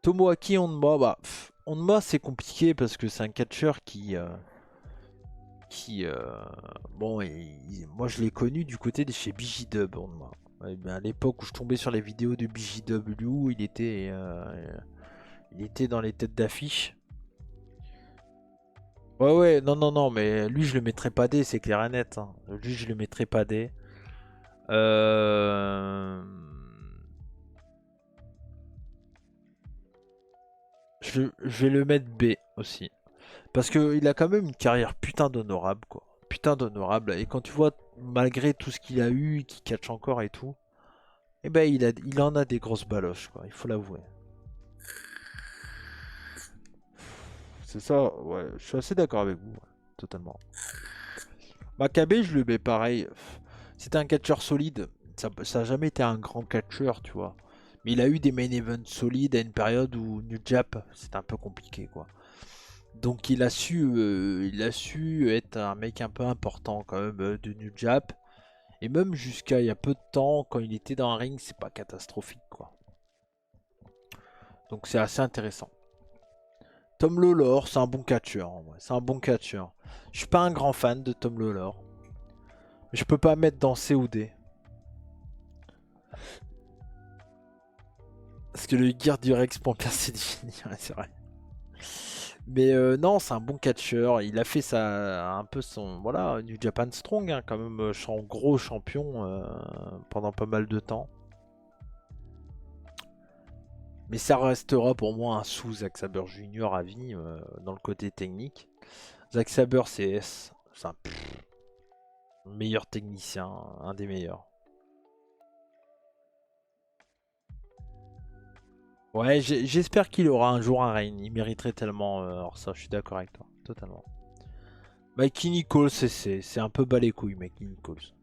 Tomoaki Honma, bah, Honma c'est compliqué parce que c'est un catcheur bon, moi je l'ai connu du côté de chez BJW Honma. Ouais, ben, à l'époque où je tombais sur les vidéos de BJW, il était dans les têtes d'affiche. Ouais, non, mais lui je le mettrais pas D, c'est clair et net, hein. Lui je le mettrais pas D. Je vais le mettre B aussi. Parce qu'il a quand même une carrière putain d'honorable, quoi. Putain d'honorable. Et quand tu vois, malgré tout ce qu'il a eu, qu'il catch encore et tout, eh ben il en a des grosses baloches, quoi. Il faut l'avouer. C'est ça, ouais. Je suis assez d'accord avec vous, ouais, totalement. Makabe, je le mets pareil. C'était un catcheur solide. Ça a jamais été un grand catcheur, tu vois. Mais il a eu des main events solides à une période où New Jap, c'était un peu compliqué, quoi. Donc il a su être un mec un peu important quand même de New Jap. Et même jusqu'à il y a peu de temps, quand il était dans un ring, c'est pas catastrophique, quoi. Donc c'est assez intéressant. Tom Lawlor, c'est un bon catcheur. C'est un bon catcheur. Je suis pas un grand fan de Tom Lawlor. Mais je peux pas mettre dans C ou D. Parce que le gear du Rex pour percer définir, c'est vrai. Mais non, c'est un bon catcheur. Il a fait un peu son voilà, New Japan Strong, hein, quand même, gros champion pendant pas mal de temps. Mais ça restera pour moi un sous Zack Sabre Junior à vie dans le côté technique. Zack Sabre c'est S, c'est un meilleur technicien, un des meilleurs. Ouais, j'espère qu'il aura un jour un reign. Il mériterait tellement. Alors ça, je suis d'accord avec toi, totalement. Mikey Nichols, c'est un peu bas les couilles, Mikey Nichols.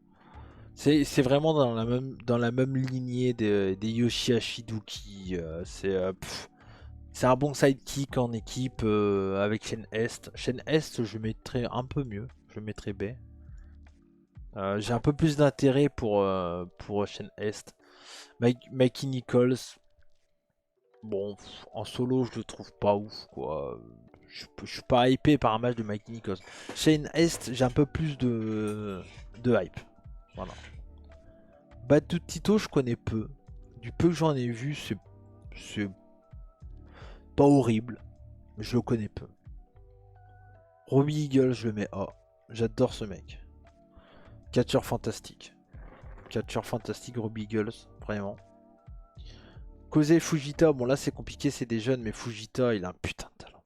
C'est vraiment dans la même lignée des Yoshihashi Duki. C'est un bon sidekick en équipe avec Shen Est. Shen Est, je mettrais un peu mieux. Je mettrais B. J'ai un peu plus d'intérêt pour Shen Est. Mikey Nichols, bon, en solo, je le trouve pas ouf, quoi. Je suis pas hypé par un match de Mikey Nichols. Shane Est, j'ai un peu plus de hype. Voilà. Bad Tito, je connais peu. Du peu que j'en ai vu, c'est pas horrible. Mais je le connais peu. Robbie Eagle, je le mets A. J'adore ce mec. Catcher fantastique. Catcher fantastique, Robbie Eagles, vraiment. Kosei Fujita, bon là c'est compliqué, c'est des jeunes, mais Fujita, il a un putain de talent.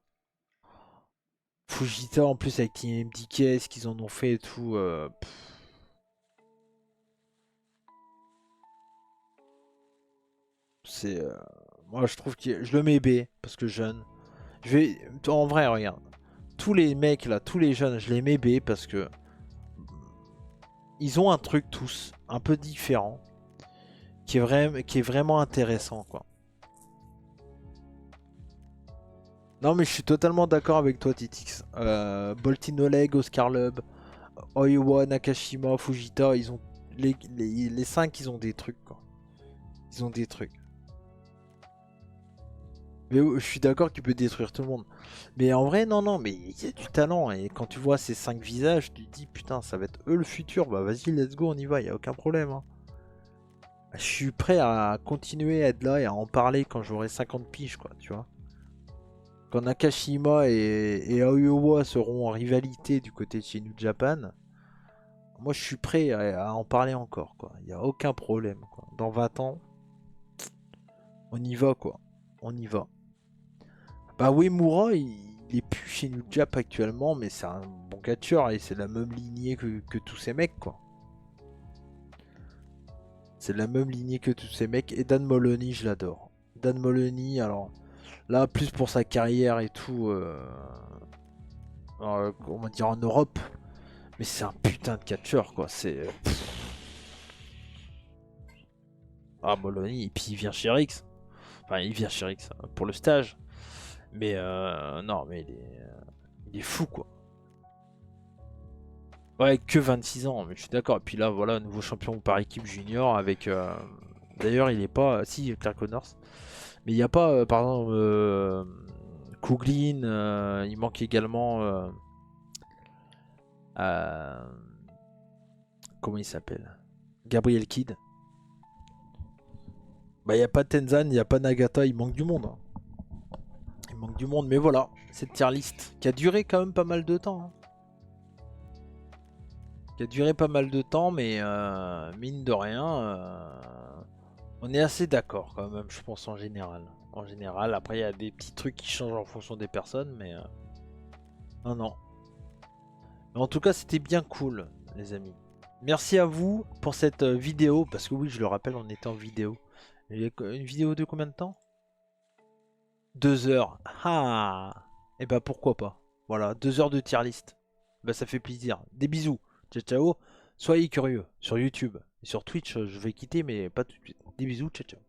Fujita, en plus avec Team MDK, ce qu'ils en ont fait et tout. C'est. Moi je trouve que je le mets B, parce que jeune. En vrai, regarde. Tous les mecs là, tous les jeunes, je les mets B parce que. Ils ont un truc tous, un peu différent. Qui est vraiment intéressant, quoi. Non mais je suis totalement d'accord avec toi Titix. Boltin Oleg, Oscar Lub, Oiwa, Nakashima, Fujita, ils ont les 5 ils ont des trucs quoi. Ils ont des trucs. Mais je suis d'accord qu'il peut détruire tout le monde. Mais en vrai non mais il y a du talent et quand tu vois ces 5 visages, tu te dis putain ça va être eux le futur, bah vas-y let's go on y va, il y a aucun problème. Hein. Je suis prêt à continuer à être là et à en parler quand j'aurai 50 piges quoi, tu vois. Quand Nakashima et Aoyama seront en rivalité du côté de chez New Japan, moi je suis prêt à en parler encore, quoi. Il n'y a aucun problème, quoi. Dans 20 ans, on y va, quoi. On y va. Bah Uemura, il est plus chez New Japan actuellement, mais c'est un bon catcheur et c'est la même lignée que tous ces mecs, quoi. C'est la même lignée que tous ces mecs. Et Dan Moloney, je l'adore. Dan Moloney, alors là, plus pour sa carrière et tout, on va dire en Europe. Mais c'est un putain de catcheur quoi, c'est... Ah Moloney, et puis il vient chez Rix. Enfin il vient chez Rix pour le stage. Mais non mais il est fou quoi. Ouais que 26 ans, mais je suis d'accord. Et puis là voilà, nouveau champion par équipe junior avec... D'ailleurs il est pas... Si Clark Connors. Mais il n'y a pas par exemple Kuglin, il manque également... comment il s'appelle, Gabriel Kidd. Bah, il n'y a pas Tenzan, il n'y a pas Nagata, il manque du monde. Hein. Il manque du monde, mais voilà, cette tier list qui a duré quand même pas mal de temps. Hein. Qui a duré pas mal de temps, mais mine de rien, on est assez d'accord quand même, je pense en général. En général, après il y a des petits trucs qui changent en fonction des personnes, mais non, non. Mais en tout cas, c'était bien cool, les amis. Merci à vous pour cette vidéo, parce que oui, je le rappelle, on était en vidéo. Une vidéo de combien de temps? 2 heures. Ah. Et bah pourquoi pas. Voilà, 2 heures de tier list. Bah ça fait plaisir. Des bisous. Ciao ciao. Soyez curieux sur YouTube et sur Twitch, je vais quitter mais pas tout de suite. Des bisous, ciao ciao.